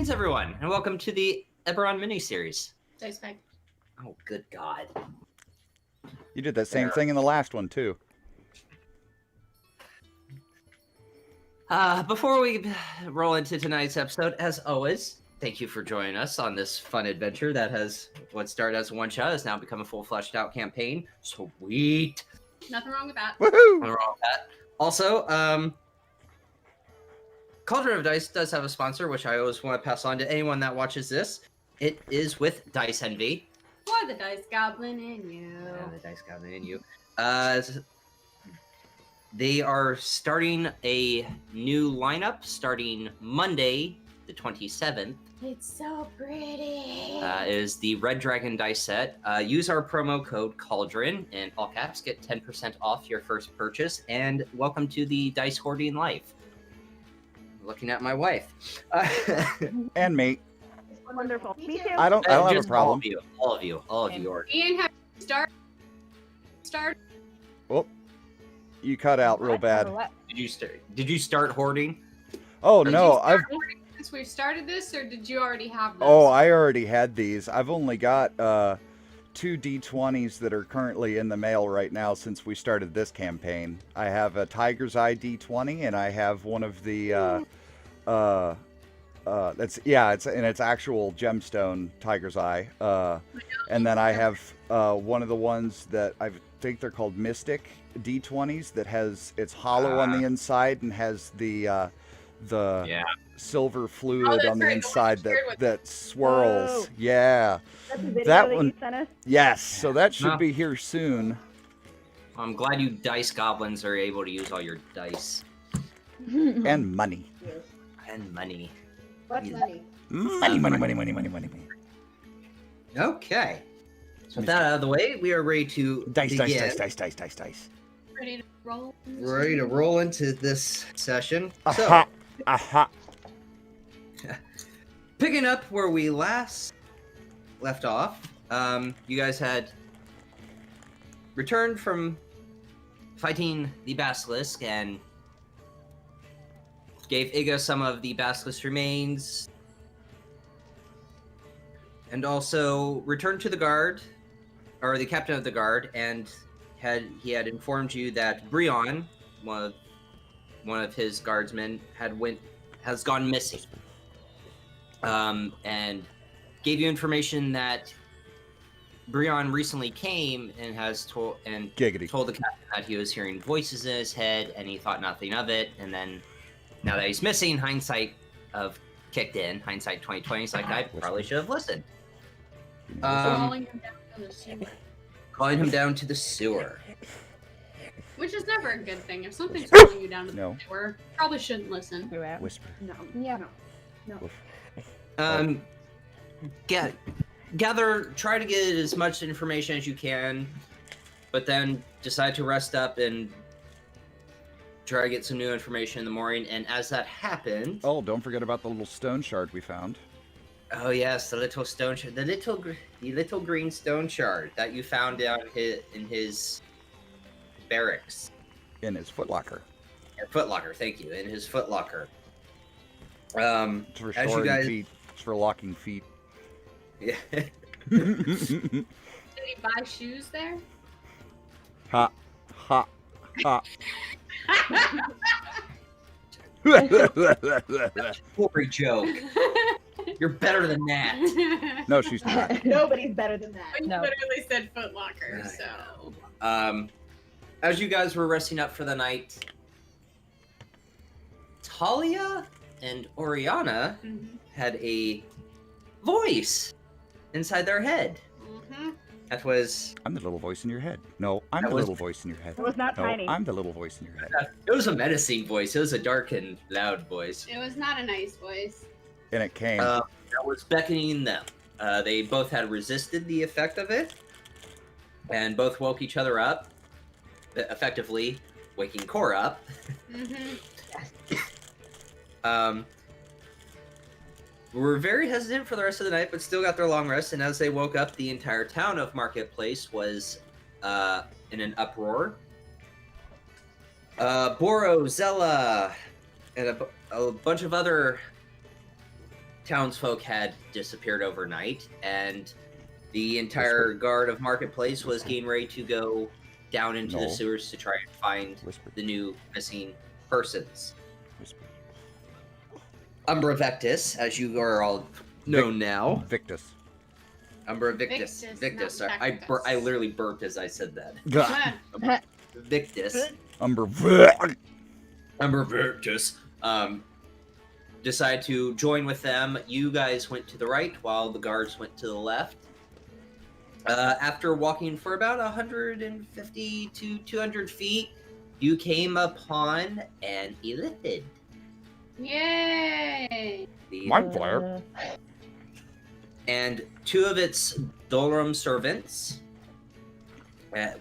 Greetings, everyone, and welcome to the Eberron Mini series. Dice bag. Oh, good God. You did that same thing in the last one, too. Before we roll into tonight's episode, as always, thank you for joining us on this fun adventure that has what started as a one-shot has now become a full fleshed-out campaign. Sweet. Nothing wrong with that. Woohoo! Nothing wrong with that. Also, Cauldron of Dice does have a sponsor, which I always want to pass on to anyone that watches this. It is with Dice Envy. Or the dice goblin in you. Yeah, the Dice Goblin in you. They are starting a new lineup starting Monday, the 27th. It's so pretty. Is the Red Dragon dice set. Use our promo code Cauldron in all caps, get 10% off your first purchase, and welcome to the Dice Hoarding life. Looking at my wife. And me. Wonderful. Me too. I don't have a Just problem. All of you are. Ian, have you start? Oh, you cut out real bad. Did you start hoarding? Oh, Did no. you start hoarding since we've started this, or did you already have those? Oh, I already had these. I've only got 2 D20s that are currently in the mail right now since we started this campaign. I have a Tiger's Eye D20, and I have one of the it's actual gemstone Tiger's Eye. And then I have one of the ones that I think they're called Mystic D20s that it's hollow on the inside and has the silver fluid on the right, inside the one you shared that swirls. Whoa. Yeah. That's a video That that one- you sent us? Yes. So that should No. be here soon. I'm glad you dice goblins are able to use all your dice And money. and money. What's Yeah. money? Money. Okay. So with that out of the way, we are ready to Dice. begin. Dice. Ready to roll? Ready to roll into this session. Aha. Aha. Picking up where we last left off, you guys had returned from fighting the basilisk and gave Iga some of the basilisk remains, and also returned to the guard, or the captain of the guard, and he had informed you that Brion, one of his guardsmen, has gone missing. And gave you information that Brion recently came and has told the captain that he was hearing voices in his head and he thought nothing of it. And then now that he's missing, hindsight kicked in. Hindsight 2020. He's like, I probably should have listened. Calling him down to the sewer. Calling him down to the sewer. Which is never a good thing. If something's calling you down to No. the sewer, probably shouldn't listen. Whisper. No. Yeah. No. Try to get as much information as you can, but then decide to rest up and try to get some new information in the morning. And as that happened, Oh, don't forget about the little stone shard we found. oh yes, the little stone shard, the little green stone shard that you found down in his barracks. In his footlocker. Or footlocker, thank you, in his footlocker. It's for As you storing guys- feet. It's for locking feet. Yeah. Did he buy shoes there? Ha. Poor joke. You're better than that. No, she's not. Nobody's better than that. You No. literally said Foot Locker, so. As you guys were resting up for the night, Talia and Oriana had a voice inside their head. Mm-hmm. That was I'm the little voice in your head. No, I'm That the was- little voice in your head. It was not No, tiny. I'm the little voice in your head. it was a menacing voice. It was a dark and loud voice. It was not a nice voice. And it came. That was beckoning them. They both had resisted the effect of it, and both woke each other up, effectively waking Cora up. Mm-hmm. Were very hesitant for the rest of the night, but still got their long rest. And as they woke up, the entire town of Marketplace was in an uproar. Boro, Zella, and a bunch of other townsfolk had disappeared overnight, and the entire guard of Marketplace was getting ready to go down into the sewers to try and find the new missing persons. Umbra Victus, as you are all known now. Victus. Umbra Victus. Victus. Sorry. I literally burped as I said that. Victus. Umbra Victus. Decided to join with them. You guys went to the right while the guards went to the left. After walking for about 150 to 200 feet, you came upon an Illithid. Yay! Mind flare. And two of its Dolrum servants,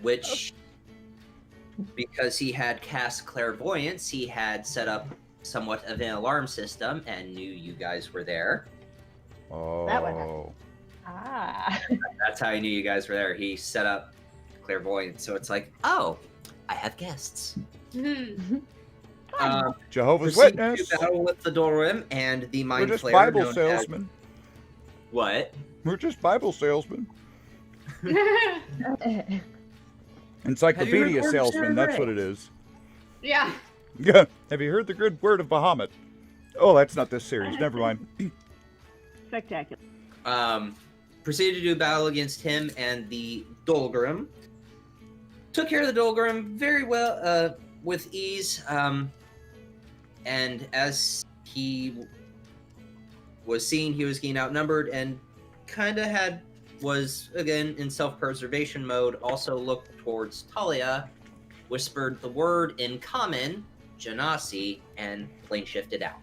which, because he had cast clairvoyance, he had set up somewhat of an alarm system and knew you guys were there. Oh. That would happen. That's how he knew you guys were there. He set up clairvoyance, so it's like, oh, I have guests. Jehovah's Witness. To battle with the Dolrum and the Mind We're just Flayer. Bible salesmen. What? We're just Bible salesmen. Encyclopedia salesman, that's what it is. Yeah. Yeah. Have you heard the good word of Bahamut? Oh, that's not this series. Never mind. Spectacular. Proceeded to do battle against him and the Dolgrim. Took care of the Dolgrim very well, with ease. And as he was seen, he was getting outnumbered and kind of was again in self-preservation mode. Also looked towards Talia, whispered the word in common, Janasi, and plane shifted out.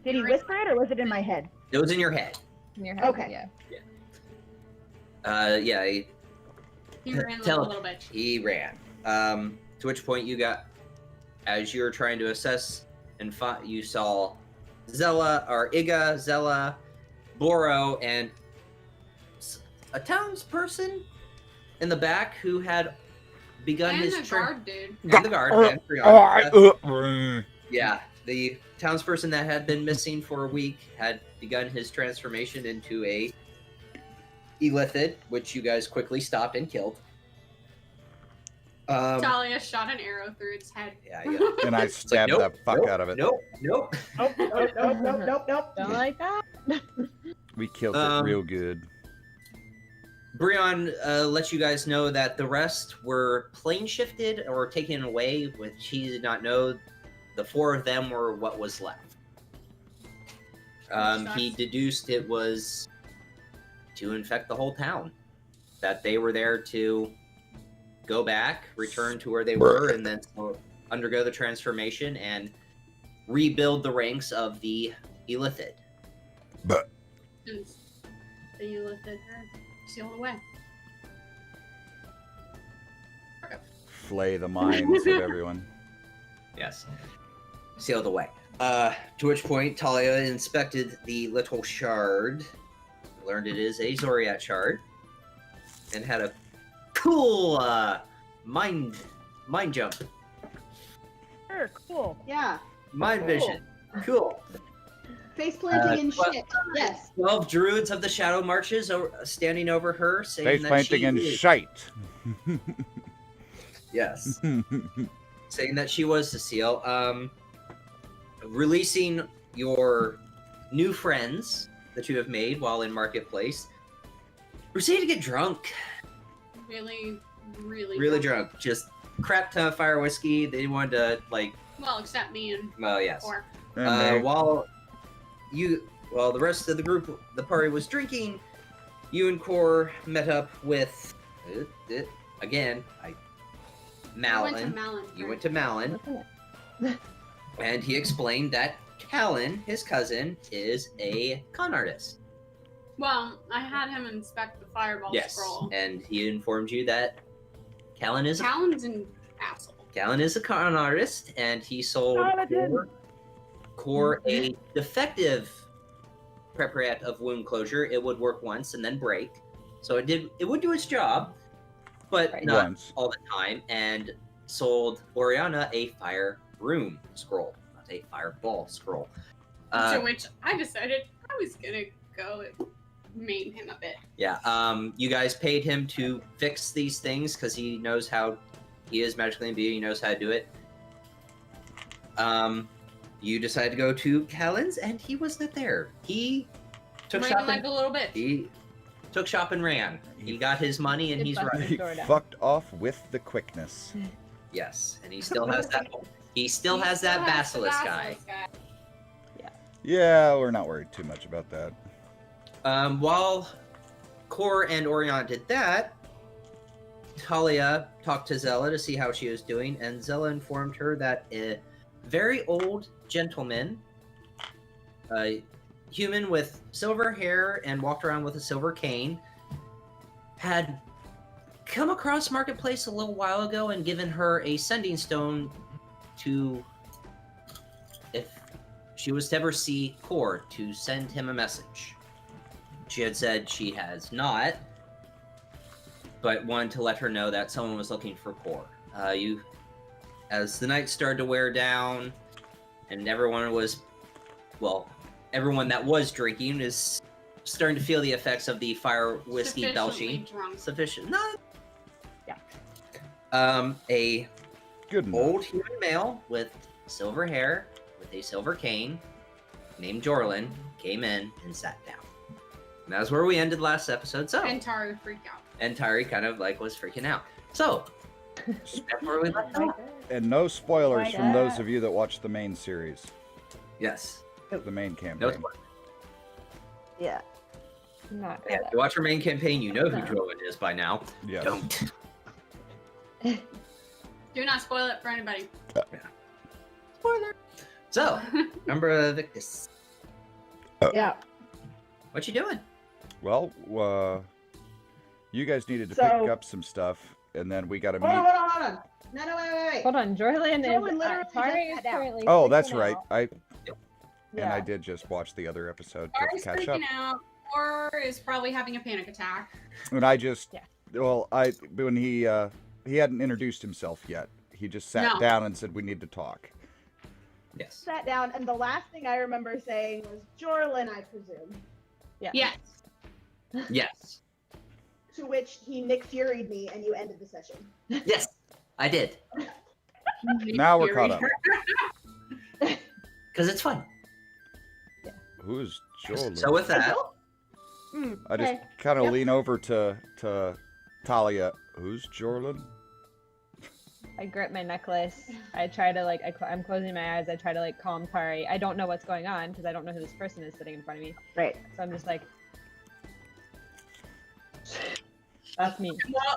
Did he whisper it, or was it in my head? It was in your head. In your head, Okay. yeah. Yeah. He ran like a little bitch. He ran. To which point you got, as you were trying to assess and you saw Iga, Zella, Boro, and a townsperson in the back who had begun And his the guard, dude. And the guard. Yeah, the townsperson that had been missing for a week had begun his transformation into a Illithid, which you guys quickly stopped and killed. Talia shot an arrow through its head. Yeah. And I stabbed the fuck out of it. Nope. Nope. Don't like that. We killed it real good. Brion let you guys know that the rest were plane shifted or taken away, which he did not know. The four of them were what was left. He deduced it was to infect the whole town. That they were there to go back, return to where they were, and then undergo the transformation and rebuild the ranks of the Illithid. But The Illithid are sealed away. flay the minds of everyone. Yes. Sailed away. To which point Talia inspected the little shard, learned it is a Zoriat shard, and had a cool mind jump. Sure, cool. Yeah. Mind vision. Cool. Face planting and shit. Yes. 12 druids of the Shadow Marches standing over her, saying Face that planting she and is. shite. Yes. Saying that she was the seal. Releasing your new friends that you have made while in Marketplace. Proceed to get drunk. Really drunk. Just crap ton of fire whiskey. They wanted to, like... Well, except me and Well, yes. Core. While the rest of the group, the party was drinking, you and Core met up with, again, Malin. You went to Malin. And he explained that Callan, his cousin, is a con artist. Well, I had him inspect the fireball scroll. And he informed you that Callan is Callan's an asshole. Callan is a con artist, and he sold Core a defective preparat of wound closure. It would work once and then break. So it would do its job, but not once. All the time. And sold Oriana a fire room scroll, not a fireball scroll. To which I decided I was gonna go and maim him a bit. Yeah. You guys paid him to fix these things because he knows how. He is magically imbued. He knows how to do it. You decided to go to Callan's, and he was not there. He took Ran shop like a little bitch. He took shop and ran. He got his money, and he's running. He fucked off with the quickness. Yes, and he still has that. He still has that basilisk guy. Yeah, we're not worried too much about that. While Core and Orion did that, Talia talked to Zella to see how she was doing, and Zella informed her that a very old gentleman, a human with silver hair and walked around with a silver cane, had come across Marketplace a little while ago and given her a sending stone to, if she was to ever see Core, to send him a message. She had said she has not, but wanted to let her know that someone was looking for Core. As the night started to wear down, and everyone that was drinking is starting to feel the effects of the fire whiskey belching. Sufficient. No. Yeah. A good old human male with silver hair, with a silver cane, named Jorlan, came in and sat down. And that's where we ended last episode. So. And Tari freaked out. And Tari kind of was freaking out. So. That's where we left off. And no spoilers from those of you that watched the main series. Yes. The main campaign. No spoilers. Yeah. If you watch our main campaign, you know who Jorlan is by now. Yes. Don't. Do not spoil it for anybody. Yeah. Spoiler. So, remember Victus. Yeah. What you doing? Well, you guys needed to pick up some stuff, and then we got to meet. Hold on. No, wait. Hold on, Jorlan literally Tari just is sat down. currently Oh, that's freaking right. out. And I did just watch the other episode to Tari's catch up. freaking out. Or is probably having a panic attack. And I just, when he hadn't introduced himself yet, he just sat down and said, "We need to talk." Yes. Sat down, and the last thing I remember saying was Jorlan, I presume. Yeah. Yes. Yes. To which he Nick Fury'd me, and you ended the session. Yes, I did. Now we're caught up. Because it's fun. Who's Jorlan? So with that, I just kind of lean over to Talia. Who's Jorlan? I grip my necklace. I try to I'm closing my eyes. I try to calm Tari. I don't know what's going on because I don't know who this person is sitting in front of me. Right. So I'm just like, that's me.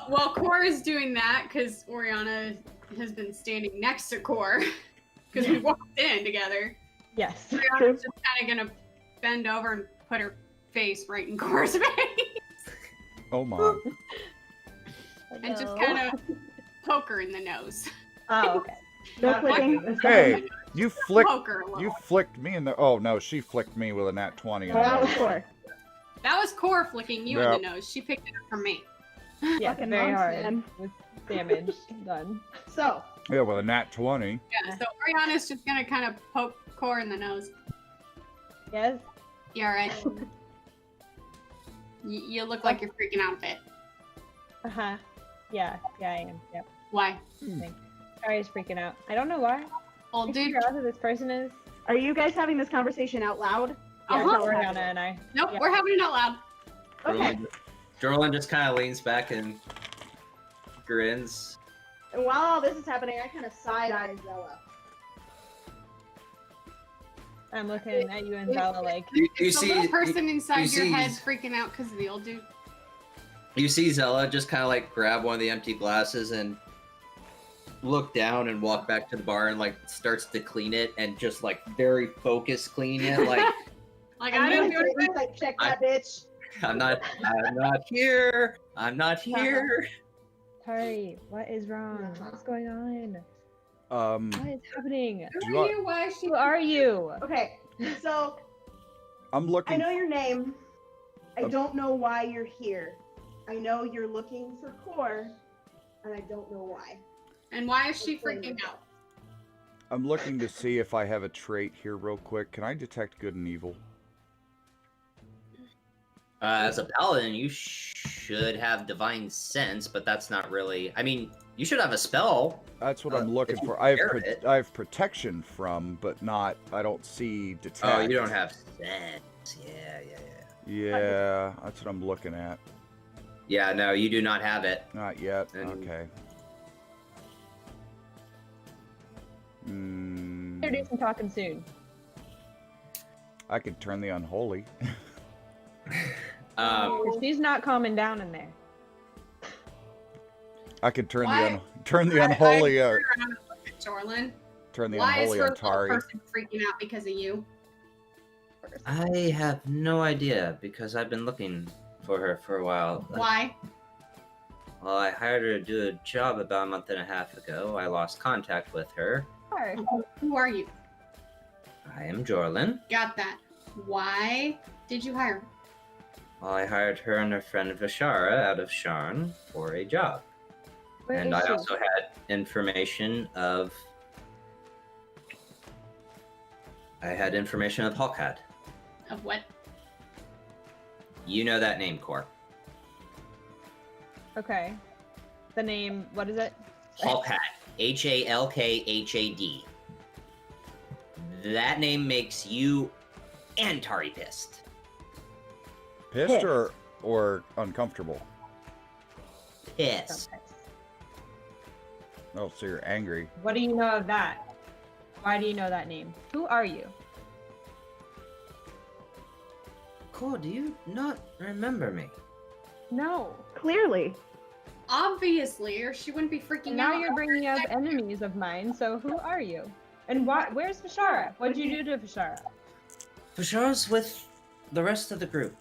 Well, Core is doing that because Oriana has been standing next to Core because we walked in together. Yes. Oriana's just kind of gonna bend over and put her face right in Core's face. Oh my. And just kind of poke her in the nose. Oh, okay. No clicking. Hey, you flicked Poke her flicked me in the. Oh no, she flicked me with a nat 20. In the That was nose. Core. That was Core flicking you in the nose. She picked it up from me. Yeah, Fucking very hard. nonsense. With damage done. So. Yeah, with a nat 20. Yeah, so Oriana's just gonna kind of poke Core in the nose. Yes. You alright? You look like you're freaking out a bit. Uh-huh. Yeah, I am. Yep. Why? Tari's freaking out. I don't know why. Old Can dude. you figure out who this person is? Are you guys having this conversation out loud? Yeah, Uh-huh. Oriana and I. Nope, Yeah. we're having it out loud. Okay. Jorlan just kind of leans back and grins. And while all this is happening, I kind of side-eye Zella. I'm looking at you and Bella like. You The see little person inside you your see- head freaking out because of the old dude. You see Zella just kind of grab one of the empty glasses and look down and walk back to the bar and starts to clean it and just very focused clean it Like I'm I didn't going do to anything. insight check that bitch. I'm not here. I'm not here. Tari, what is wrong? What's going on? What is happening? Who are you? Why is she? Who are you? Okay, so I'm looking. I know your name. I don't know why you're here. I know you're looking for Core, and I don't know why. And why is she freaking out? I'm looking to see if I have a trait here real quick. Can I detect good and evil? As a paladin, you should have divine sense, but that's not really. I mean, you should have a spell. That's what I'm looking for. I have protection from, but not. I don't see detect. Oh, you don't have sense. Yeah. Yeah, that's what I'm looking at. Yeah, no, you do not have it. Not yet. And- Okay. Better do some talking soon. I could turn the unholy. She's not calming down in there. I could turn Why? the unholy. Jorlan. Turn the Why is unholy her on little Tari. person freaking out because of you? I have no idea because I've been looking for her for a while. Why? Well, I hired her to do a job about a month and a half ago. I lost contact with her. Sure. Who are you? I am Jorlan. Got that. Why did you hire her? Well, I hired her and her friend Vishara out of Sharn for a job. Where And is I she? also had information of... Hawkhead. Of what? You know that name, Cor. Okay. The name, what is it? Hawkhead. Halkhad. That name makes you and Tari pissed. Pissed or uncomfortable? Pissed. Oh, so you're angry. What do you know of that? Why do you know that name? Who are you? Cor, do you not remember me? No. Clearly. Obviously, or she wouldn't be freaking And now out. you're bringing up enemies of mine, so who are you? And where's Vishara? What'd you do to Vishara? Vishara's with the rest of the group.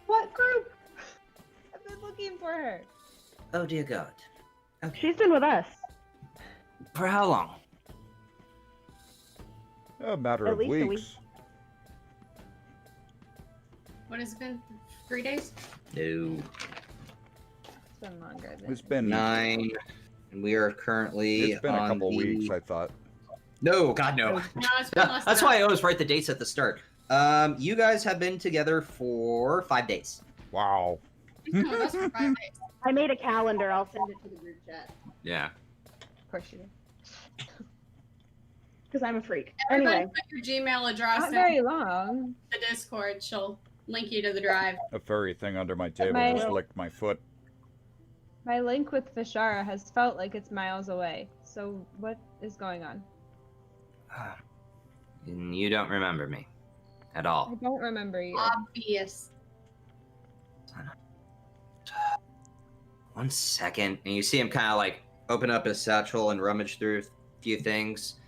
What group? I've been looking for her. Oh dear God. Okay. She's been with us. For how long? A matter At of least a week. weeks. What has it been? 3 days? No. It's been longer than It's been 9. And we are currently It's been a on couple the... weeks, I thought. No, God, no. No, it's been less That's than why I always write the dates at the start. You guys have been together for 5 days. Wow. She's been with us for 5 days. I made a calendar. I'll send it to the group chat. Yeah. Of course you did. Because I'm a freak. Everybody Anyway. put your Gmail address Not in very long. the Discord. She'll link you to the drive. A furry thing under my table My- just licked my foot. My link with Vishara has felt like it's miles away. So what is going on? And you don't remember me at I all. don't remember you. Obvious. 1 second. And you see him kind of like open up his satchel and rummage through a few things.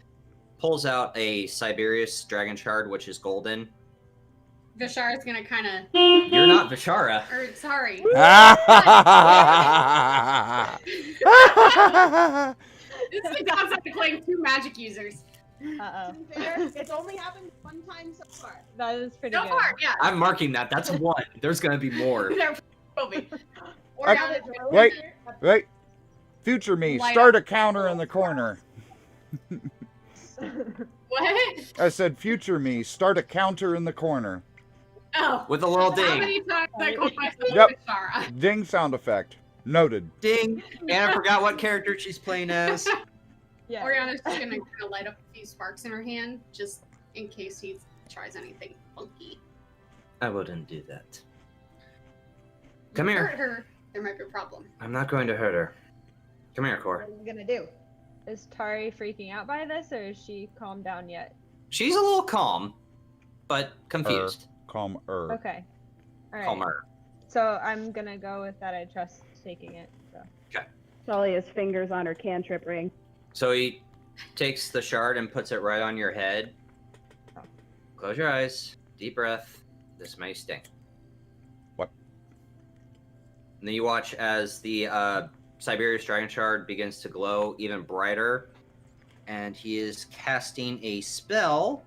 Pulls out a Siberius dragon shard, which is golden. Vishara's gonna kind of. You're not Vishara. Or sorry. This is the downside of playing 2 magic users. Uh-oh. It's only happened one time so far. That is pretty So good. far, yeah. I'm marking that. That's 1. There's going to be more. There will be. Or I- now that Wait. Wait. Future me, Light start up. a counter in the corner. What? I said, future me, start a counter in the corner. Oh. With a little How ding. many times I called myself Yep. Vishara? Ding sound effect. Noted. Ding. And I forgot what character she's playing as. Yeah. Oriana's just gonna kind of light up a few sparks in her hand, just in case he tries anything funky. I wouldn't do that. Come Hurt here. her, there might be a problem. I'm not going to hurt her. Come here, What Cor. are we gonna do? Is Tari freaking out by this, or is she calmed down yet? She's a little calm, but confused. Calmer. Okay. All right. Calmer. So I'm gonna go with that. I trust taking it. So. Sully has fingers on her cantrip ring. So he takes the shard and puts it right on your head. Close your eyes. Deep breath. This may sting. What? And then you watch as the Siberius Dragon Shard begins to glow even brighter. And he is casting a spell.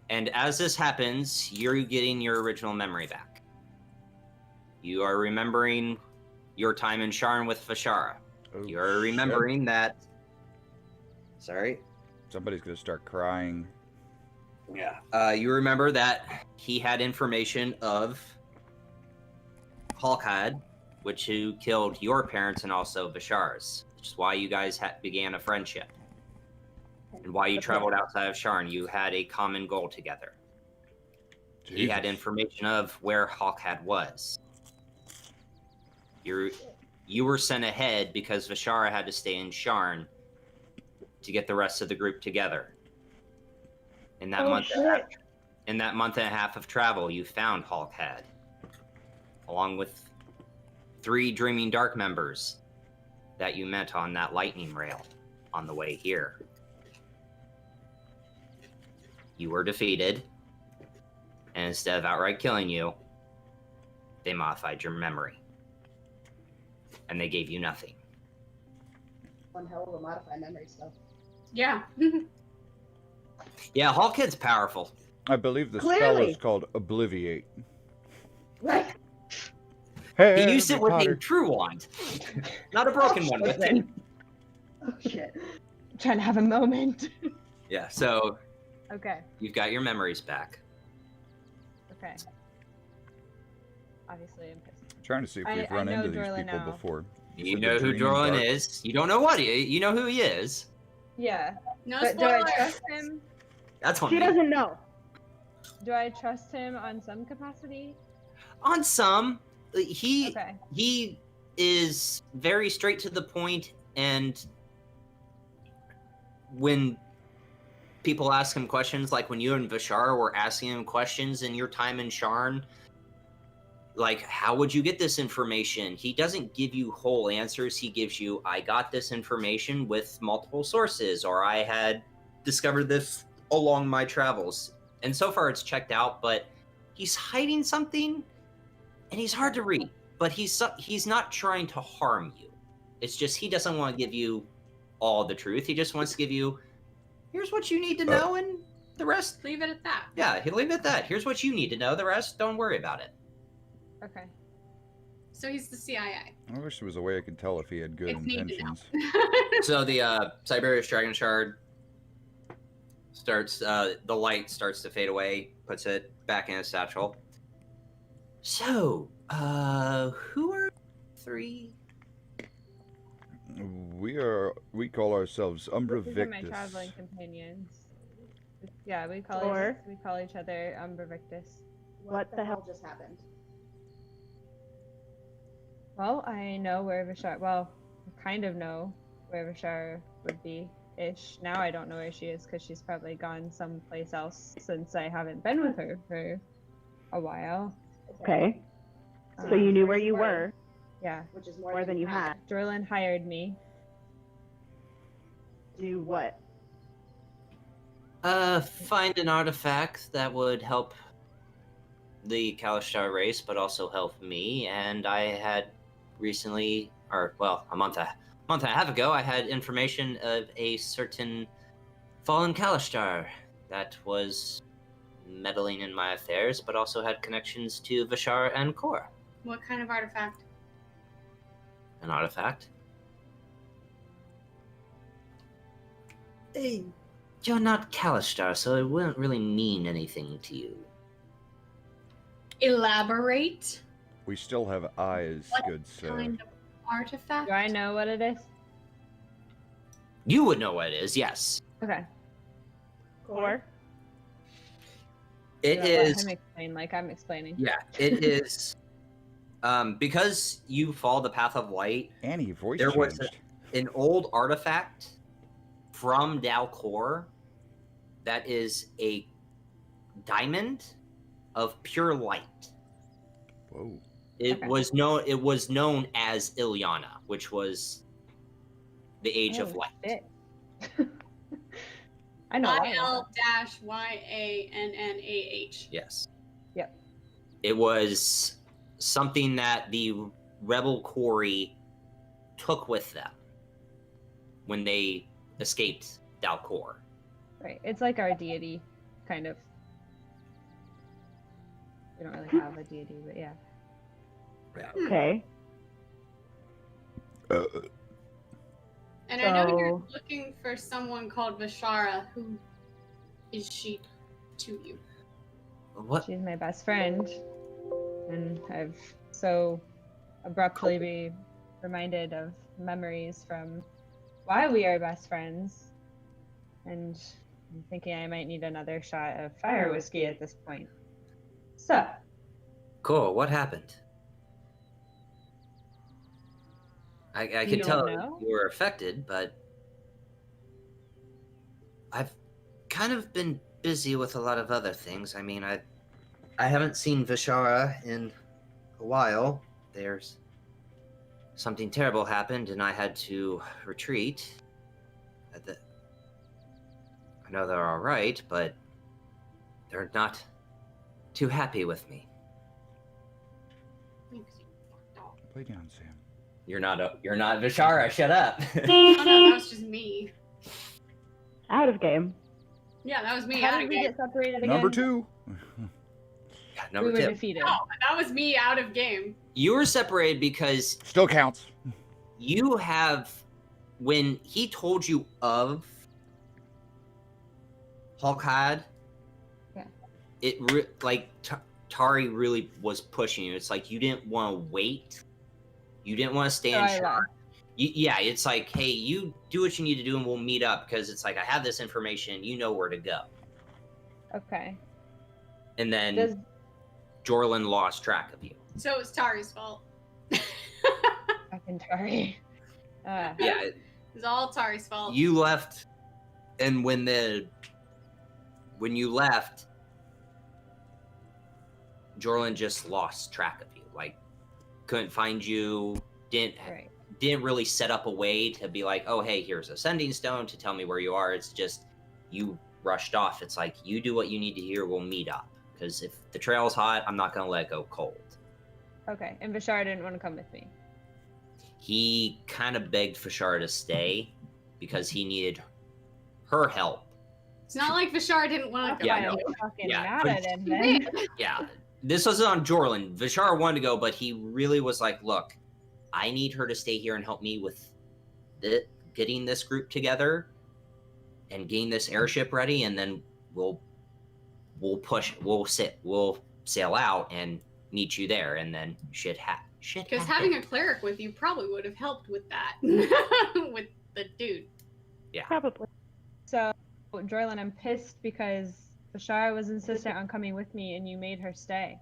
And as this happens, you're getting your original memory back. You are remembering your time in Sharn with Vishara. Oh, You're remembering that. Sorry. Somebody's gonna start crying. Yeah. You remember that he had information of Halkad, who killed your parents and also Vishar's, which is why you guys began a friendship. And why you traveled outside of Sharn. You had a common goal together. Jesus. He had information of where Halkad was. You were sent ahead because Vishara had to stay in Sharn to get the rest of the group together. In that month and a half of travel, you found Halkad, along with 3 Dreaming Dark members that you met on that lightning rail on the way here. You were defeated, and instead of outright killing you, they modified your memory. And they gave you nothing. One hell of a modified memory stuff. Yeah. Yeah, Halkad's powerful. I believe the spell is called Obliviate. Right. Hey, he used it with a true wand. Not a broken one with it. Oh, shit. I'm trying to have a moment. Yeah, so... Okay. You've got your memories back. Okay. Obviously, I'm pissed. Trying to see if we've run into these Jorlan people now. before. You know who Jorlan is. You don't know what you know who he is. Yeah. No But do I spoilers. trust him? That's one. She doesn't know. Do I trust him on some capacity? On some, he Okay. he is very straight to the point, and when people ask him questions, like when you and Vishar were asking him questions in your time in Sharn, like, how would you get this information? He doesn't give you whole answers. He gives you, I got this information with multiple sources, or I had discovered this along my travels. And so far it's checked out, but he's hiding something, and he's hard to read. But he's not trying to harm you. It's just he doesn't want to give you all the truth. He just wants to give you, here's what you need to know, and the rest... Leave it at that. Yeah, he'll leave it at that. Here's what you need to know. The rest, don't worry about it. Okay. So he's the CIA. I wish there was a way I could tell if he had good It's needed now. intentions. So the Siberius Dragon Shard starts, the light starts to fade away, puts it back in his satchel. So, who are 3? We call ourselves Umbra These are my Victus. traveling companions. Yeah, we call each other Umbra Victus. What the hell just happened? Well, I know where Vishar. Well, I kind of know where Vishar would be ish. Now I don't know where she is because she's probably gone someplace else since I haven't been with her for a while. Okay. So you knew where you were, Yeah. which is more than you had. Jorlan hired me. Do what? Find an artifact that would help the Kalashtar race, but also help me. And I had recently, or well, a month and a half ago, I had information of a certain fallen Kalashtar that was meddling in my affairs, but also had connections to Vishar and Kor. What kind of artifact? An artifact? Hey, you're not Kalashtar, so it wouldn't really mean anything to you. Elaborate. We still have eyes, What good sir. kind of artifact? Do I know what it is? You would know what it is, yes. Okay. Core? It Let is. him explain like I'm explaining. Yeah, it is. Because you follow the path of light, Annie, voice there was changed. an old artifact from Dalcor that is a diamond of pure light. Whoa. It Okay. was known as Ilyana, which was the age of Oh, light. shit. I know. IL-YANNAH. Yes. Yep. It was something that the rebel quarry took with them when they escaped Dalcor. Right. It's like our deity, kind of. We don't really have a deity, but yeah. Okay. And I know you're So- looking for someone called Vishara. Who is she to you? What? She's my best friend, and I've so abruptly be reminded of memories from why we are best friends. And I'm thinking I might need another shot of fire whiskey at this point. So. Cool. What happened? I could tell you were affected, but I've kind of been busy with a lot of other things. I mean, I haven't seen Vishara in a while. There's something terrible happened, and I had to retreat. I know they're all right, but they're not too happy with me. Play down, Sam. You're not Vishara. Shut up. Oh no, that was just me. Out of game. Yeah, that was me. How out did of we game. get separated again? Number 2. Yeah, number we were 2. defeated. No, that was me out of game. You were separated because Still counts. you have, when he told you of Hulkad, it Tari really was pushing you. It's like you didn't want to wait. You didn't want to stand short. Yeah, it's like, hey, you do what you need to do and we'll meet up, because it's like, I have this information, you know where to go. Okay. And then Jorlan lost track of you. So it was Tari's fault. Fucking Tari. Yeah. It was all Tari's fault. You left, and when you left, Jorlan just lost track of you. Like, couldn't find you, didn't really set up a way to be like, oh, hey, here's a sending stone to tell me where you are. It's just, you rushed off. It's like, you do what you need to hear, we'll meet up. Because if the trail's hot, I'm not going to let it go cold. Okay, and Vishara didn't want to come with me. He kind of begged Vishara to stay because he needed her help. It's not like Vishara didn't want to go. Yeah, no. Fucking Yeah, mad at him then. Yeah, this wasn't on Jorlan. Vishara wanted to go, but he really was like, look, I need her to stay here and help me with getting this group together and getting this airship ready, and then we'll sail out and meet you there, and then shit happens. Because having a cleric with you probably would have helped with that. With the dude. Yeah. Probably. So, Jorlan, I'm pissed because Vishara was insistent on coming with me and you made her stay.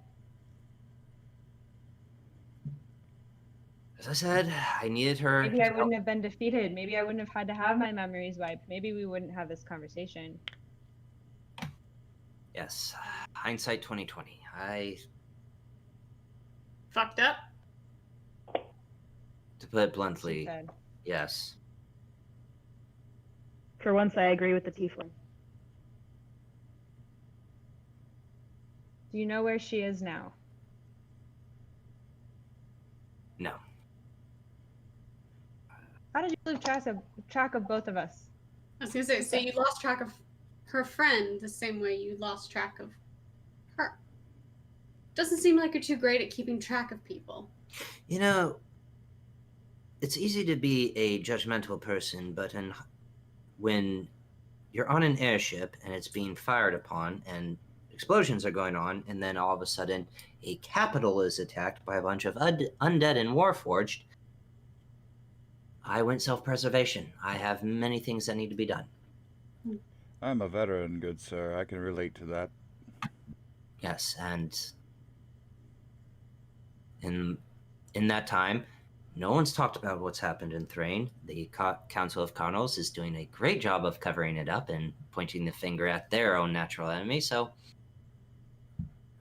As I said, I needed her. Maybe I wouldn't have been defeated. Maybe I wouldn't have had to have my memories wiped. Maybe we wouldn't have this conversation. Yes. Hindsight 2020. I Fucked up. To put it bluntly, She said. yes. For once, I agree with the tiefling. Do you know where she is now? No. How did you lose track of both of us? I was gonna say, so you lost track of her friend the same way you lost track of her. Doesn't seem like you're too great at keeping track of people. You know, it's easy to be a judgmental person, but when you're on an airship and it's being fired upon and explosions are going on, and then all of a sudden a capital is attacked by a bunch of undead and warforged, I went self-preservation. I have many things that need to be done. I'm a veteran, good sir. I can relate to that. Yes, and in that time, no one's talked about what's happened in Thrain. The Council of Connells is doing a great job of covering it up and pointing the finger at their own natural enemy, so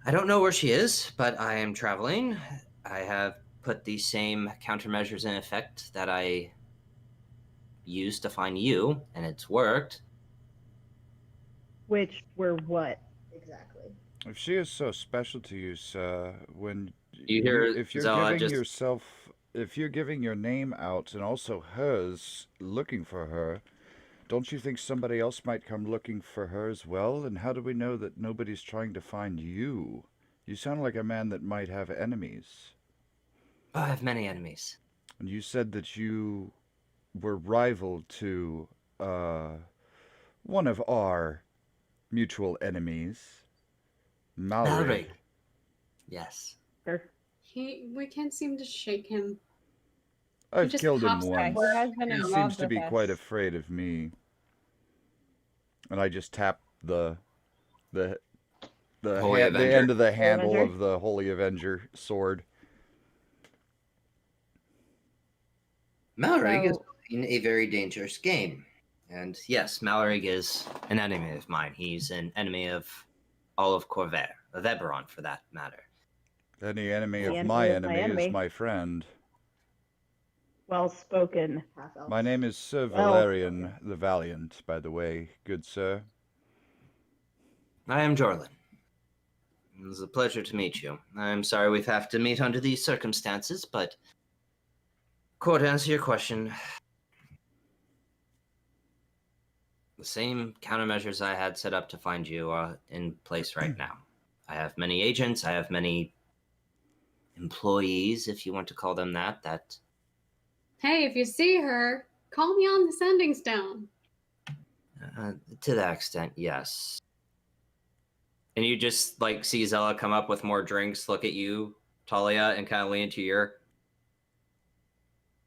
I don't know where she is, but I am traveling. I have put the same countermeasures in effect that I used to find you, and it's worked. Which were what? Exactly. If she is so special to you, sir, if you're giving your name out and also hers, looking for her, don't you think somebody else might come looking for her as well? And how do we know that nobody's trying to find you? You sound like a man that might have enemies. Oh, I have many enemies. And you said that you were rival to one of our mutual enemies, Mallory. Yes. Sure. We can't seem to shake him. I've just killed him pops once. He has been He involved seems to with be us. quite afraid of me. And I just tap the Holy the Avenger. end of the handle Avenger. of the Holy Avenger sword. Mallory is So- playing a very dangerous game. And yes, Mallory is an enemy of mine. He's an enemy of all of Corvair, of Eberron for that matter. Any enemy The of enemy my of my enemy enemy. is my friend. Well spoken. Half-elf. My name is Sir Well- Valerian the Valiant, by the way, good sir. I am Jorlan. It was a pleasure to meet you. I'm sorry we have to meet under these circumstances, but Core, to answer your question, the same countermeasures I had set up to find you are in place right now. I have many agents, I have many employees, if you want to call them that Hey, if you see her, call me on the sending stone. to that extent, yes. And you just like see Zella come up with more drinks, look at you, Talia, and kind of lean into your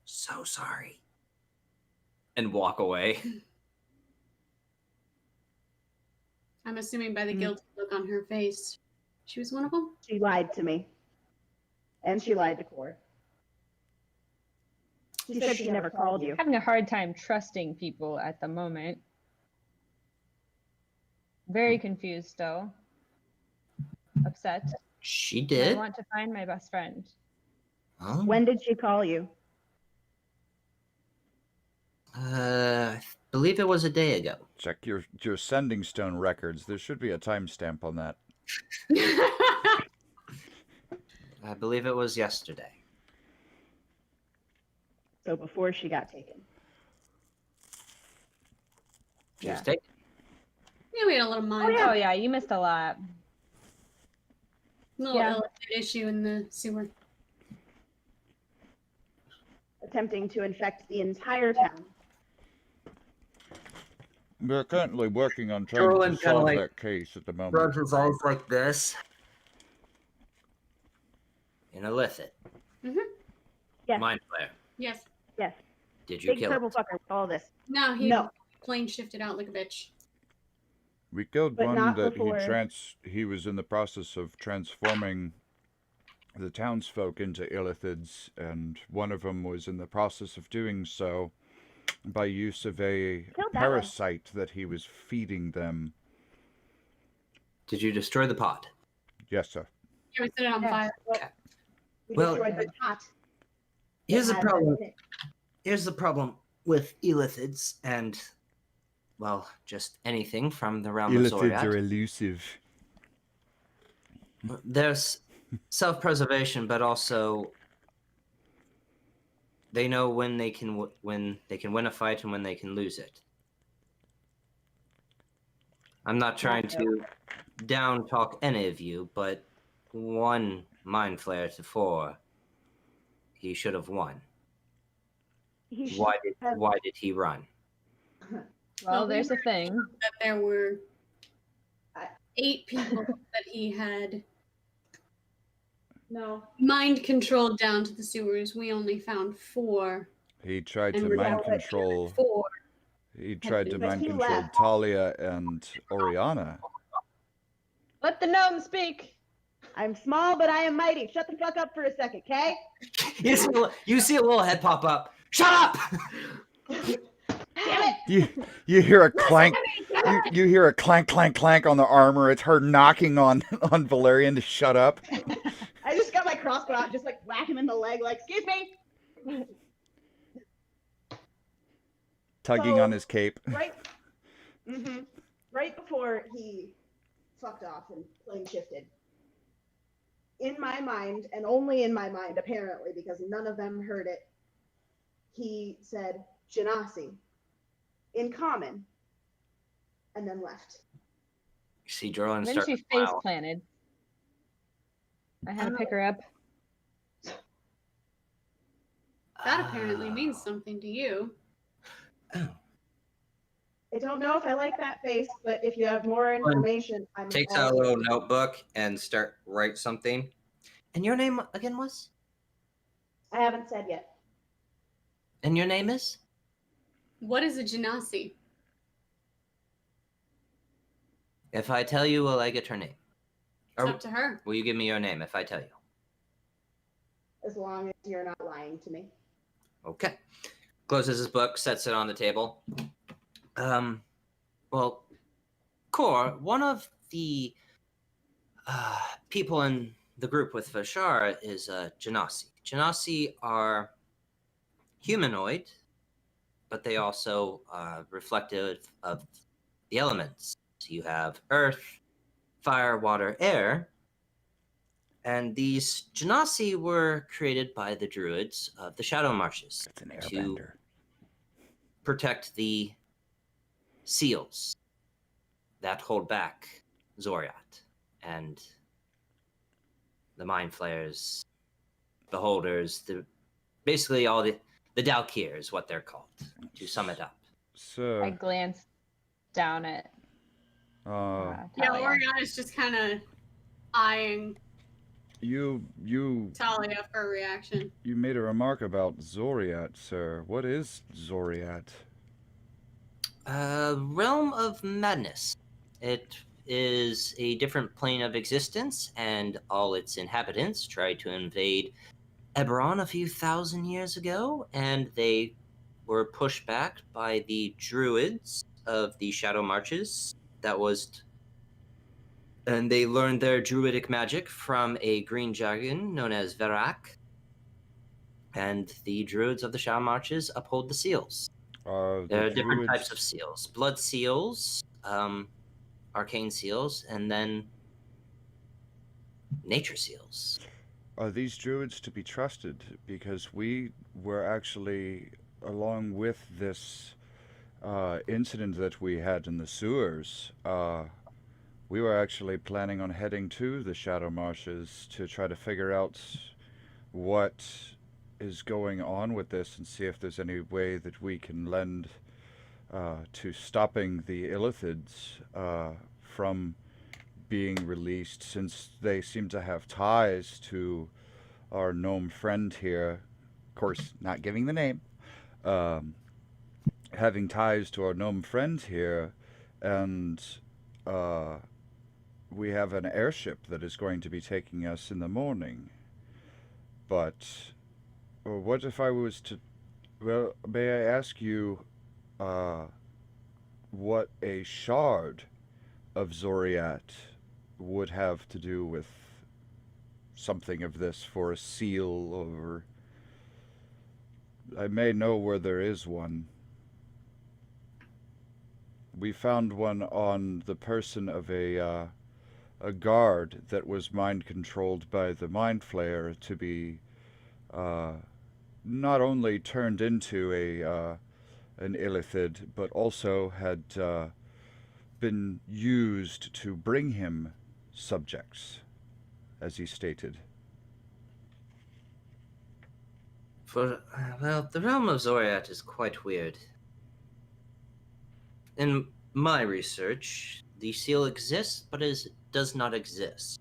so sorry. And walk away. I'm assuming by the Hmm. guilty look on her face, she was one of them. She lied to me. And she lied to Core. She said she never called you. Having a hard time trusting people at the moment. Very confused still. Upset. She I did? want to find my best friend. Oh. When did she call you? I believe it was a day ago. Check your sending stone records. There should be a timestamp on that. I believe it was yesterday. So before she got taken. She was Yeah. taken. Yeah, we had a little mind. Oh yeah, you missed a lot. Little Yeah. illicit issue in the sewer. Attempting to infect the entire town. We're currently working on trying Jorlan to kinda solve like that case at the moment. Rubs his eyes like this. In illicit. Yes. Mind flare. Yes. Yes. Did you Big kill purple it? fucker with all this. No, he No. plane shifted out like a bitch. We killed But one not that before. he was in the process of transforming the townsfolk into illithids, and one of them was in the process of doing so by use of a Killed that one. parasite that he was feeding them. Did you destroy the pot? Yes, sir. Yeah, we set it on Yes. fire. We Well- destroyed the pot. Here's the that had problem. in it. Here's the problem with illithids and, well, just anything from the realm of Illithids are Zoriat. elusive. There's self-preservation, but also they know when they can win a fight and when they can lose it. I'm not trying to down talk any of you, but one mind flare to 4, he should have won. He should Why have- did he run? Well, there's a thing. That there were 8 people that he had No. mind controlled down to the sewers. We only found 4. He tried And to we're mind down to control. 4. He tried to But mind he control left. Talia and Oriana. Let the gnome speak. I'm small, but I am mighty. Shut the fuck up for a second, okay? You see a little head pop up. Shut up! Damn it! You hear a clank. You hear a clank clank clank on the armor. It's her knocking on Valerian to shut up. I just got my crossbow out, just like whack him in the leg, like, excuse me. Tugging So- on his cape. Right before he fucked off and plane shifted. In my mind, and only in my mind apparently, because none of them heard it, he said Genasi in common, and then left. You see Jorlan Then start she to face smile. planted. I had to pick her up. That apparently means something to you. I don't know if I like that face, but if you have more information, I'm Takes all out a little ears. notebook and write something. And your name again was? I haven't said yet. And your name is? What is a genasi? If I tell you, will I get her name? It's up to her. Will you give me your name if I tell you? As long as you're not lying to me. Okay. Closes his book, sets it on the table. Well, Kor, one of the people in the group with Vashar is Genasi. Genasi are humanoid, but they also reflective of the elements. So you have earth, fire, water, air. And these Genasi were created by the druids of the Shadow Marshes to protect the seals that hold back Zoriat and the Mind Flayers, Beholders, basically all the Dalkir is what they're called, to sum it up. So I glanced down at Yeah, Talia. Oriana is just kind of eyeing you Talia for a reaction. You made a remark about Zoriat, sir. What is Zoriat? Realm of Madness. It is a different plane of existence, and all its inhabitants tried to invade Eberron a few thousand years ago, and they were pushed back by the druids of the Shadow Marches. And they learned their druidic magic from a green dragon known as Verak. And the druids of the Shadow Marches uphold the seals. There are different types of seals. Blood seals, arcane seals, and then nature seals. Are these druids to be trusted? Because we were actually, along with this incident that we had in the sewers, we were actually planning on heading to the Shadow Marshes to try to figure out what is going on with this and see if there's any way that we can lend to stopping the Illithids from being released, since they seem to have ties to our gnome friend here. Of course, not giving the name. Having ties to our gnome friend here, and we have an airship that is going to be taking us in the morning. But what if I was to... Well, may I ask you what a shard of Zoriat would have to do with something of this for a seal, or... I may know where there is one. We found one on the person of a guard that was mind-controlled by the Mind Flayer to be not only turned into an Illithid, but also had been used to bring him subjects, as he stated. Well, the realm of Zoriat is quite weird. In my research, the seal exists, but does not exist.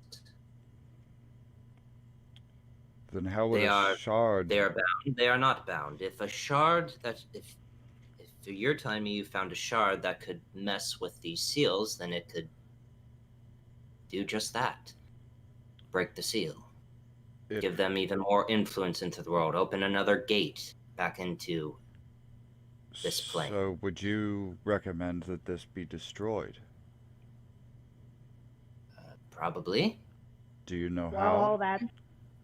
Then how would a shard... They are bound. They are not bound. If a shard if you're telling me you found a shard that could mess with these seals, then it could do just that. Break the seal. Give them even more influence into the world. Open another gate back into this plane. So would you recommend that this be destroyed? Probably. Do you know how?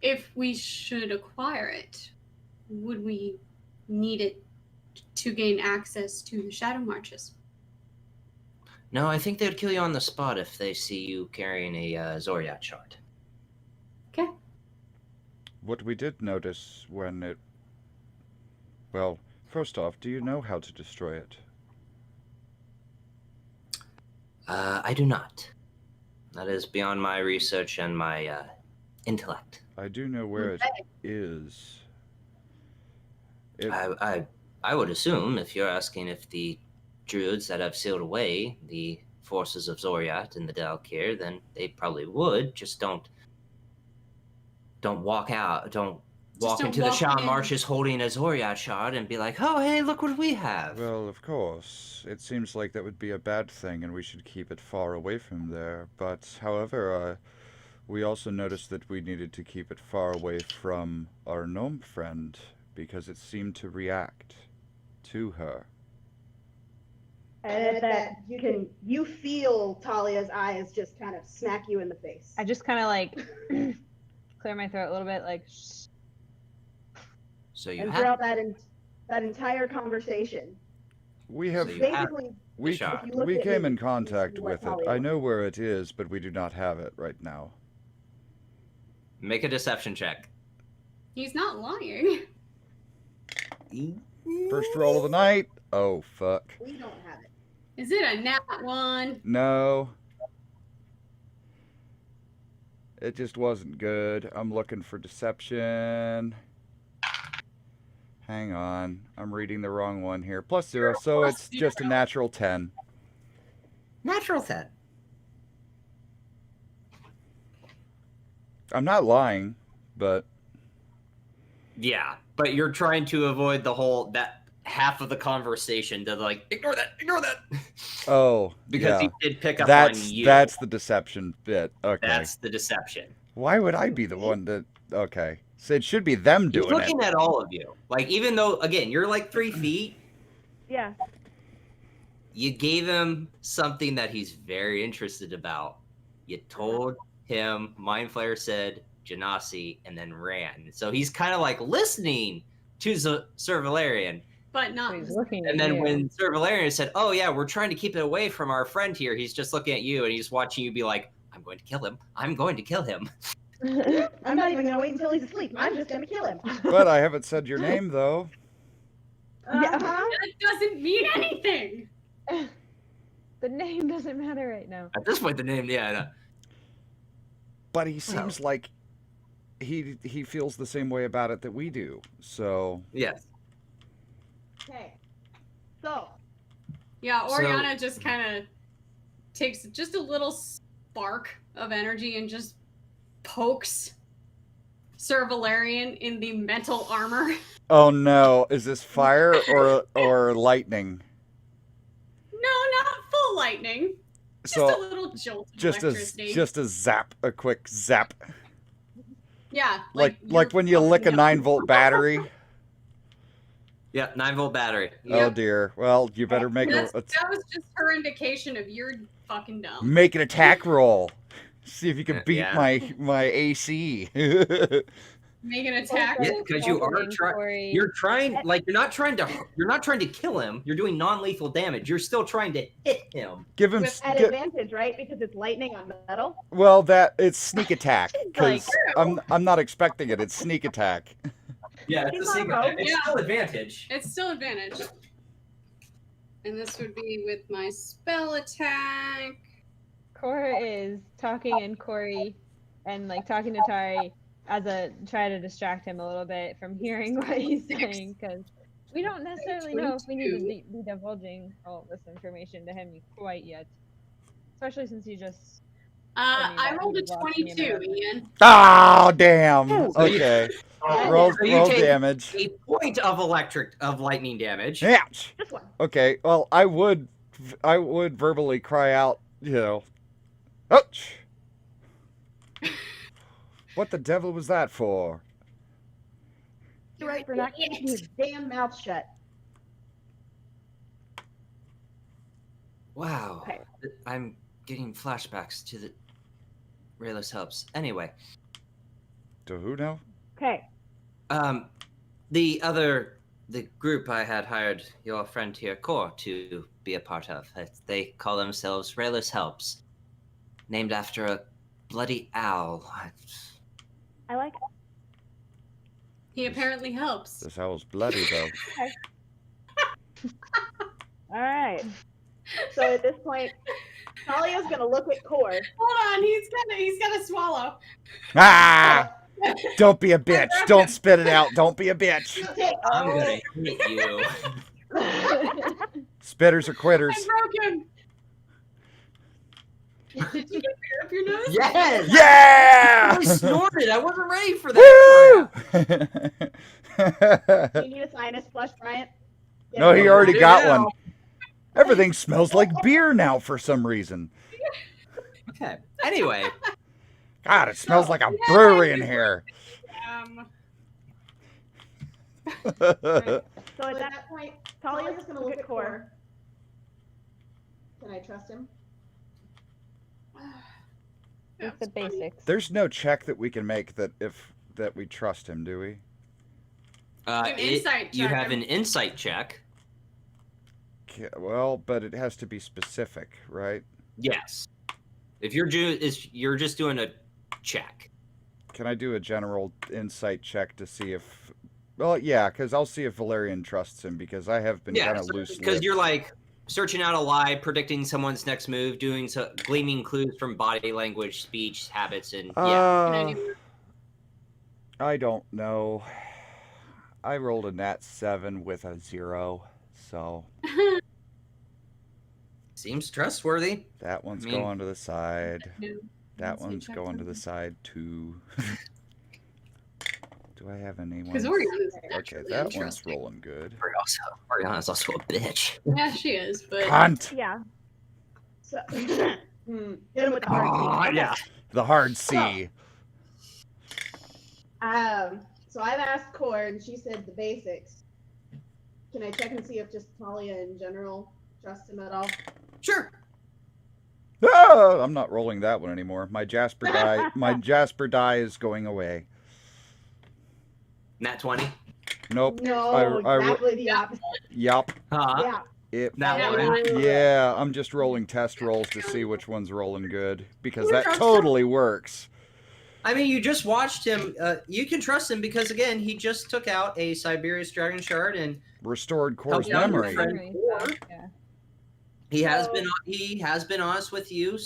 If we should acquire it, would we need it to gain access to the Shadow Marches? No, I think they'd kill you on the spot if they see you carrying a Zoriat shard. Okay. What we did notice when it... Well, first off, do you know how to destroy it? I do not. That is beyond my research and my intellect. I do know where it is. I would assume, if you're asking if the druids that have sealed away the forces of Zoriat and the Dalkir, then they probably would, just don't don't walk out. Don't walk don't into the walk Shaman in. Marshes holding a Zoriat shard and be like, oh, hey, look what we have. Well, of course. It seems like that would be a bad thing, and we should keep it far away from there. But, however, we also noticed that we needed to keep it far away from our gnome friend, because it seemed to react to her. And at that, you feel Talia's eyes just kind of smack you in the face. I just kind of like clear my throat a little bit, like. Shh. So you and have throughout that entire conversation, We have So you have basically, we shard. you look we at came me, in you contact see what with it. Talia I wants. know where it is, but we do not have it right now. make a deception check. He's not lying. First roll of the night. Oh fuck. We don't have it. Is it a nat 1? No. It just wasn't good. I'm looking for deception. Hang on. I'm reading the wrong one here. +0, so it's just a natural 10. Natural 10. I'm not lying, but Yeah, but you're trying to avoid that half of the conversation to like ignore that. oh, Because yeah. he did pick up That's on you. that's the deception bit. Okay. That's the deception. Why would I be the one that? Okay, so it should be them He's doing it. looking at all of you. Like, even though, again, you're like 3 feet, Yeah. you gave him something that he's very interested about. You told him, Mind Flayer said Genasi, and then ran. So he's kind of like listening to Sir Valerian. But not. He's looking at And then you. when Sir Valerian said, oh yeah, we're trying to keep it away from our friend here, he's just looking at you and he's watching you be like, I'm going to kill him. I'm going to kill him. I'm not even gonna wait until he's asleep. I'm just gonna kill him. But I haven't said your name though. Uh-huh. That doesn't mean anything. The name doesn't matter right now. At this point, the name, yeah, I know. But he seems like he feels the same way about it that we do. So Yes. Okay. So, Yeah, So- Oriana just kind of takes just a little spark of energy and just pokes Sir Valerian in the mental armor. oh no, is this fire or lightning? No, not full lightning. Just a So little jolt of just electricity. a zap, a quick zap, yeah, like you're when you lick a fucking up. 9-volt battery. Yeah, 9-volt battery. Oh dear. Well, you better make That was just her indication of you're fucking dumb. make an attack roll. See if you can beat Yeah. my AC. Make an attack. Yeah, because you are trying. You're trying, like you're not trying to kill him. You're doing non-lethal damage. You're still trying to hit him. Give him. With at advantage, right? Because it's lightning on metal. Well, it's sneak attack because Like- I'm not expecting it. It's sneak attack. Yeah, He's not a rogue. It's still advantage. It's still advantage. And this would be with my spell attack. Cora is talking in Corey and like talking to Tari as a try to distract him a little bit from hearing what he's saying because we don't necessarily know if we need to be divulging all this information to him quite yet, especially since he just. I rolled a 22, Ian. Oh damn. Okay. Roll So you take damage. A point of lightning damage. Ouch. This one. Okay. Well, I would verbally cry out. You know. Ouch. What the devil was that for? You're right for not keeping your damn mouth shut. Wow. Okay. I'm getting flashbacks to the Rayless Hubs. Anyway, To who now? Okay. the group I had hired your friend here, Core, to be a part of. They call themselves Rayless Helps, named after a bloody owl. I like it. He apparently helps. This owl's bloody though. All right. So at this point, Talia's gonna look at Core. Hold on, he's gonna swallow. Ah! Don't be a bitch. Don't spit it out. Don't be a bitch. I'm gonna hit you. Spitters or quitters. I broke him. Did you get beer up your nose? Yes! Yeah! I snorted. I wasn't ready for that crap. Do you need a sinus flush, Bryant? No, he Yeah, already do got now. one. Everything smells like beer now for some reason. Okay. Anyway. God, it smells like a brewery in here. So at that point, Talia's just gonna look at Core. Can I trust him? It's the basics. There's no check that we can make that we trust him, do we? An insight You check. have an insight check. Well, but it has to be specific, right? Yes. If you're just doing a check. Can I do a general insight check to see if... Well, yeah, because I'll see if Valerian trusts him, because I have been kind of loose-lipped. Because you're like searching out a lie, predicting someone's next move, gleaming clues from body language, speech, habits, and yeah. I don't know. I rolled a nat 7 with a 0, so... Seems trustworthy. That one's going to the side. That one's going to the side, too. Do I have any ones? Okay, that one's rolling good. Oriana's also a bitch. Yeah, she is, but... Cunt! Yeah. So, hit him with the hard C. Yeah. The hard C. So I've asked Core, and she said the basics. Can I check and see if just Talia in general trusts him at all? Sure. Ah, I'm not rolling that one anymore. My Jasper die is going away. Nat 20. Nope. No, exactly the opposite. Yup. Huh? Yeah. Yeah, I'm just rolling test rolls to see which one's rolling good, because that totally works. I mean, you just watched him. You can trust him because, again, he just took out a Siberius Dragon Shard and restored Core's helped out your memory. friend Core. Yeah. He has been honest with you.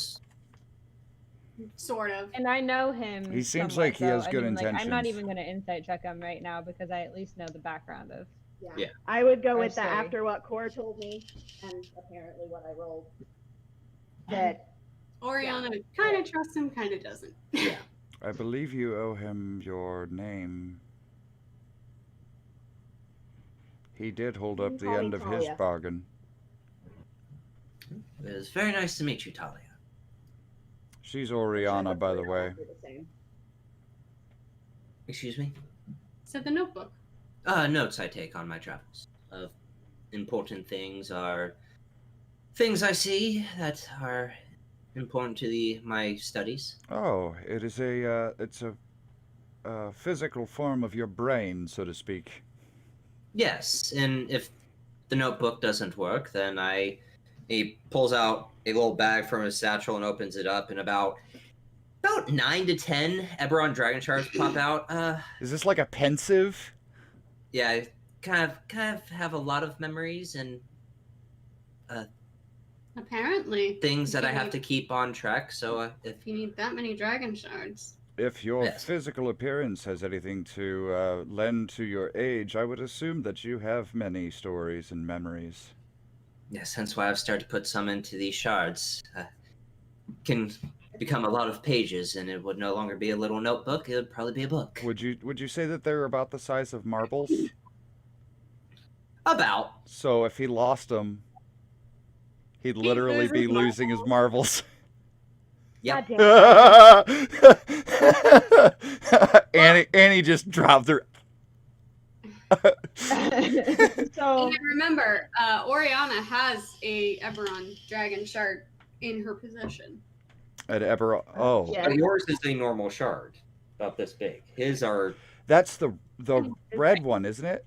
Sort of. And I know him. He seems somewhat, like he has so, good intentions. I'm not intentions. even going to insight check him right now because I at least know the background of. Yeah. I would go with that story. after what Core told me, and apparently what I rolled. That Oriana kind of trusts him, kind of doesn't. Yeah. I believe you owe him your name. He did hold up the end of his bargain. It was very nice to meet you, Talia. She's Oriana, by the way. Excuse me? Said the notebook. Notes I take on my travels. Important things are things I see that are important to my studies. Oh, it's a physical form of your brain, so to speak. Yes, and if the notebook doesn't work, then he pulls out a little bag from his satchel and opens it up, and about 9 to 10 Eberron Dragon Shards pop out. Is this like a pensive? Yeah, I kind of have a lot of memories and apparently things that I have to keep on track. So if you need that many dragon shards. If your physical appearance has anything to lend to your age, I would assume that you have many stories and memories. Yes, hence why I've started to put some into these shards. Can become a lot of pages, and it would no longer be a little notebook. It would probably be a book. Would you say that they're about the size of marbles? About. So if he lost them, he'd literally be losing his marbles. Yep. Annie just dropped her. So remember, Oriana has a Eberron dragon shard in her possession. At Eberron, oh. Yeah. Yours is a normal shard, about this big. His are. That's the red one, isn't it?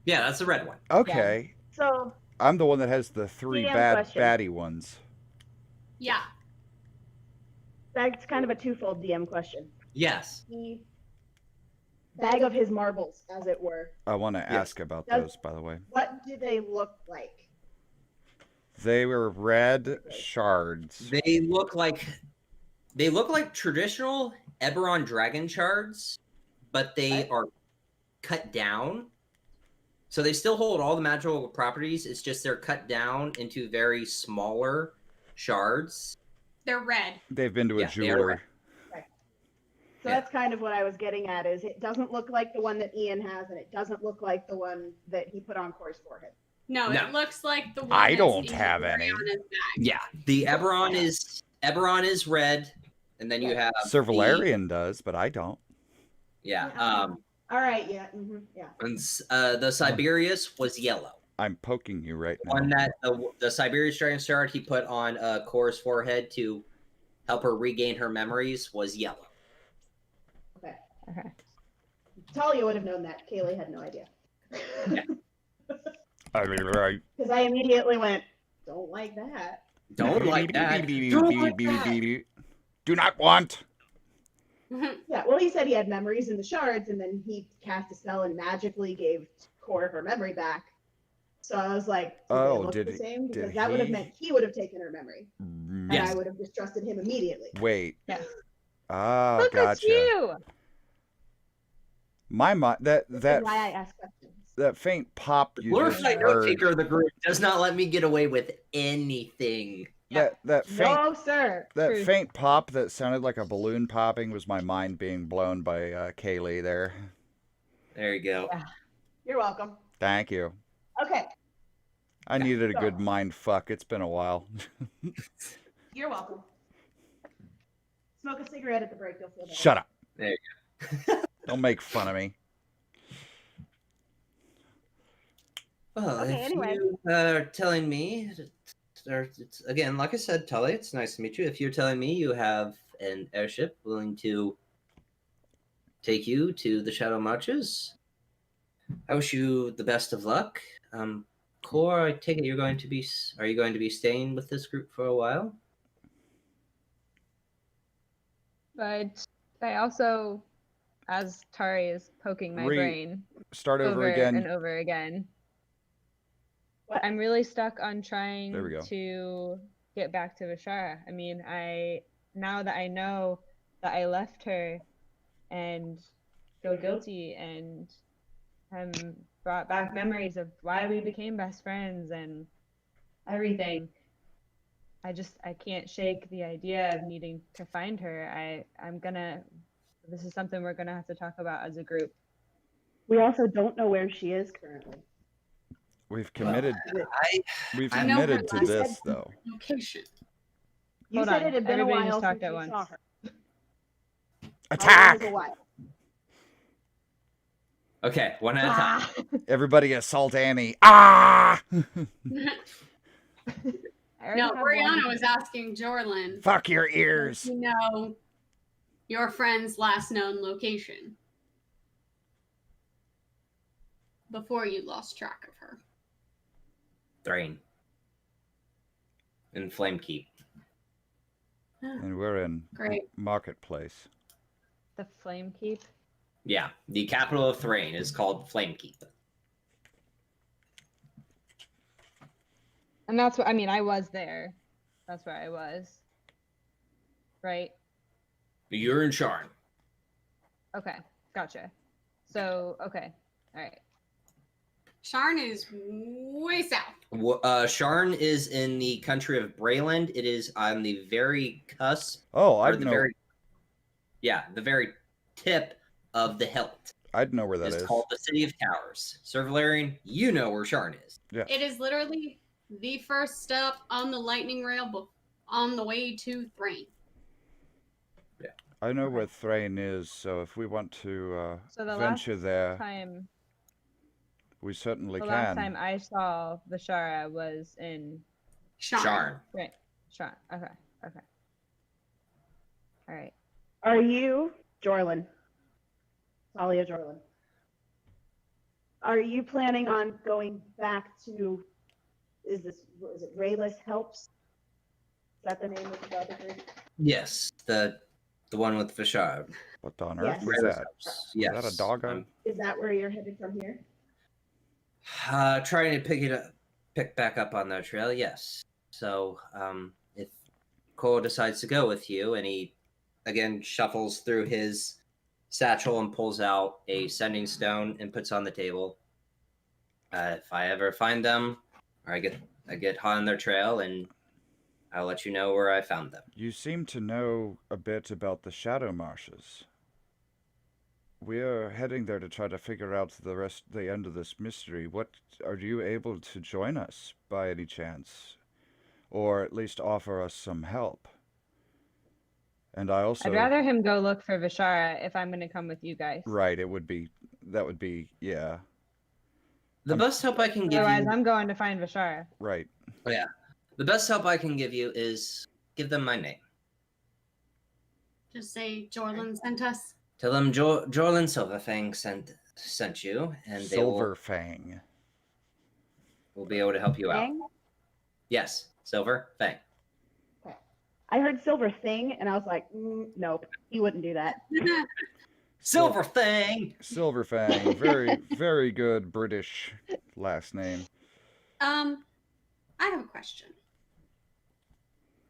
Yeah, that's the red one. Okay. Yeah. So I'm the one that has the 3 baddie ones. Yeah. That's kind of a twofold DM question. Yes. The bag of his marbles, as it were. I want to ask about those, by the way. What do they look like? They were red shards. They look like traditional Eberron dragon shards, but they are cut down. So they still hold all the magical properties. It's just they're cut down into very smaller shards. They're red. They've been to a Yeah, they are jeweler. red. So that's kind of what I was getting at. Is it doesn't look like the one that Ian has, and it doesn't look like the one that he put on Core's forehead. No, No. it looks like the one. I that's don't in have any. Brianna's bag. Yeah, the Eberron is red, and then you have Sir Valerian does, but I don't. All right, yeah. Yeah. And the Siberius was yellow. I'm poking you right now. One that the Siberius Dragon Shard he put on Cora's forehead to help her regain her memories was yellow. Okay. Talia would have known that. Kaylee had no idea. Yeah. Because I immediately went, don't like that. Don't like that. Don't like that. Do not want. Yeah, well, he said he had memories in the shards, and then he cast a spell and magically gave Core her memory back. So I was like, did the same? did Because that would have meant he would have taken her memory, and Yes. I would have distrusted him immediately. Wait. Yeah. Oh, Look gotcha. at you. My mind, that That's why I ask questions. that faint pop you just Glorified note heard. taker of the group does not let me get away with anything. That faint No, sir. that Truth. faint pop that sounded like a balloon popping was my mind being blown by Kaylee there. There you go. Yeah. You're welcome. Thank you. Okay, I needed a so- good mind fuck. It's been a while. you're welcome. Smoke a cigarette at the break. You'll feel better. Shut up. There you Don't make fun of me. Well, Okay, if anyway. you are telling me, again, like I said, Tully, it's nice to meet you. If you're telling me you have an airship willing to take you to the Shadow Marches, I wish you the best of luck. Core, I take it are you going to be staying with this group for a while? But I also, as Tari is poking my brain Start over again. and over again, What? I'm really stuck on trying There we go. to get back to Vishara. I mean, now that I know that I left her and feel guilty and brought back memories of why we became best friends and everything. I can't shake the idea of needing to find her. This is something we're gonna have to talk about as a group. We also don't know where she is currently. We've committed. We've I know her committed to last this though. Location. You Hold said on, it had been a everybody while just talked since at you once. saw her. How long Attack! is a while? Okay, one at a time. Everybody assault Annie. Ah! I already No, have Brianna one. was asking Jorlan. Fuck your Does ears. he know your friend's last known location before you lost track of her? Thrain. In Flamekeep. And we're in Great. Marketplace. The Flame Keep. Yeah, the capital of Thrain is called Flamekeep. And that's what I mean. I was there. That's where I was. Right? You're in Sharn. Okay. Gotcha. So, okay. All right. Sharn is way south. Sharn is in the country of Brayland. It is on the very cusp, Oh, or I'd the know. the very tip of the hilt. I'd know where that It's is. called the City of Towers. Sir Valerian, you know where Sharn is. It is literally the first stop on the lightning rail on the way to Thrain. I know where Thrain is, so if we want to So the venture last there, time we certainly the can. last time I saw Vishara was in Sharn. right. Sharn. Okay. Okay. All right. Are you, Jorlan? Talia Jorlan. Are you planning on going back to, is it Rayless Helps? Is that the name of the other group? Yes, the one with Vishar. What on Yes. earth is that? Yes. Is that a doggo? Is that where you're headed from here? Trying to pick back up on that trail, yes. So, if Cole decides to go with you, and he again shuffles through his satchel and pulls out a sending stone and puts on the table. If I ever find them, or I get hot on their trail, and I'll let you know where I found them. You seem to know a bit about the Shadow Marshes. We are heading there to try to figure out the end of this mystery. What are you able to join us by any chance, or at least offer us some help? And I'd rather him go look for Vishara if I'm going to come with you guys. Right, that would be, yeah. The best help I can give Otherwise, you... I'm going to find Vishara. Right. Oh, yeah. The best help I can give you is give them my name. Just say Jorlan sent us. Tell them Jorlan Silverfang sent you, and they Silverfang. will be able to help you out. Fang? Yes, Silverfang. Okay. I heard Silver Thing, and I was like, nope, he wouldn't do that. Silverfang! Silverfang. Very, very good British last name. I have a question.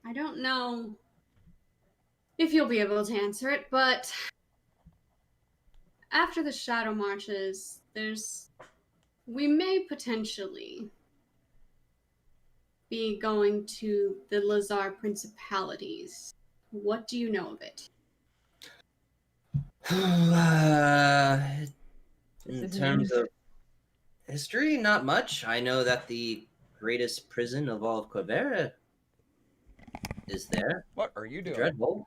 I don't know if you'll be able to answer it, but after the Shadow Marches, we may potentially be going to the Lazar Principalities. What do you know of it? In terms of history, not much. I know that the greatest prison of all of Quivera is there. What are you The doing? Dreadhold.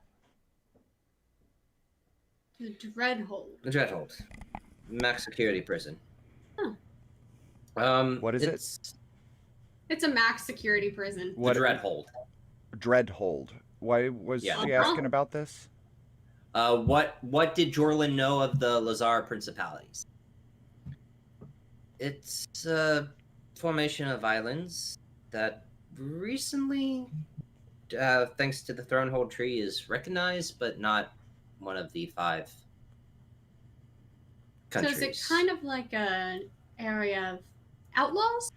The Dreadhold. The Dreadhold. Max security prison. Huh. What is it? It's a max security prison. The Dreadhold. Dreadhold. Why was she asking about this? What did Jorlan know of the Lazar Principalities? It's a formation of islands that recently, thanks to the Thronehold Tree, is recognized, but not one of the 5 countries. So is it kind of like an area of outlaws?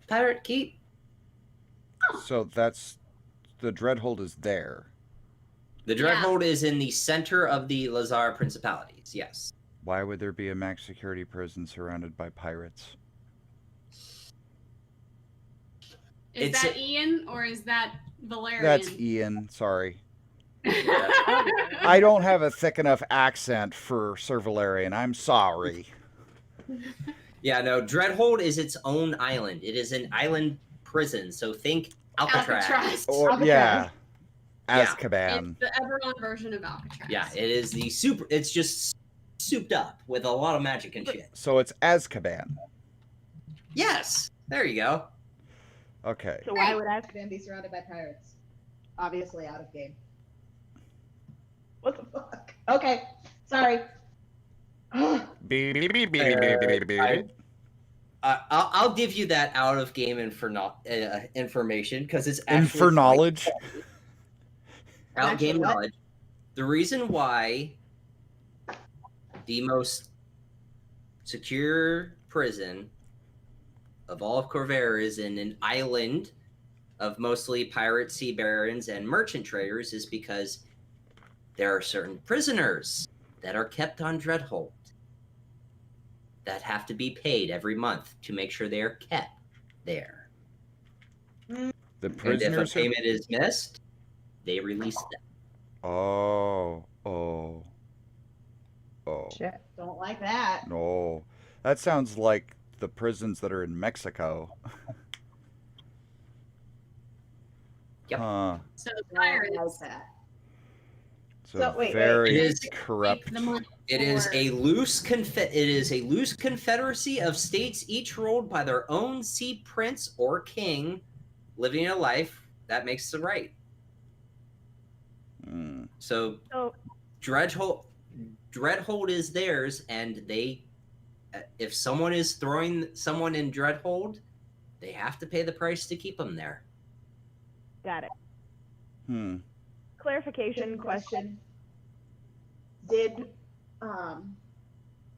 Pirate Keep? Oh. So that's... the Dreadhold is there. The Dreadhold is in the center of the Lazar Principalities, yes. Why would there be a max security prison surrounded by pirates? Is that Ian or is that Valerian? That's Ian, sorry. I don't have a thick enough accent for Sir Valerian, I'm sorry. Yeah, no, Dreadhold is its own island. It is an island prison, so think Alcatraz. Or, Alcatraz. yeah. Azkaban. It's the Eberron version of Alcatraz. Yeah, it is it's just souped up with a lot of magic and shit. So it's Azkaban. Yes! There you go. Okay. So why would Azkaban be surrounded by pirates? Obviously out of game. What the fuck? Okay, sorry. I'll give you that out of game information because it's actually Infernknowledge. Out of game knowledge. The reason why the most secure prison of all of Corvair is in an island of mostly pirate sea barons and merchant traders is because there are certain prisoners that are kept on Dreadhold that have to be paid every month to make sure they are kept there. The And prisoners. if a payment is missed, they release them. Oh. Shit. Don't like that. No. That sounds like the prisons that are in Mexico. Yep. Huh. So the Don't pirates. like that. So wait. very It is corrupt. The money It is for- a loose confederacy of states, each ruled by their own sea prince or king, living a life that makes the right. Mm. So Dreadhold is theirs, and they, if someone is throwing someone in Dreadhold, they have to pay the price to keep them there. Got it. Clarification question. Did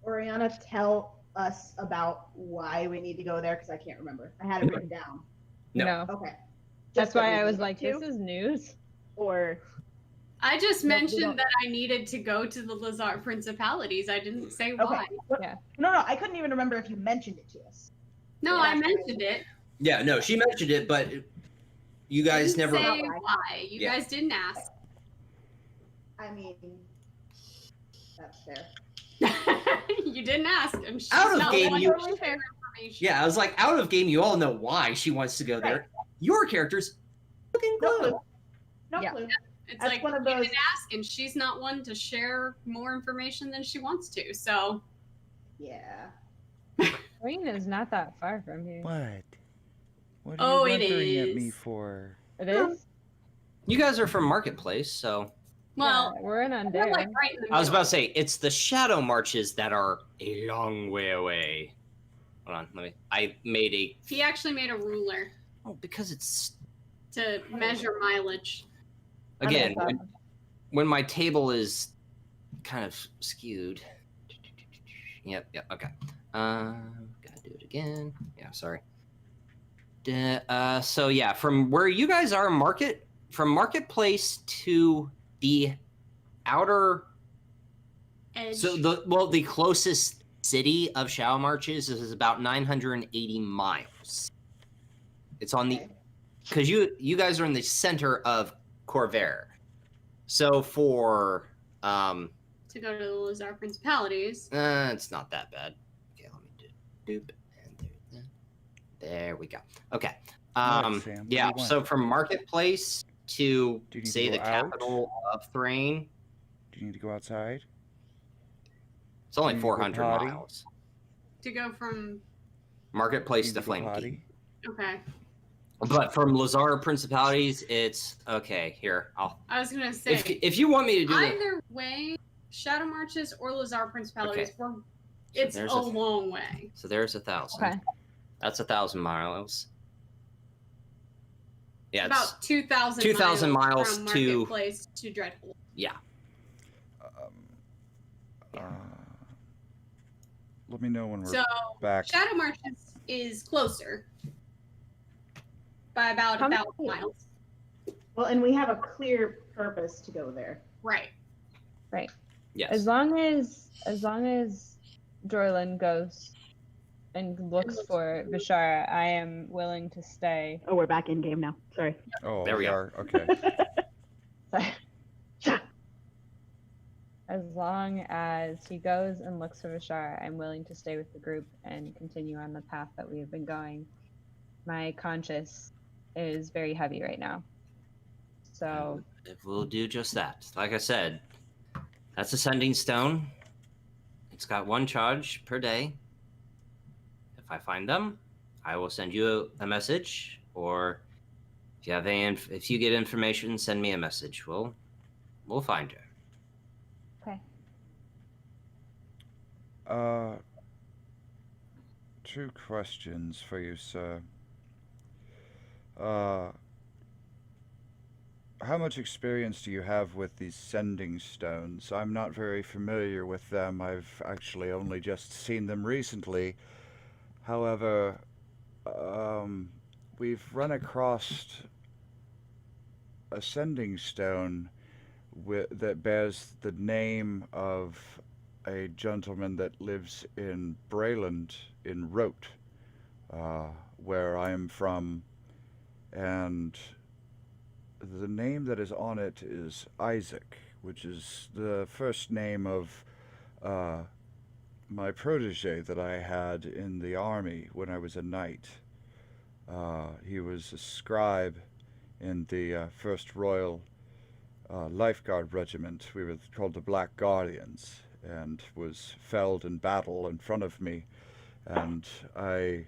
Oriana tell us about why we need to go there? Because I can't remember. I had it written down. No. Okay. That's Just that why we I was needed like, to, this is news. Or I just No, we mentioned don't. that I needed to go to the Lazar Principalities. I didn't say okay. why. Yeah. No, I couldn't even remember if you mentioned it to us. No, Yeah. I mentioned it. Yeah, no, she mentioned it, but You guys Didn't never. say why. You Yeah. guys didn't ask. I mean, that's fair. You didn't ask, and she's Out of not game, one you- to share information. Yeah, I was like, out of game, you all know why she wants to go there. Right. Your character's fucking No clue. clue. No Yeah. clue. It's That's like one of you those. didn't ask, and she's not one to share more information than she wants to. So Yeah. Green is not that far from here. What? What Oh, are you it wondering at me is. for? It is? You guys are from Marketplace, so well, Yeah, we're in we're Undair. like right in the I was about to middle. say it's the shadow marches that are a long way away. Hold on, I made a. He actually made a ruler Oh, because it's to measure mileage. again Okay, when my table is kind of skewed. Yep. Okay. Gotta do it again. Yeah, sorry. So yeah, from where you guys are, from Marketplace to the outer. Edge. So the closest city of Shadow Marches is about 980 miles. It's on the, because you guys are in the center of Corvair. So for to go to the Lazar Principalities. it's not that bad. Okay, let me do and there we go. Okay. Alright, Sam, what do Yeah, you want? so from Marketplace to Do you need to say go the out? capital of Thrain, Do you need to go outside? it's only Do you need to go 400 potty? miles. To go from Marketplace Do to you need Flame go Keep. potty? okay. But from Lazar Principalities, it's okay. Here, I was gonna say if you want me to do it, either way, Shadow Marches or Lazar Principalities, Okay. it's there's a a- long way. so there's 1,000. Okay. That's 1,000 miles. Yeah, it's, About 2,000 2,000 miles from to- Marketplace to Dreadful. yeah. Let me know when we're So back. Shadow Marches is closer by about How many- 1,000 miles. Well, and we have a clear purpose to go there. Right. Yes. As long as Jorlan goes and looks for Vishara, I am willing to stay. Oh, we're back in game now. Sorry. Oh, There we go. are. Okay. As long as he goes and looks for Vishara, I'm willing to stay with the group and continue on the path that we have been going. My conscience is very heavy right now. So It will do just that. Like I said, that's a sending stone. It's got 1 charge per day. If I find them, I will send you a message, or if you have if you get information, send me a message. We'll find her. okay. 2 questions for you, sir. How much experience do you have with these sending stones? I'm not very familiar with them. I've actually only just seen them recently. However, we've run across a sending stone that bears the name of a gentleman that lives in Brayland in Rote, where I am from, and the name that is on it is Isaac, which is the first name of my protege that I had in the army when I was a knight. He was a scribe in the 1st Royal Lifeguard Regiment. We were called the Black Guardians, and was felled in battle in front of me, and I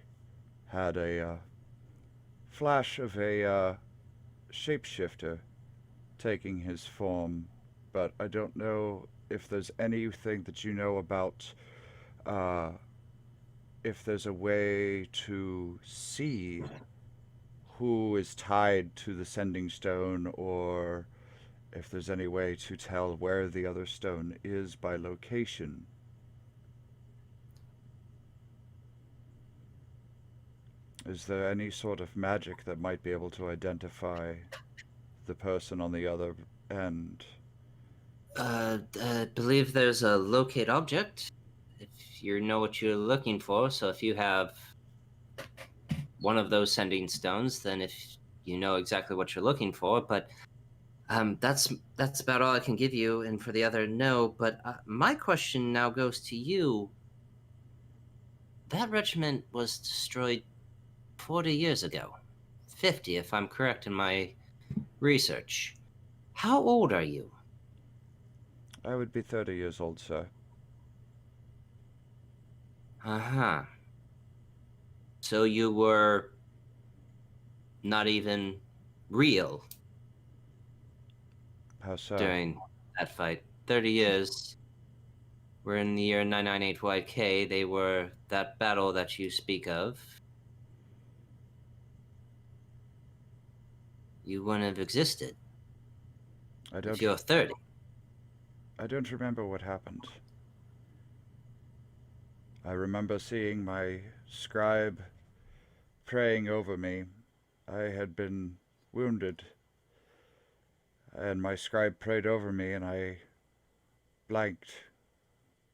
had a flash of a shapeshifter taking his form, but I don't know if there's anything that you know about if there's a way to see who is tied to the sending stone, or if there's any way to tell where the other stone is by location. Is there any sort of magic that might be able to identify the person on the other end? I believe there's a locate object, if you know what you're looking for. So if you have one of those sending stones, then if you know exactly what you're looking for, but that's about all I can give you. And for the other, no. But my question now goes to you. That regiment was destroyed 40 years ago. 50, if I'm correct in my research. How old are you? I would be 30 years old, sir. Uh-huh. So you were not even real How so? during that fight. 30 years. We're in the year 998 YK. They were that battle that you speak of. You wouldn't have existed if you're 30. I don't remember what happened. I remember seeing my scribe praying over me. I had been wounded, and my scribe prayed over me, and I blanked,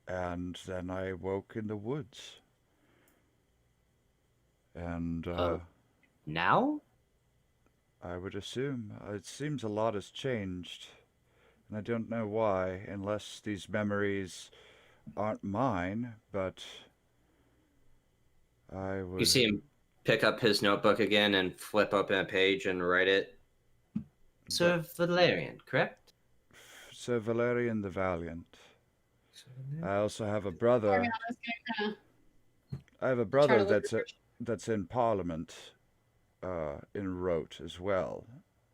and then I woke in the woods. And Now? I would assume it seems a lot has changed, and I don't know why, unless these memories aren't mine, but I would... You see him pick up his notebook again and flip open a page and write it. Sir Valerian, correct? Sir Valerian the Valiant. I also have a brother. I have a brother that's in Parliament, in Rote as well.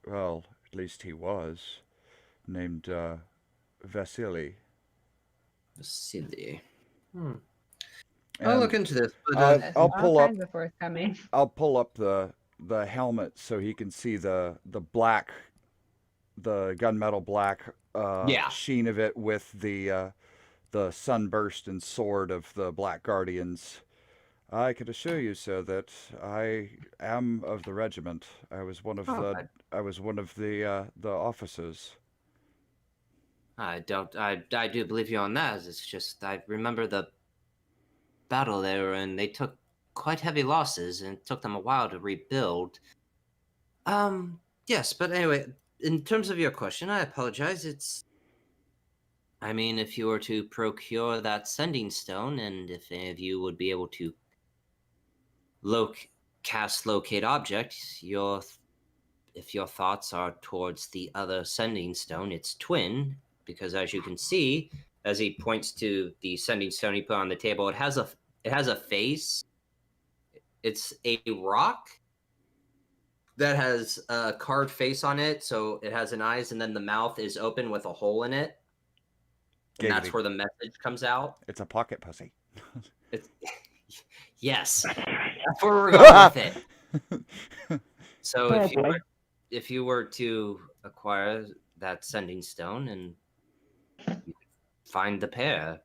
Well, at least he was, named Vasily. Vasily. I'll look into this. But, I'll pull up. I'll pull up the helmet so he can see the black, the gunmetal black sheen of it with the sunburst and sword of the Black Guardians. I can assure you, sir, that I am of the regiment. I was one of the officers. I do believe you on that. It's just I remember the battle they were in. They took quite heavy losses, and it took them a while to rebuild. Yes, but anyway, in terms of your question, I apologize. I mean, if you were to procure that sending stone, and if any of you would be able to cast locate object, if your thoughts are towards the other sending stone, its twin, because as you can see, as he points to the sending stone he put on the table, it has a face. It's a rock that has a carved face on it, so it has an eyes, and then the mouth is open with a hole in it. And that's where the message comes out. It's a pocket pussy. Yes, that's where we're going with it. So if you were to acquire that sending stone and you find the pair,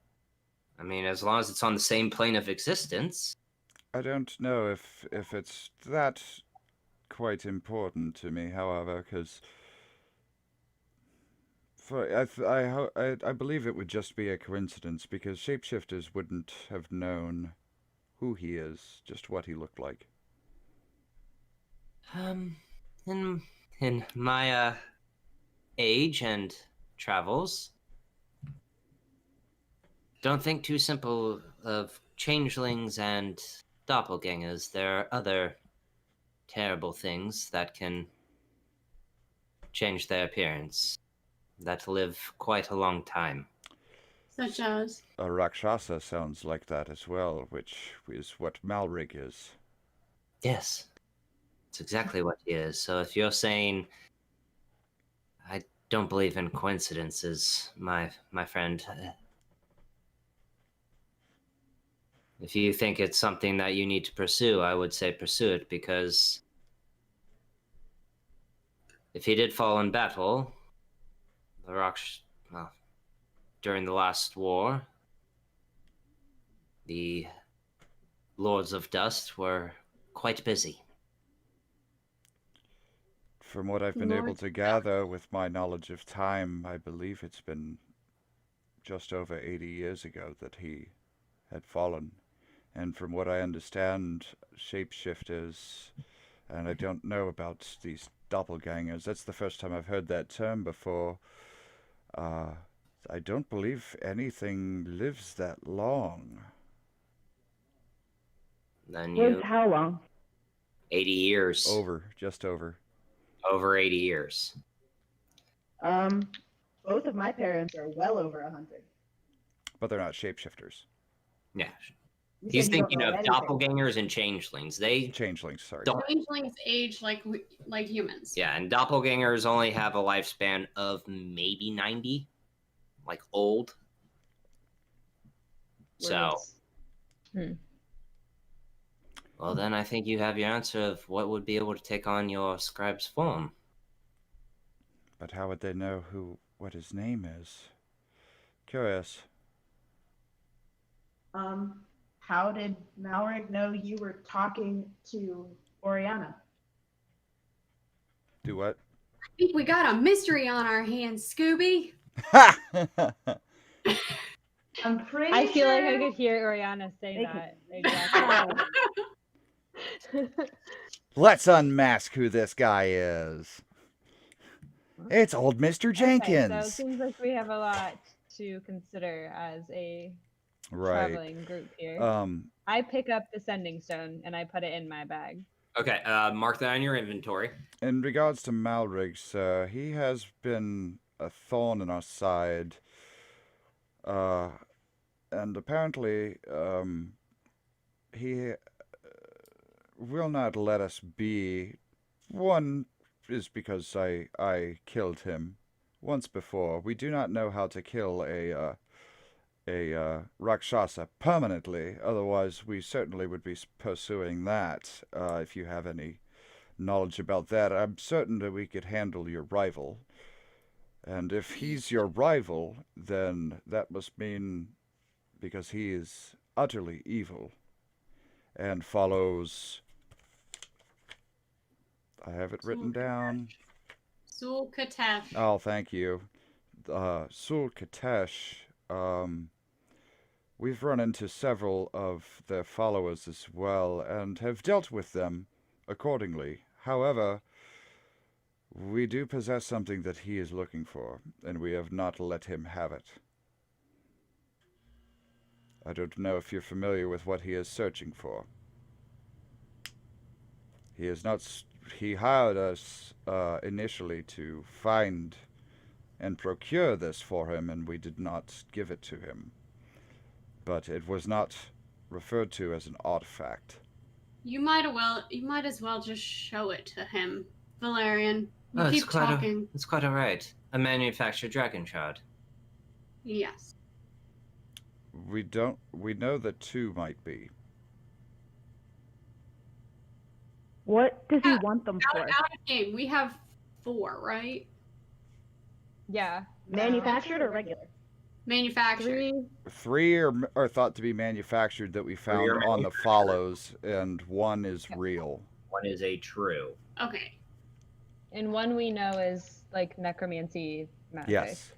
I mean, as long as it's on the same plane of existence. I don't know if it's that quite important to me, however, because I believe it would just be a coincidence, because shapeshifters wouldn't have known who he is, just what he looked like. In my age and travels, don't think too simple of changelings and doppelgangers. There are other terrible things that can change their appearance, that live quite a long time. Such as? A Rakshasa sounds like that as well, which is what Malrig is. Yes, it's exactly what he is. So if you're saying, I don't believe in coincidences, my friend. If you think it's something that you need to pursue, I would say pursue it, because if he did fall in battle, during the last war, the Lords of Dust were quite busy. From what I've been able to gather with my knowledge of time, I believe it's been just over 80 years ago that he had fallen. And from what I understand, shapeshifters And I don't know about these doppelgangers. That's the first time I've heard that term before. I don't believe anything lives that long. Then Lives how long? 80 years. Just over. Over 80 years. Both of my parents are well over 100. But they're not shapeshifters. Yeah. You He's said you don't thinking know of anything. doppelgangers and changelings. Changelings, sorry. Changelings age like humans. Yeah, and doppelgangers only have a lifespan of maybe 90. Like old. So. Well, then I think you have your answer of what would be able to take on your scribe's form. But how would they know what his name is? Curious. How did Malric know you were talking to Oriana? Do what? I think we got a mystery on our hands, Scooby. I'm pretty I feel sure... like I could hear Oriana say that. Exactly. Let's unmask who this guy is. It's old Mr. Jenkins. Okay, so it seems like we have a lot to consider as a traveling group here. I pick up the sending stone and I put it in my bag. Okay, mark that on your inventory. In regards to Malrig, sir, he has been a thorn in our side. And apparently, he will not let us be. One is because I killed him once before. We do not know how to kill a Rakshasa permanently. Otherwise, we certainly would be pursuing that. If you have any knowledge about that, I'm certain that we could handle your rival. And if he's your rival, then that must mean because he is utterly evil and follows... I have it written down. Sul Katesh. Oh, thank you. Sul Katesh. We've run into several of their followers as well and have dealt with them accordingly. However, we do possess something that he is looking for, and we have not let him have it. I don't know if you're familiar with what he is searching for. He hired us initially to find and procure this for him, and we did not give it to him. But it was not referred to as an artifact. You might as well just show it to him, Valerian. You keep talking. It's quite alright. A manufactured dragon shard. Yes. We know that 2 might be. What does he want them for? Out of game. We have 4, right? Yeah. Manufactured or regular? Manufactured. 3 are thought to be manufactured that we found on the follows, and 1 is real. 1 is a true. Okay. And 1 we know is like necromancy magic. Yes.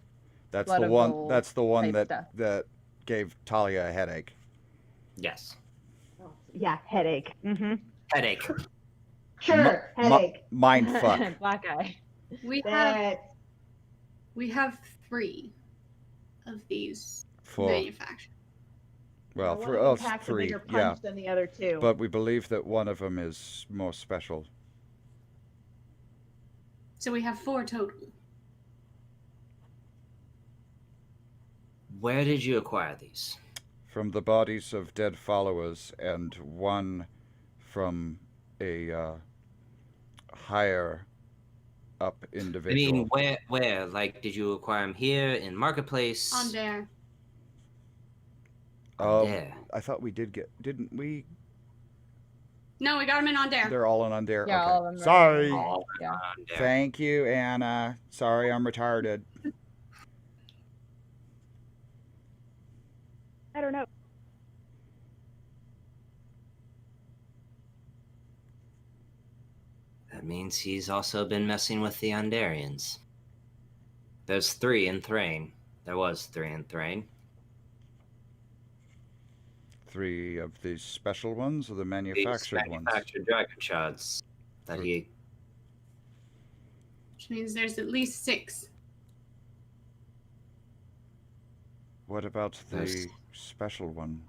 That's Blood the of one. gold That's the one type that gave Talia a headache. Yes. Oh, yeah, headache. Mm-hmm. Headache. Sure, headache. Mind fuck. Black eye. We have 3 of these manufactured. Well, one for of them us, packs 3, a bigger punch than the other 2. But we believe that one of them is more special. So we have 4 total. Where did you acquire these? From the bodies of dead followers, and 1 from a higher up individual. I mean, where? Like, did you acquire them here in Marketplace? On there. There. I thought we didn't we? No, we got them in on there. They're all in on there. Yeah, okay. all of them. Sorry. Yeah. Thank you, Anna. Sorry, I'm retarded. I don't know. That means he's also been messing with the Andarians. There's 3 in Thrain. There was 3 in Thrain. 3 of these special ones or the manufactured ones? Manufactured dragon shards. that he... Which means there's at least 6. What about the special one?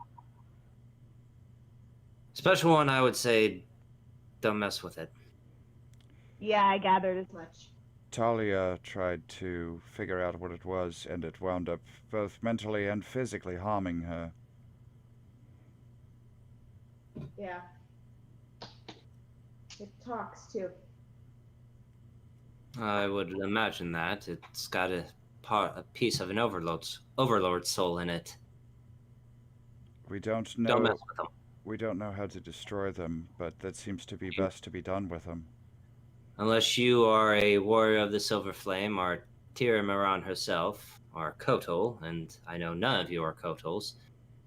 Special one, I would say, don't mess with it. Yeah, I gathered as much. Talia tried to figure out what it was, and it wound up both mentally and physically harming her. Yeah. It talks too. I would imagine that. It's got a piece of an overlord's soul in it. We don't know. Don't mess with them. We don't know how to destroy them, but that seems to be best to be done with them. Unless you are a warrior of the Silver Flame, or Tira Maran herself, or Kotal, and I know none of you are Kotals,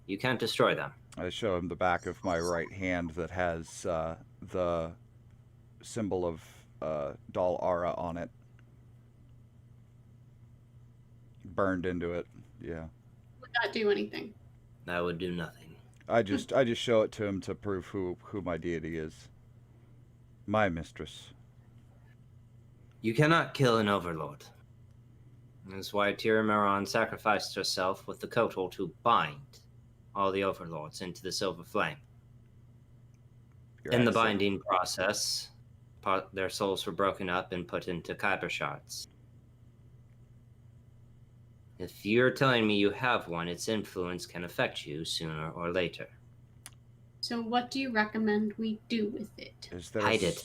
you can't destroy them. I show him the back of my right hand that has the symbol of Dal Ara on it. Burned into it, yeah. Would not do anything. That would do nothing. I just show it to him to prove who my deity is. My mistress. You cannot kill an overlord. That's why Tira Maran sacrificed herself with the Kotal to bind all the overlords into the Silver Flame. In the binding process, their souls were broken up and put into kyber shards. If you're telling me you have one, its influence can affect you sooner or later. So what do you recommend we do with it? Hide it.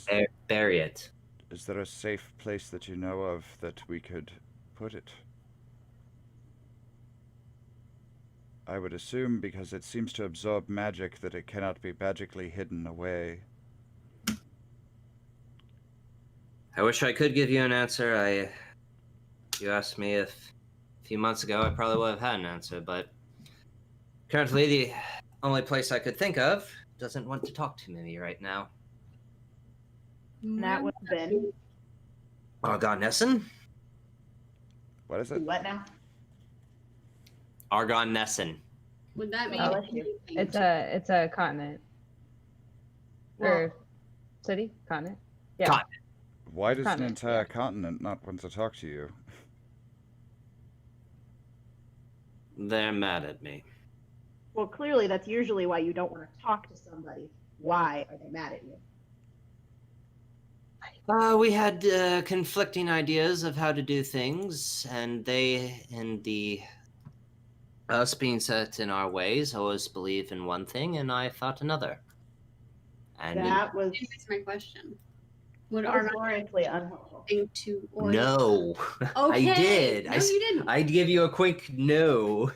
Bury it. Is there a safe place that you know of that we could put it? I would assume, because it seems to absorb magic, that it cannot be magically hidden away. I wish I could give you an answer. You asked me if a few months ago, I probably would have had an answer, but currently the only place I could think of doesn't want to talk to me right now. That would have been. Argon Nesson? What is it? What now? Argon Nesson. Would that mean It's a continent. Or city? Continent? Yeah. Continent. Why does an entire continent not want to talk to you? They're mad at me. Well, clearly that's usually why you don't want to talk to somebody. Why are they mad at you? We had conflicting ideas of how to do things, and they, us being set in our ways, always believe in one thing, and I thought another. And that was my question. Would historically unhelpful. To no, okay. I did. No, you didn't. I'd give you a quick no.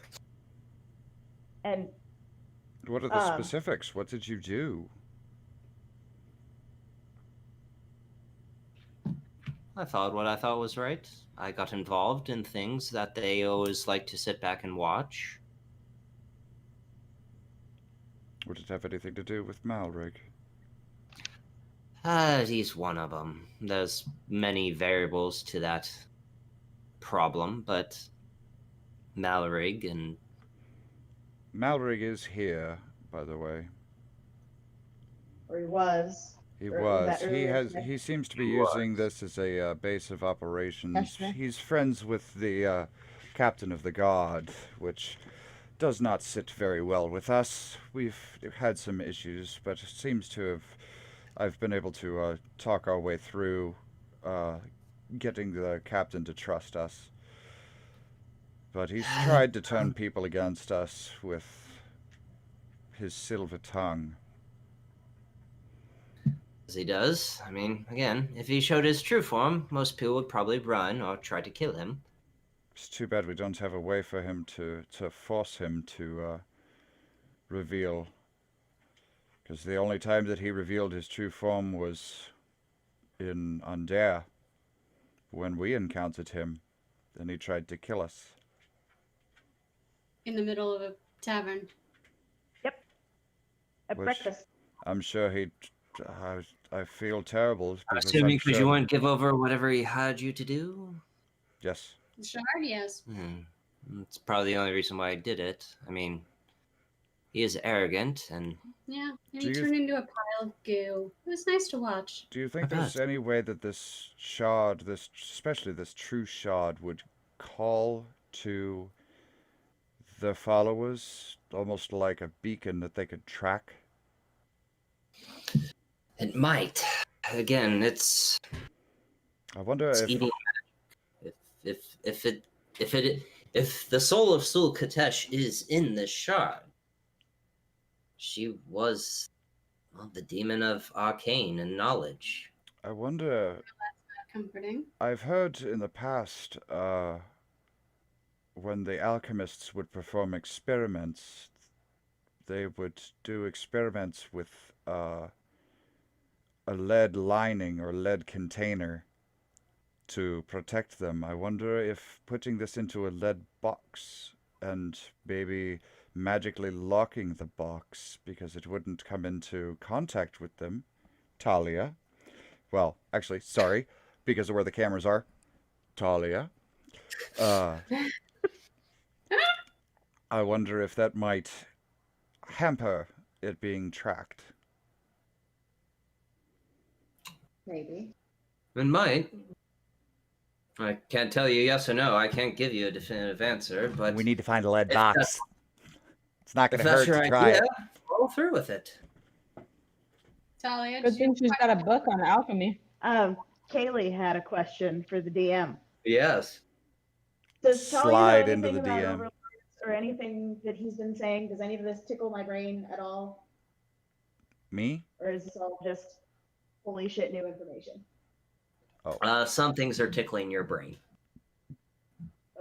And what are the specifics? What did you do? I thought what I thought was right. I got involved in things that they always like to sit back and watch. Would it have anything to do with Malrig? He's one of them. There's many variables to that problem, but Malrig and... Malrig is here, by the way. Or he was. He was. He seems to be using this as a base of operations. He's friends with the captain of the guard, which does not sit very well with us. We've had some issues, but it seems to have... I've been able to talk our way through getting the captain to trust us. But he's tried to turn people against us with his silver tongue. As he does. I mean, again, if he showed his true form, most people would probably run or try to kill him. It's too bad we don't have a way for him to force him to reveal. Because the only time that he revealed his true form was in Undair, when we encountered him, and he tried to kill us. In the middle of a tavern. Yep. At breakfast. I'm sure I feel terrible. Assuming because you wouldn't give over whatever he had you to do? The shard, yes. It's probably the only reason why I did it. I mean, He is arrogant, and Yeah, and Do he you- turned into a pile of goo. It was nice to watch. Do you think I there's bet. any way that this shard, especially this true shard, would call to the followers, almost like a beacon that they could track? it might. Again, it's I wonder it's if eating magic. If the soul of Sul Katesh is in this shard, she was the demon of arcane and knowledge. I wonder. Comforting. I've heard in the past, when the alchemists would perform experiments, they would do experiments with a lead lining or lead container to protect them. I wonder if putting this into a lead box and maybe magically locking the box because it wouldn't come into contact with them. Talia. Well, actually, sorry, because of where the cameras are. Talia. I wonder if that might hamper it being tracked. Maybe. It might. I can't tell you yes or no. I can't give you a definitive answer, but We need to find a lead if box. It's not if going to that's hurt your to try idea, it. roll through with it. Talia, Good thing she's got a book on alchemy. Kaylee had a question for the DM. Yes. Does Talia know Slide into anything the about DM. overlords or anything that he's been saying? Does any of this tickle my brain at all? Me? Or is this all just holy shit new information? Some things are tickling your brain.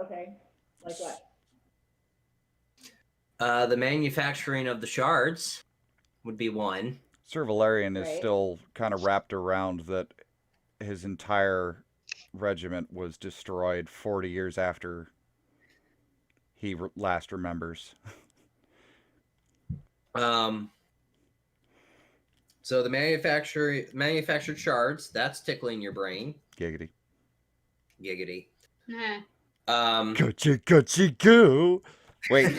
Okay. Like what? The manufacturing of the shards would be one. Sir Valerian is Right. still kind of wrapped around that his entire regiment was destroyed 40 years after he last remembers. So the manufactured shards, that's tickling your brain. Giggity. Giggity. Nah. Gotcha, go. Wait.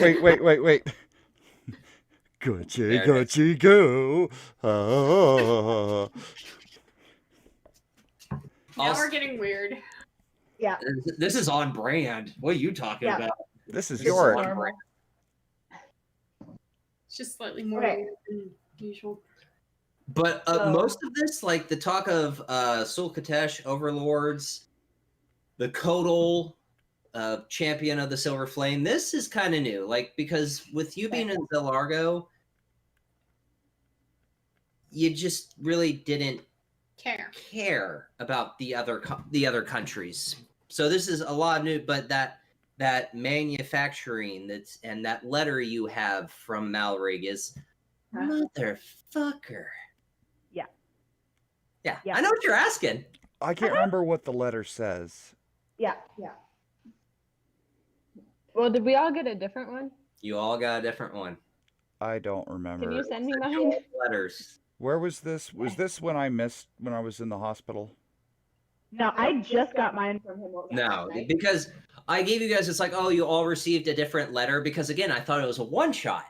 Gotcha, go. Ah. Now we're getting weird. Yeah. This is on brand. What are you talking Yeah. about? This is This is Yorick. on brand. It's just slightly more Okay. weird than usual. But So- most of this, like the talk of Sul Katesh, overlords, the Kodal, champion of the Silver Flame, this is kind of new. Like, because with you being in Zelargo, you just really didn't care about the other countries. So this is a lot new, but that manufacturing and that letter you have from Malrig is motherfucker. Yeah. Yeah. I know what you're asking. I can't remember what the letter says. Yeah. Well, did we all get a different one? You all got a different one. I don't remember. Can you send me Send you mine? all the letters. Where was this? Was this when I was in the hospital? No, I just got mine from him. What was that, No, last night? because I gave you guys, it's like, oh, you all received a different letter, because again, I thought it was a one-shot.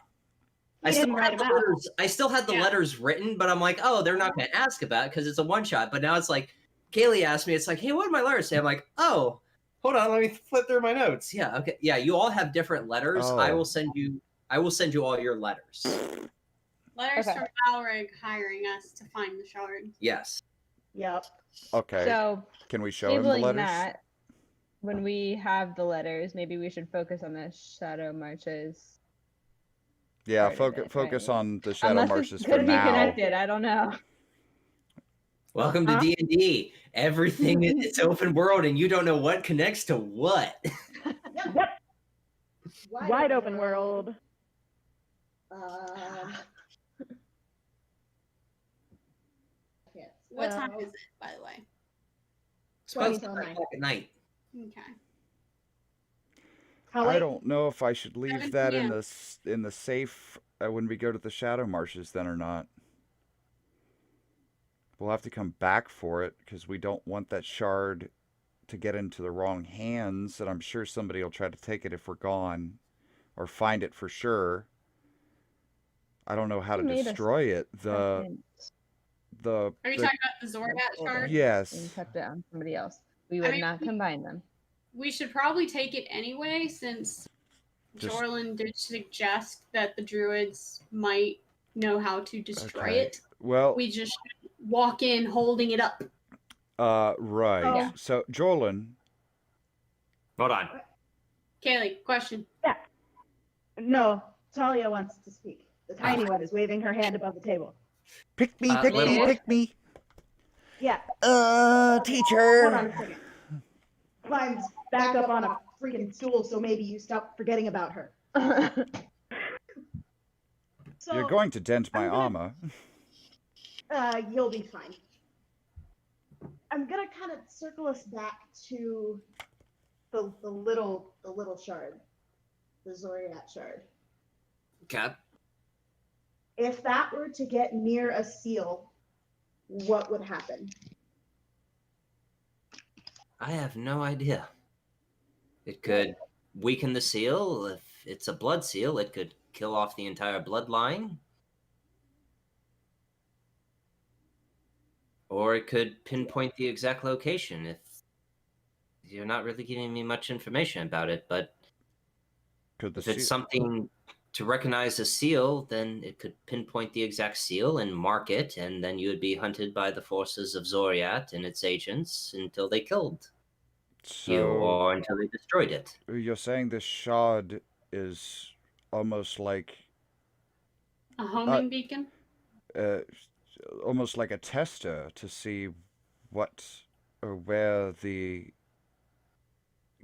He didn't write them out. I still had the Yeah. letters written, but I'm like, oh, they're not going to ask about it because it's a one-shot. But now it's like, Kaylee asked me, it's like, hey, what did my letters say? I'm like, oh, hold on, let me flip through my notes. Yeah, okay. Yeah, you all have different letters. Oh. I will send you all your letters. Letters Okay. from Alrig hiring us to find the shards. Yes. Yep. Okay. So, Can we show him the tabling letters? that, when we have the letters, maybe we should focus on the shadow marches. Yeah, part of it, focus right? on the Shadow Unless Marshes it's for gonna be now. connected. I don't know. Welcome to Huh? D&D. Everything is open world, and you don't know what connects to what. Yep. Wide open world. What time is it, by the way? It's supposed to 12 be till 9. at night. Okay. How I late? don't know if I should leave 7 that in PM. the safe when we go to the Shadow Marshes then or not. We'll have to come back for it because we don't want that shard to get into the wrong hands, and I'm sure somebody will try to take it if we're gone or find it for sure. I don't know how to He made a destroy it. Second, Are you talking about the Zorgat shard? and Yes. kept it on somebody else. We I would mean, not combine them. We should probably take it anyway, since Just- Jorlan did suggest that the druids might know how to destroy Okay. it. Well, We just walk in holding it up. right. Oh. So, Jorlan, Hold on. Kaylee, question. No, Talia wants to speak. The tiny one is waving her hand above the table. pick me, Little- pick me. Yeah. Teacher. Hold on a second. Climbs back up on a freaking stool, so maybe you stop forgetting about her. So, You're going to dent my I'm gonna- armor. You'll be fine. I'm gonna kind of circle us back to the little shard, the Zoriat shard. Okay. If that were to get near a seal, what would happen? I have no idea. It could weaken the seal. If it's a blood seal, it could kill off the entire bloodline. Or it could pinpoint the exact location. If you're not really giving me much information about it, but Could the if it's seal- something to recognize a seal, then it could pinpoint the exact seal and mark it, and then you would be hunted by the forces of Zoriat and its agents until they killed you So, or until they destroyed it. you're saying this shard is almost like A homing beacon? almost like a tester to see what or where the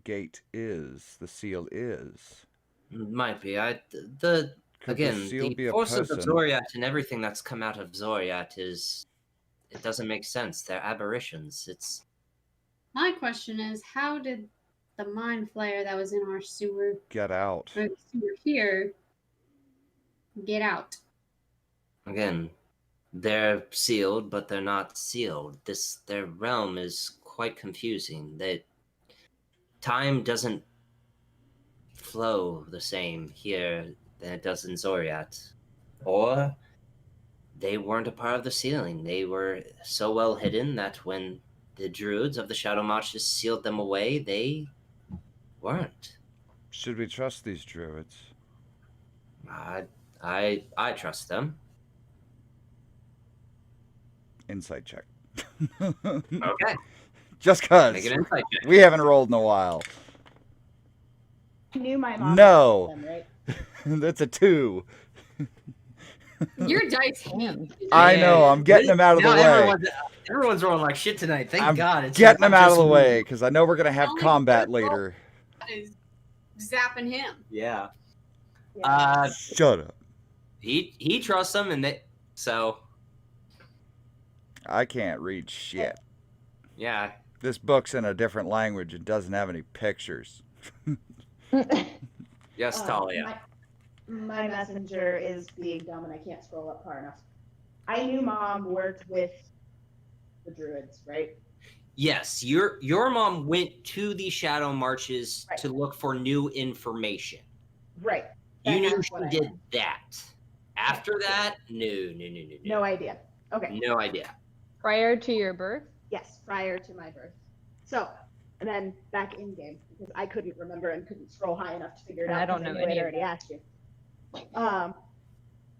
gate is, the seal is. Might be. Could the Again, seal the be a forces of person? Zoriat and everything that's come out of Zoriat it doesn't make sense. They're aberrations. It's My question is, how did the mind flayer that was in our sewer, Get out. or the sewer here, get out? again, they're sealed, but they're not sealed. Their realm is quite confusing. Time doesn't flow the same here than it does in Zoriat. Or they weren't a part of the sealing. They were so well hidden that when the druids of the Shadow Marches sealed them away, they weren't. Should we trust these druids? I trust them. Insight check. Okay. Just cause. Make an insight check. We haven't rolled in a while. You knew my mom. No. Them, right? That's a 2. Your dice hate Damn. you. I know, I'm getting them out of the Now way. Everyone's rolling like shit tonight. Thank I'm God. It's Getting them not out of just the me. way, because I know we're going to have Only combat good roll. later. Is zapping him. Yeah. Yeah. Shut up. He trusts them, and so I can't read shit. yeah. This book's in a different language and doesn't have any pictures. Yes, Talia. My messenger is being dumb and I can't scroll up far enough. I knew mom worked with the druids, right? Yes, your mom went to the Shadow Marches Right. to look for new information. Right. You knew That's what I she did meant. that. After that, no. No idea. Okay. No idea. Prior to your birth? Yes, prior to my birth. So, and then back in game because I couldn't remember and couldn't scroll high enough to figure it And out. I don't because know knew any I'd of already asked you.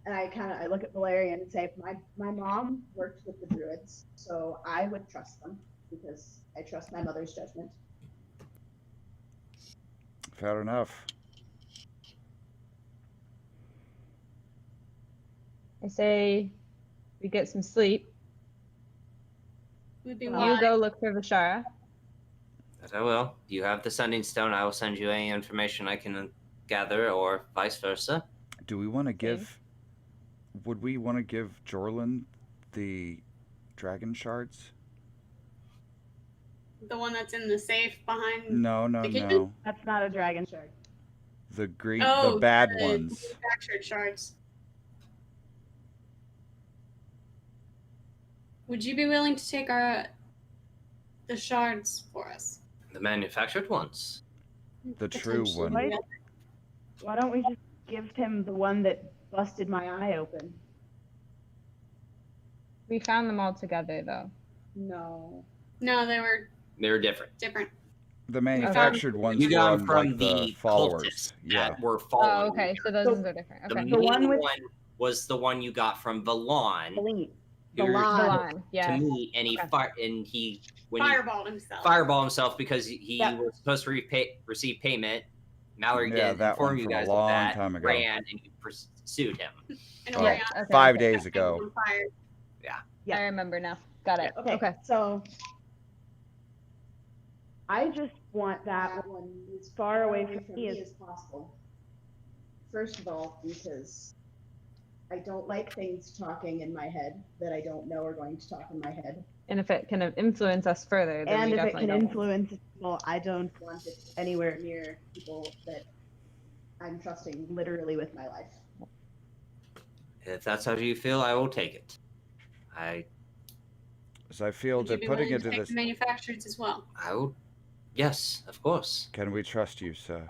And I look at Valerian and say, my mom worked with the druids, so I would trust them because I trust my mother's judgment. Fair enough. I say we get some sleep. Would be You wise. go look for Vishara. But I will. You have the Sending Stone. I will send you any information I can gather, or vice versa. Do we want to give... Would we want to give Jorlan the dragon shards? The one that's in the safe behind. No. The kitchen? No. That's not a dragon shard. The green, Oh, the bad the ones. manufactured shards. Would you be willing to take the shards for us? The manufactured ones. The true Potentially. one. Why don't we just give him the one that busted my eye open. We found them all together, though. No. No, they were different. The manufactured ones You were got on them from like the the followers. cultists Yeah. that were following. Oh, okay. you. So those ones are different. The Okay. main one with- one was the one you got from Valon. Valon, yeah. To me, and he Okay. when fireballed himself. fireball himself because he That- was supposed to receive payment. Mallory Yeah, did that inform one you from a guys long of that. time ago. Ran and you pursued him. And Oh, Oriana okay. 5 set days ago. him on fire. Yeah. I remember now. Got it. Okay. Okay. So I just want that one as far away from me as possible. First of all, because I don't like things talking in my head that I don't know are going to talk in my head. And if it can influence us further, then And we if it definitely can don't. influence people, I don't want it anywhere near people that I'm trusting literally with my life. If that's how you feel, I will take it. As I feel Would you that be putting willing it to in take this. the manufacturers as well? I will. Yes, of course. Can we trust you, sir?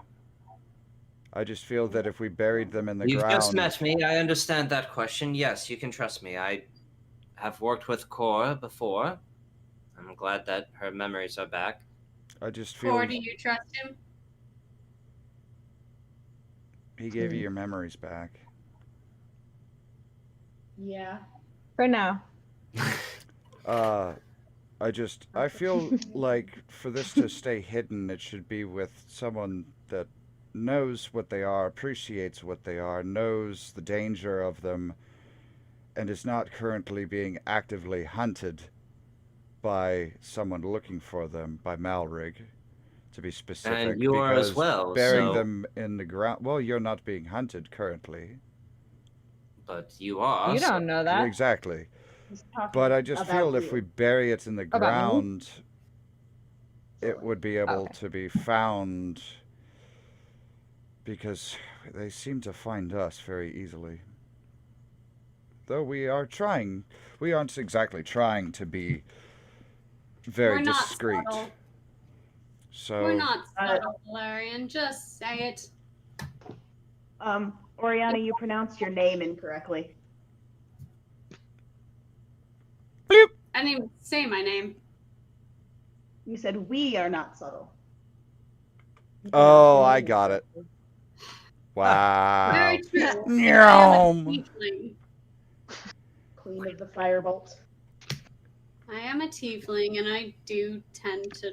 I just feel that if we buried them in the You've ground. just met me. I understand that question. Yes, you can trust me. I have worked with Cora before. I'm glad that her memories are back. I just feel Or do you trust him? he gave you your memories back. Yeah. For now. I feel like for this to stay hidden, it should be with someone that knows what they are, appreciates what they are, knows the danger of them, and is not currently being actively hunted by someone looking for them, by Malrig, to be specific. And you are as well. Burying so... them in the ground. Well, you're not being hunted currently. But you are. You don't know that. Exactly. But I just feel if we bury it in the ground, it would be able to be found, because they seem to find us very easily. Though we are trying, we aren't exactly trying to be very We're not discreet. subtle. So We're not subtle, Valerian. Just say it. Oriana, you pronounced your name incorrectly. I didn't even say my name. You said we are not subtle. Oh, I got it. Wow. Very true. I am a Nyam. tiefling. Queen of the Firebolt. I am a tiefling, and I do tend to.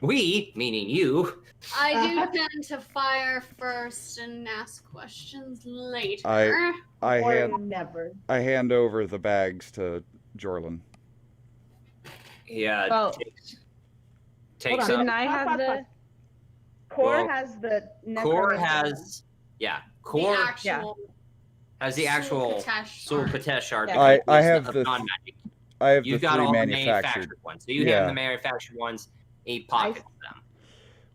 We, meaning you. I do tend to fire first and ask questions later. I Or never. hand over the bags to Jorlan. Yeah. Well, takes didn't up. I have the? Core Well, has the. Core necromancer. has. Yeah. The Core actual. has the actual Sul art. Katesh art. Yeah. I have the non-magic. I have You've the got three all the manufactured. ones. So you Yeah. have the manufactured ones. He pockets them.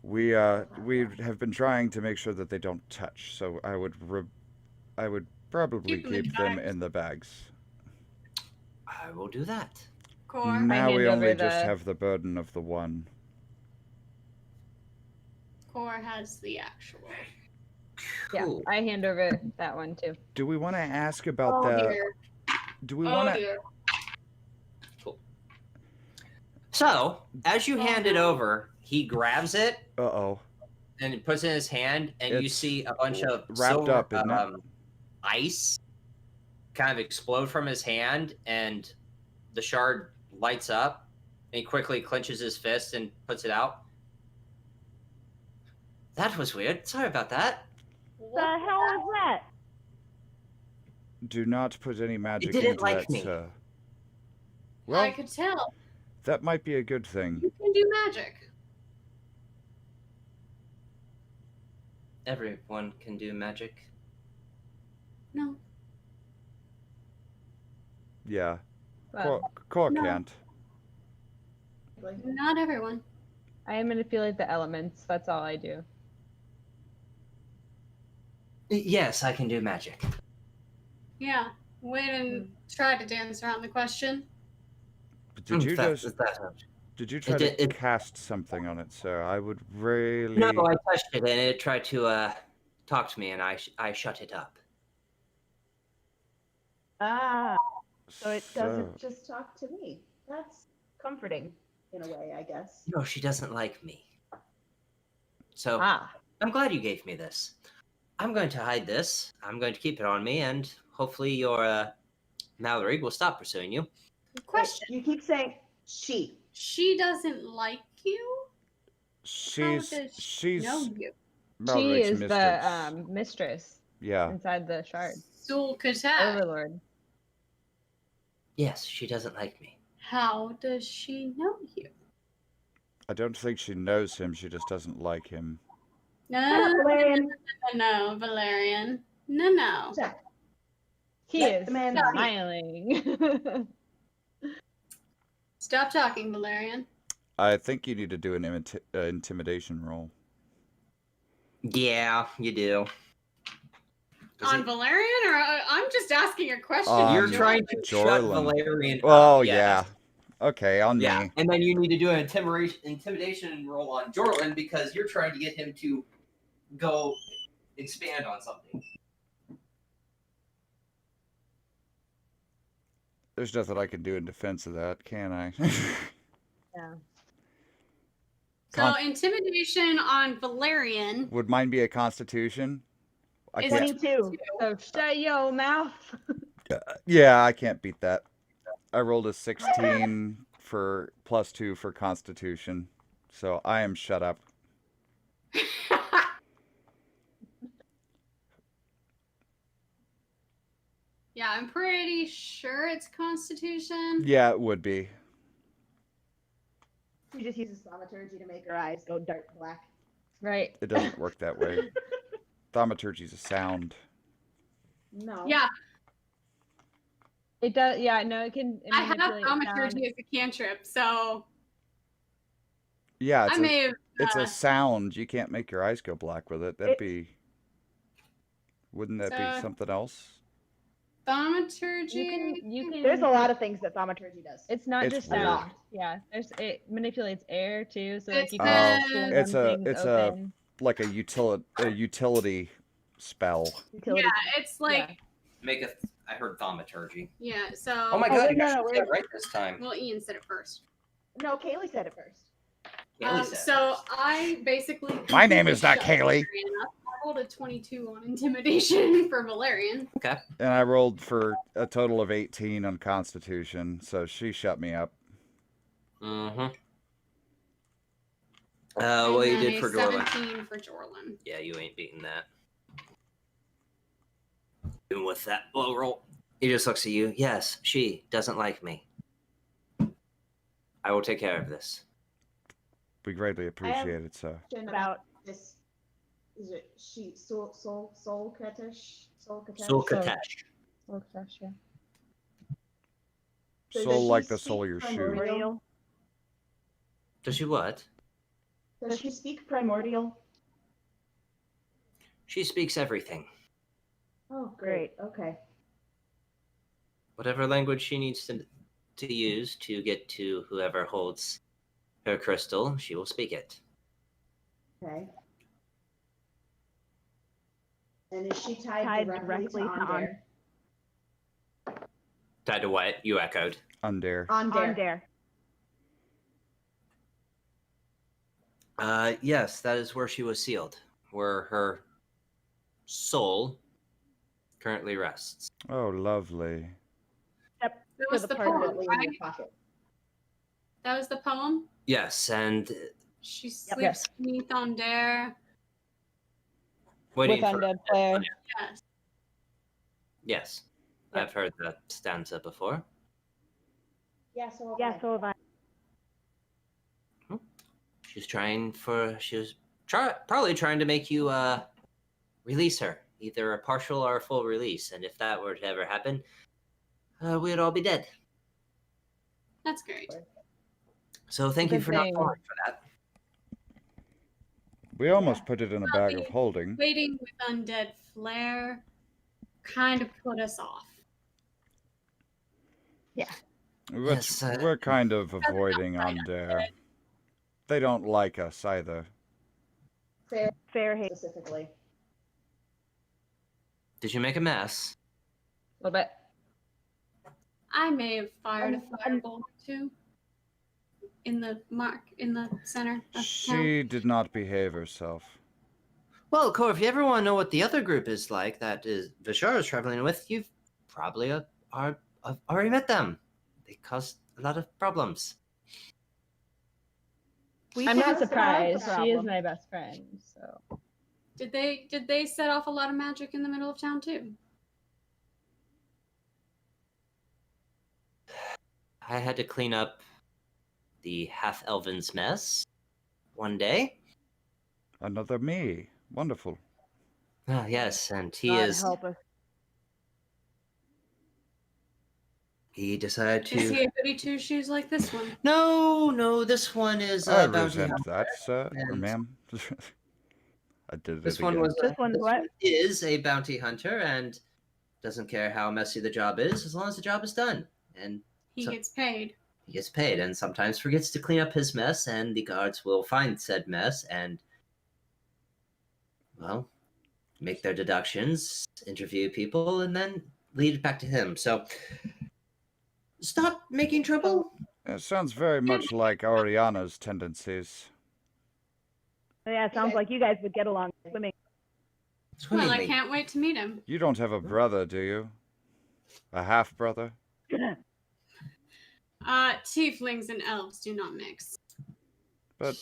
We have been trying to make sure that they don't touch. So I would probably Keep them in keep them bags. in the bags. I will do that. Core. Now we hand only over just the- have the burden of the one. Core has the actual. Yeah, Cool. I hand over that one too. Do we want to ask about Oh that? dear. Do we Oh want to? dear. So as you hand it no. over, he grabs it Uh-oh. and he puts it in his hand, and you It's see a bunch of wrapped silver, up, isn't it? ice kind of explode from his hand, and the shard lights up. And he quickly clenches his fist and puts it out. That was weird. Sorry about that. The hell is that? Do not put any magic didn't into like that, me. sir. I Well, could tell. that might be a good thing. You can do magic. Everyone can do magic. No. Yeah. Well, Core no. can't. Not everyone. I manipulate the elements. That's all I do. Yes, I can do magic. Yeah. Wait and try to dance around the question. But did you That- just? that- Did you try to cast something on it, sir? I would really. No, I touched it and it tried to talk to me, and I shut it up. Ah, so it doesn't just talk to me. That's comforting in a way, I guess. No, she doesn't like me. So Ah, I'm glad you gave me this. I'm going to hide this. I'm going to keep it on me, and hopefully your Mallory will stop pursuing you. Question. you keep saying she. She doesn't like you? How does she know you? She Mallory's is mistress. the mistress Yeah. inside the shard. Sul-Katash. Overlord. Yes, she doesn't like me. How does she know you? I don't think she knows him. She just doesn't like him. No, Valerian. no, Valerian. No. He Let is the man speak. smiling. Stop talking, Valerian. I think you need to do an intimidation roll. Yeah, you do. On Valerian, or I'm just asking a question. You're Jorlan. trying to shut Valerian up. Oh, yeah. Okay, on yeah. me. And then you need to do an intimidation roll on Jorlan because you're trying to get him to go expand on something. There's nothing I can do in defense of that, can I? Yeah. So intimidation on Valerian. Would mine be a constitution? I is can't. 22. So shut your mouth. Yeah, I can't beat that. I rolled a 16 for +2 for constitution. So I am shut up. Yeah, I'm pretty sure it's Constitution. Yeah, it would be. She just uses thaumaturgy to make her eyes go dark black. Right. It doesn't work that way. Thaumaturgy's a sound. No. Yeah, It does. Yeah. No, it can. I have manipulate thaumaturgy sound. as a cantrip, so Yeah, I may have. it's a sound. You can't make your eyes go black with it. That'd be. Wouldn't that be So- something else? Thaumaturgy. You can. There's a lot of things that thaumaturgy does. It's not It's just weird. sound. Yeah. It manipulates air too, so like It's you the- can leave It's some a- things it's a- open. Like a utility spell. Utility. Yeah, it's like I heard thaumaturgy. yeah. So. Oh my god, wait, you no, actually no, did it right this time. Well, Ian said it first. No, Kaylee said it first. Kaylee said it So first. I basically. My name is not shut Kaylee. Valerian up. I rolled a 22 on intimidation for Valerian. And I rolled for a total of 18 on constitution, so she shut me up. Mm-hmm. And What you then did a for Jorlan. 17 for Jorlan. Yeah, you ain't beating that. Even with that low roll. He just looks at you. Yes, she doesn't like me. I will take care of this. We greatly appreciate it, so. About this. Is it she soul Katash? Sul-Katash. Oh, gosh, yeah. So Soul does she like the speak sole of your shoe. primordial? Does she what? Does she speak primordial? She speaks everything. Oh, great. Okay. Whatever language she needs to use to get to whoever holds her crystal, she will speak it. Okay. And is she tied directly to Onder? Tied to what? You echoed. Under. Onder. Yes, that is where she was sealed, where her soul currently rests. Oh, lovely. That was the part poem, that lay in right? your pocket. That was the poem. Yes, and She Yep. sleeps beneath Onder. waiting With for undead player. Yes. Yes, Yep. I've heard that stanza before. Yeah, so have I. She was probably trying to make you release her, either a partial or a full release. And if that were to ever happen, we'd all be dead. That's great. So thank you Good for not thing. falling for that. We almost put it in a bag of holding. Waiting with undead flare kind of put us off. Yes, We're kind of avoiding Under. They don't like us either. Fair hate specifically. Did you make a mess? A little bit. I may have fired a fireball too. In the center of town. She did not behave herself. Well, Cor, if you ever want to know what the other group is like that is Vishar is traveling with, you've probably already met them. They cause a lot of problems. I'm not surprised. She is my best friend, so. Did they set off a lot of magic in the middle of town too? I had to clean up the half-elven's mess one day. Another me. Wonderful. Ah, yes, and God help us. he decided to... Is he a goody two shoes like this one? No, this one is I bounty resent hunter, that, sir or and ma'am. I did This it one again. was This one's what? is a bounty hunter and doesn't care how messy the job is as long as the job is done. And He gets paid. he gets paid, and sometimes forgets to clean up his mess, and the guards will find said mess and, well, make their deductions, interview people, and then lead it back to him. So, stop making trouble. It sounds very much like Ariana's tendencies. Yeah, it sounds like you guys would get along swimming. Well, I can't wait to meet him. You don't have a brother, do you? A half-brother? Tieflings and elves do not mix. But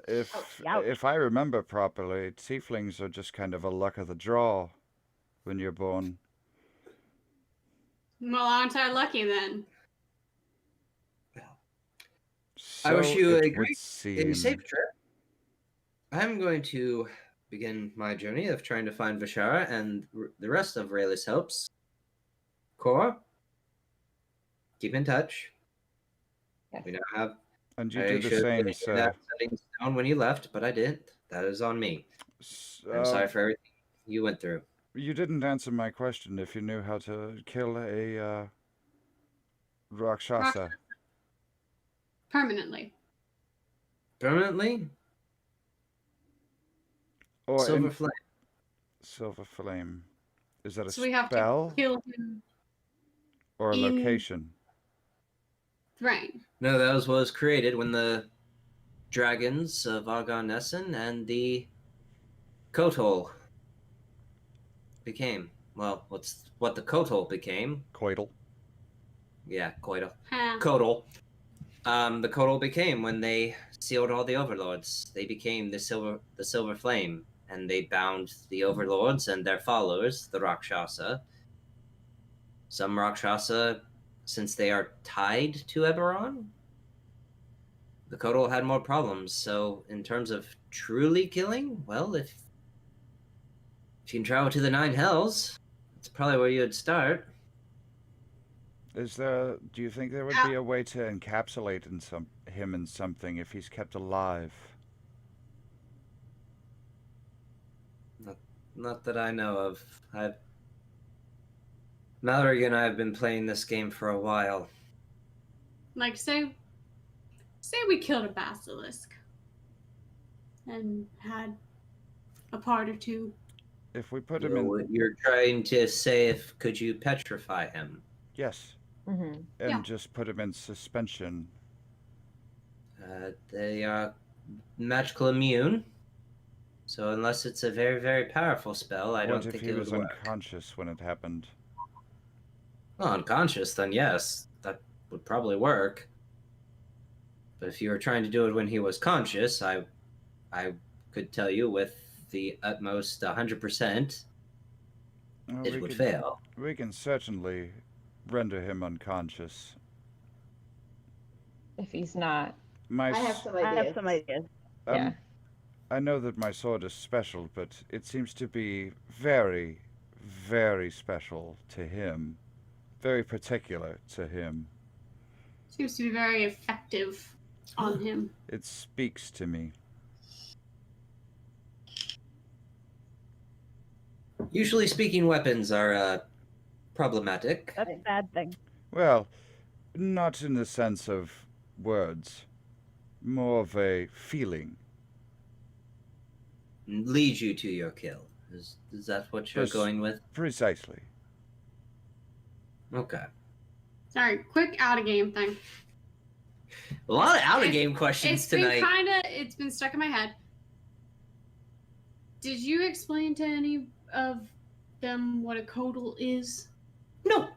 if I remember properly, tieflings are just kind of a luck of the draw when you're born. Well, aren't I lucky then? So I wish you it a would great seem. and safe trip. I'm going to begin my journey of trying to find Vishara and the rest of Rayleigh's helps. Cor, keep in touch. Yes. We now have. And you I do the should same, have sir. that settings down when you left, but I didn't. That is on me. I'm sorry for everything you went through. You didn't answer my question if you knew how to kill a Rakshasa. Permanently. Permanently? Or Silver Flame. Silver Flame. Is that a So we have spell to kill him. or a in- location? Right. No, that was what was created when the dragons of Argon Nessen and the Kotal became. Well, what the Kotal became. Coital. Yeah, Kotal. Huh. Kotal. The Kotal became when they sealed all the overlords. They became the silver flame, and they bound the overlords and their followers, the Rakshasa. Some Rakshasa, since they are tied to Eberron, the Kotal had more problems. So, in terms of truly killing, well, if you can travel to the Nine Hells, that's probably where you would start. Do you think there would be a way to encapsulate him in something if he's kept alive? Not that I know of. Mallory and I have been playing this game for a while. Like, say we killed a basilisk and had a part or two. If we put him in... You're trying to say could you petrify him? Yes. Mm-hmm. And just put him in suspension. They are magical immune. So unless it's a very, very powerful spell, I don't think it would work. What if he was unconscious when it happened? Well, unconscious, then yes, that would probably work. But if you were trying to do it when he was conscious, I could tell you with the utmost 100%, it would fail. We can certainly render him unconscious. If he's not. I have some ideas. Yeah. I know that my sword is special, but it seems to be very, very special to him. Very particular to him. Seems to be very effective on him. It speaks to me. Usually speaking, weapons are problematic. That's a bad thing. Well, not in the sense of words. More of a feeling. Leads you to your kill. Is that what you're going with? Precisely. Okay. Sorry, quick out of game thing. A lot of out of game questions tonight. It's been stuck in my head. Did you explain to any of them what a codal is? No.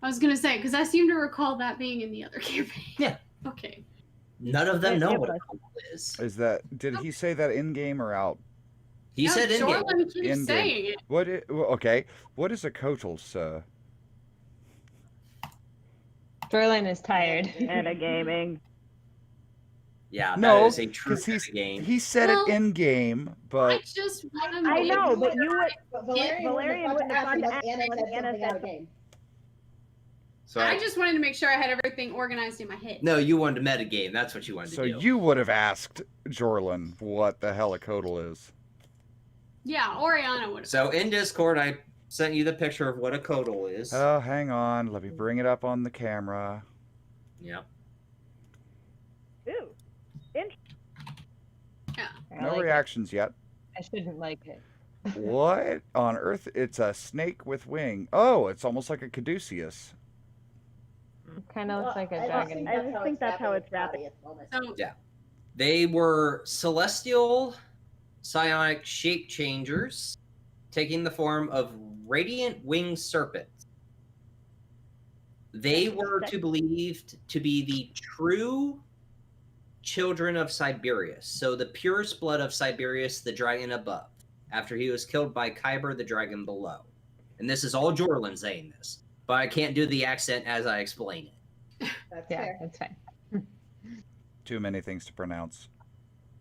I was gonna say, because I seem to recall that being in the other campaign. Yeah. Okay. None of them know what a codal is. Is that? Did he say that in game or out? He said in game. Jorlan keeps In-game. saying it. What? Okay. What is a codal, sir? Jorlan is tired. Metagaming. Yeah, No, that is a true because game. he said Well, it in game, I but just want to I know, but you would. But Valerian wouldn't have have asked asked Anna said Anna something out said of game. So I just wanted to make sure I had everything organized in my head. No, you wanted to metagame. That's what you wanted so to do. you would have asked Jorlan what the hell a codal is. Yeah, Oriana would have. So in Discord, I sent you the picture of what a codal is. Oh, hang on. Let me bring it up on the camera. Yeah. Ooh. I No like it. reactions yet. I shouldn't like it. What on earth? It's a snake with wing. Oh, it's almost like a caduceus. Kind of looks like a I dragon. I think that's how it's wrapping. at the moment. So, They were celestial psionic shape changers, taking the form of radiant winged serpents. They were believed to be the true children of Siberius. So the purest blood of Siberius, the dragon above, after he was killed by Kyber, the dragon below. And this is all Jorlan saying this, but I can't do the accent as I explain it. That's Yeah, fair. that's fine. Too many things to pronounce.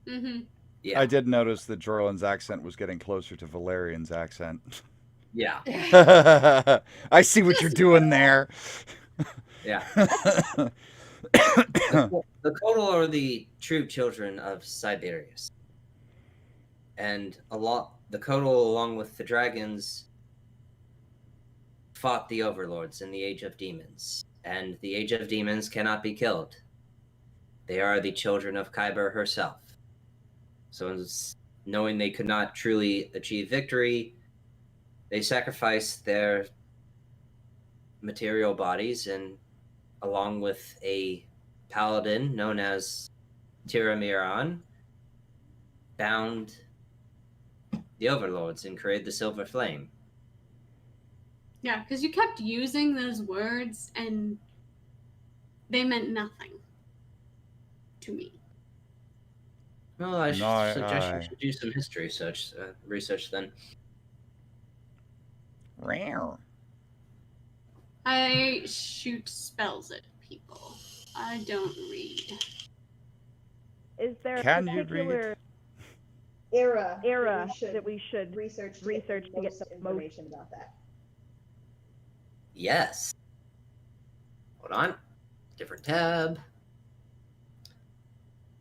mm-hmm. Yeah. I did notice that Jorlan's accent was getting closer to Valerian's accent. Yeah. I see what you're doing there. Yeah. The Kodal are the true children of Siberius. And the Kodal, along with the dragons, fought the overlords in the Age of Demons. And the Age of Demons cannot be killed. They are the children of Kyber herself. So knowing they could not truly achieve victory, they sacrificed their material bodies, and along with a paladin known as Tiramiran, bound the overlords and created the Silver Flame. Yeah, because you kept using those words and they meant nothing to me. Well, I No, suggest you should do some history research then. Rare. I shoot spells at people. I don't read. Is there Can a you read? particular Era that we should research to get the most information about that. Yes. Hold on. Different tab.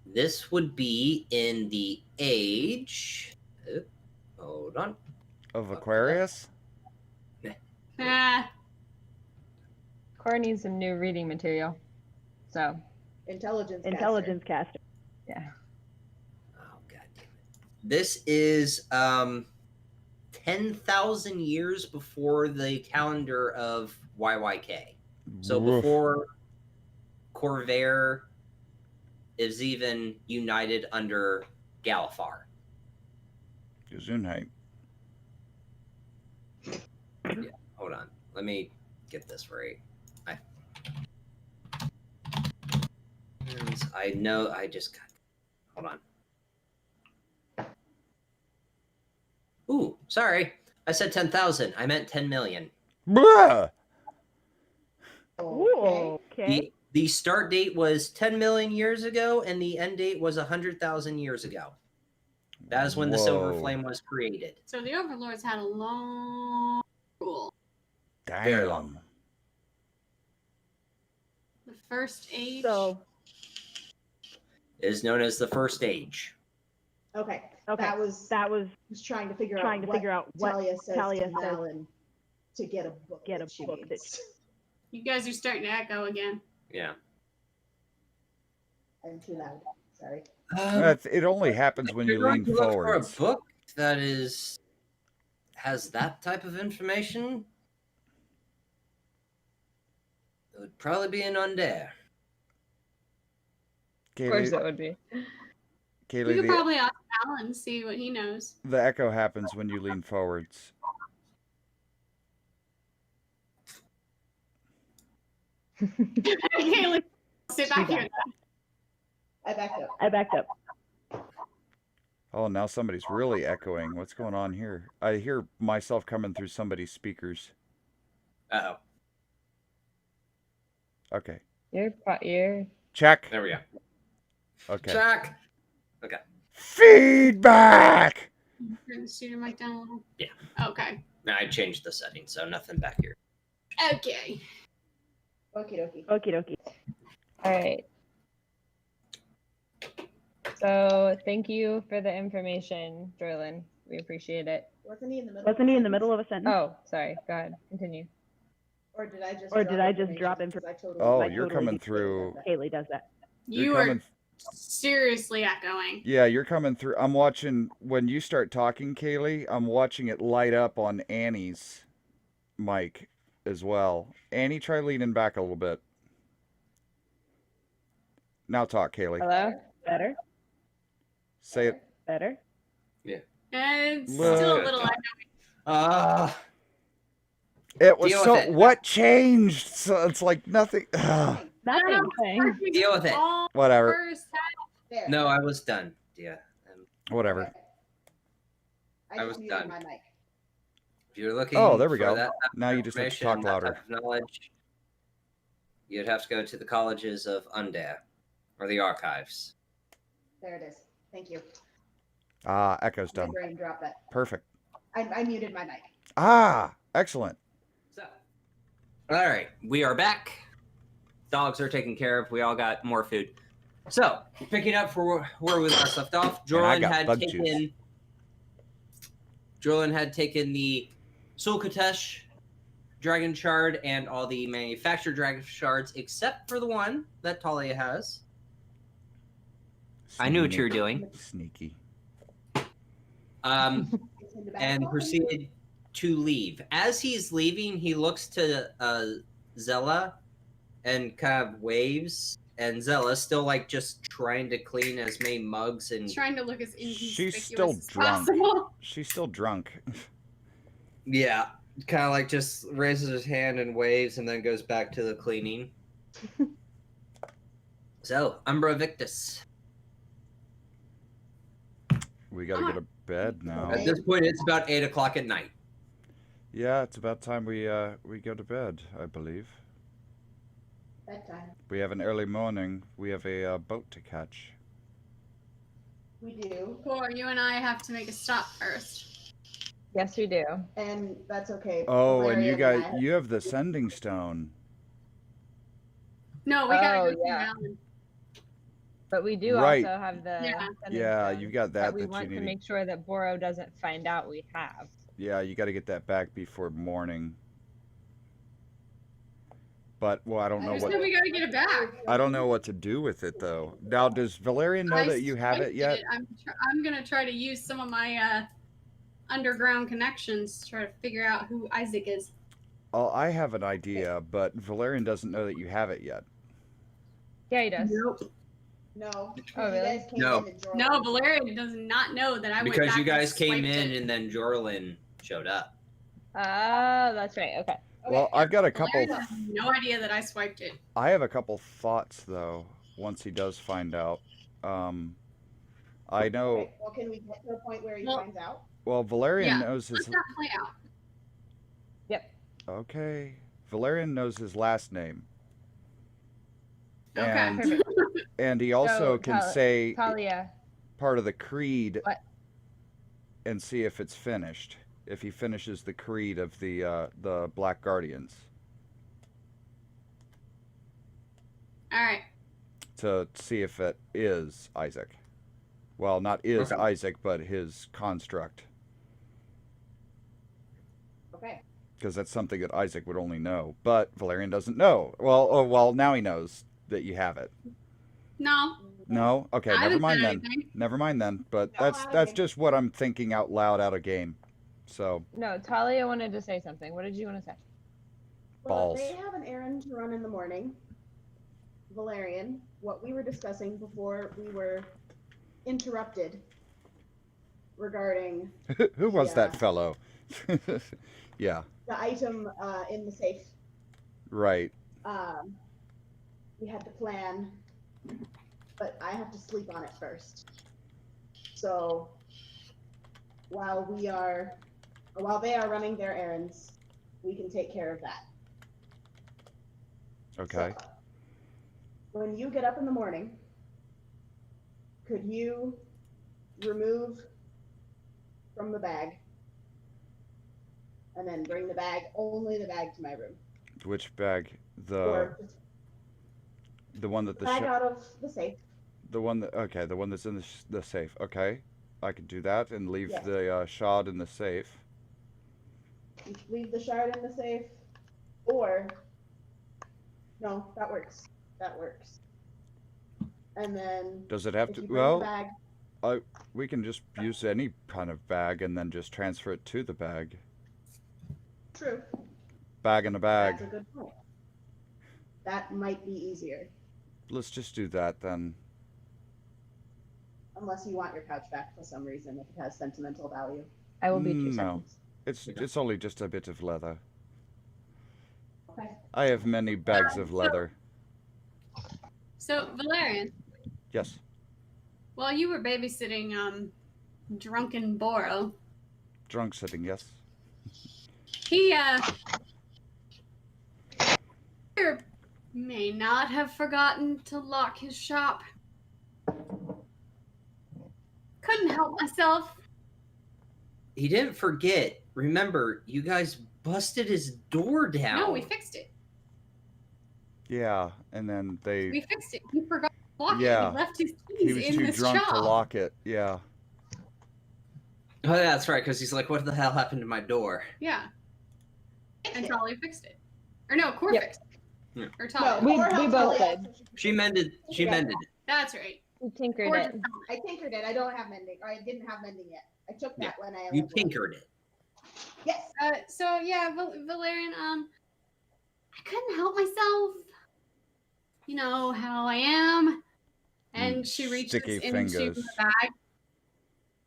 This would be in the age. Hold on. Of Aquarius? Ah, Cora needs some new reading material. So, intelligence caster? yeah. Oh, god damn it. This is 10,000 years before the calendar of YYK. So Woof. before Corvair is even united under Galifar. Gesundheit. Yeah, hold on. Let me get this right. I know I just got. Hold on. Ooh, sorry. I said 10,000. I meant 10 million. Bruh! Ooh, okay. The start date was 10 million years ago, and the end date was 100,000 years ago. That is when the Silver Whoa. Flame was created. so the overlords had a long rule. Very Damn. long. The first age. So, It is known as the First Age. Okay. okay, That was was trying to figure out what Talia says Talia says to Malin to get a book. Get a that she book needs. You guys are starting to echo again. Yeah. I'm too loud. Sorry. It only happens when you You're lean going to look forward. for a book that has that type of information. would probably be an undead. Of course it would be. You could probably ask Alan, see what he knows. The echo happens when you lean forwards. Kaylee, sit back here. I backed up. I backed up. Oh, now somebody's really echoing. What's going on here? I hear myself coming through somebody's speakers. Uh-oh. Okay. You're... Check. There we go. Okay. Check. Okay. Feedback! Turn the studio mic down a little. Yeah. Okay. Now I changed the settings, so nothing back here. Okay. Okie dokie. Okie dokie. All right. So thank you for the information, Jorlan. We appreciate it. Wasn't he in the middle? Wasn't he in the middle of a sentence? Oh, sorry. Go ahead. Continue. Or did I just? drop information? Oh, you're coming through. Kaylee does that. You are seriously echoing. Yeah, you're coming through. I'm watching, when you start talking, Kaylee, I'm watching it light up on Annie's mic as well. Annie, try leaning back a little bit. Now talk, Kaylee. Hello? Better? Say it. Better? Yeah. It's still a little echoing. It was Deal so. with it. What changed? So it's like nothing. Nothing. Deal with it. Whatever. There. No, I was done. Yeah. Whatever. Okay. I was just muted done. My mic. If you're looking Oh, there we for go. that type Now of you just have to information, talk that louder. type of knowledge, you'd have to go to the colleges of Undead or the archives. There it is. Thank you. Ah, echo's My done. brain dropped that. Perfect. I muted my mic. Ah, excellent. So, all right, we are back. Dogs are taken care of. We all got more food. So, picking up for where we last left off, Jorlan had taken the Sulkatesh Dragon Shard and all the manufactured Dragon Shards, except for the one that Talia has. I knew what you were doing. Sneaky. It's in the back. And proceeded to leave. As he's leaving, he looks to Zella and kind of waves. And Zella still like just trying to clean as many mugs and Trying to look as inconspicuous She's still as drunk. possible. She's still drunk. yeah, kind of like just raises his hand and waves and then goes back to the cleaning. So, Umbra Victus. We gotta go to bed now. At this point, it's about 8 o'clock at night. Yeah, it's about time we go to bed, I believe. Bedtime. We have an early morning. We have a boat to catch. We do. Or you and I have to make a stop first. Yes, we do. And that's okay. Oh, and you Valerian guys, I- you have the sending stone. No, we gotta Oh, go yeah. to Alan. But we do Right. also have the Yeah. sending Yeah, stone you've got that we that want you to need. make sure that Boro doesn't find out we have. Yeah, you got to get that back before morning. But well, I don't know There's what no we gotta get it back. I don't know what to do with it though. Now, does Valerian know I that you have it swiped yet? I'm gonna try to use some of my underground connections to try to figure out who Isaac is. Oh, I have an idea, but Valerian doesn't know that you have it yet. Yeah, he does. Nope. No. Oh, You really? guys came No. in and Jorlan- No, Valerian does not know that I went Because back you guys and came swiped in it. and then Jorlan showed up. Ah, that's right. Okay. Well, I've got a couple. Valerian has no idea that I swiped it. I have a couple thoughts though. Once he does find out, I know. Okay, well, can we get to a point where he Well- finds out? Well, Valerian Yeah, knows Let's his. not play out. Okay, Valerian knows his last name, Okay. and Perfect. and he also So, can say Talia. part of the creed What? and see if it's finished. If he finishes the creed of the Black Guardians, All right. to see if it is Isaac. Well, not is Okay. Isaac, but his construct, Okay. because that's something that Isaac would only know. But Valerian doesn't know. Well, now he knows that you have it. No. No, okay, I never haven't mind said then. anything. Never mind then. But No, that's okay. just what I'm thinking out loud out of game. So No, Talia wanted to say something. What did you want to say? Balls. They have an errand to run in the morning. Valerian, what we were discussing before we were interrupted regarding Who was that fellow? Yeah. the item in the safe. Right. We had to plan, but I have to sleep on it first. So while they are running their errands, we can take care of that. Okay. So, when you get up in the morning, could you remove from the bag and then bring only the bag to my room? Which bag? Or The one that the bag out of the safe. The one that's in the safe. Okay, I can do that and leave Yes. the shard in the safe. You leave the shard in the safe, or no, that works. That works. And then Does it have if to? you bring the bag, We can just use any kind of bag and then just transfer it to the bag. true. Bag in a bag. That's a good point. That might be easier, Let's just do that then. unless you want your pouch back for some reason if it has sentimental value. I will be 2 No. seconds. It's only just a bit of leather. Okay. I have many bags of leather. So, Valerian, Yes. while you were babysitting drunken Boro, Drunk sitting, yes. he may not have forgotten to lock his shop. Couldn't help myself. He didn't forget. Remember, you guys busted his door down. No, we fixed it. Yeah, and then We fixed it. He forgot to lock it. Yeah. He left his he keys was in too this drunk shop. to lock it. Yeah. Oh, that's right, because he's like, what the hell happened to my door? Yeah. And Talia fixed it. Or no, Core Yep. fixed it. Yeah. Or Talia. We Or help both Talia. did. She mended it. That's right. We tinkered Core it. just found it. I tinkered it. I don't have mending. Or I didn't have mending yet. I took that when I. You tinkered it. Yes. So yeah, Valerian, I couldn't help myself. You know how I am. And she reaches Sticky into fingers. the bag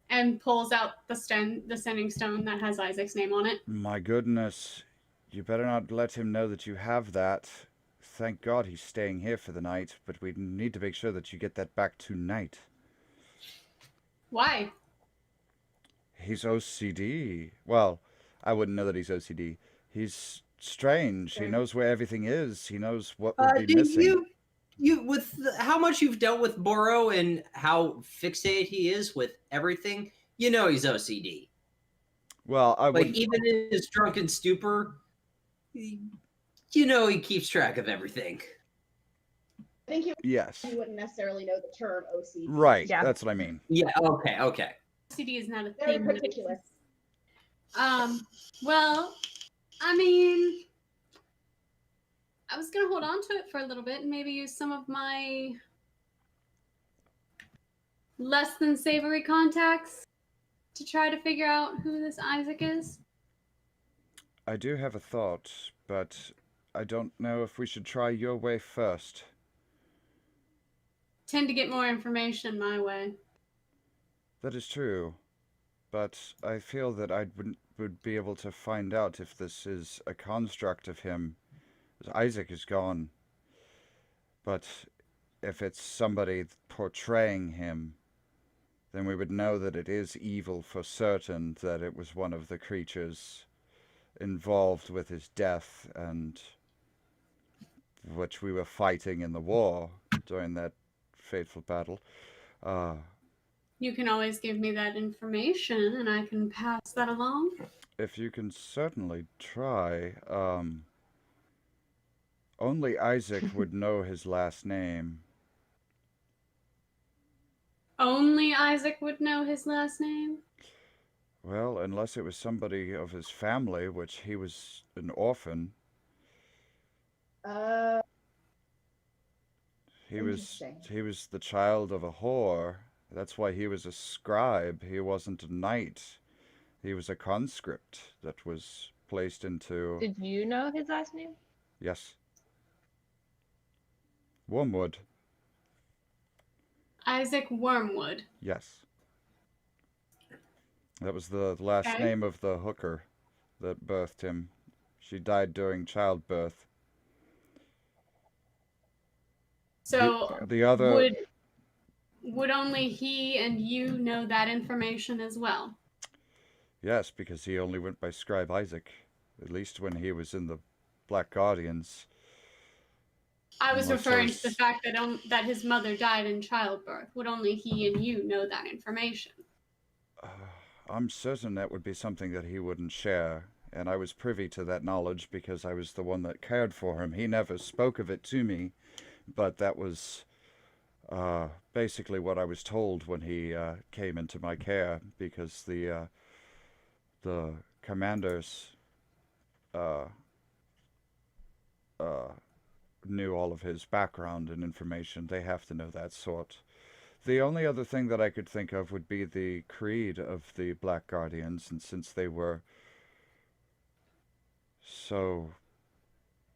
and pulls out the sending stone that has Isaac's name on it. My goodness. You better not let him know that you have that. Thank God he's staying here for the night, but we need to make sure that you get that back tonight. Why? He's OCD. Well, I wouldn't know that he's OCD. He's strange. He knows where everything is. He knows what would be missing. How much you've dealt with Boro and how fixated he is with everything, you know he's OCD. Well, I Like, would. even in his drunken stupor, you know he keeps track of everything. I think Yes. you wouldn't necessarily know the term OCD. Right. Yeah. That's what I mean. Yeah, okay. CD is not a Very thing. particular. Well, I mean, I was gonna hold on to it for a little bit and maybe use some of my less than savory contacts to try to figure out who this Isaac is. I do have a thought, but I don't know if we should try your way first. Tend to get more information my way. That is true, but I feel that I would be able to find out if this is a construct of him. Isaac is gone, but if it's somebody portraying him, then we would know that it is evil for certain, that it was one of the creatures involved with his death and which we were fighting in the war during that fateful battle. You can always give me that information and I can pass that along. If you can certainly try. Only Isaac would know his last name. Only Isaac would know his last name? Well, unless it was somebody of his family, which he was an orphan. He was the child of a whore. That's why he was a scribe. He wasn't a knight. He was a conscript that was placed into... Did you know his last name? Yes. Wormwood. Isaac Wormwood. Yes. That was the last name of the hooker that birthed him. She died during childbirth. So the other would only he and you know that information as well? Yes, because he only went by Scribe Isaac, at least when he was in the Black Guardians. I was referring to the fact that his mother died in childbirth. Would only he and you know that information? I'm certain that would be something that he wouldn't share, and I was privy to that knowledge because I was the one that cared for him. He never spoke of it to me, but that was basically what I was told when he came into my care, because the commanders knew all of his background and information. They have to know that sort. The only other thing that I could think of would be the creed of the Black Guardians, and since they were so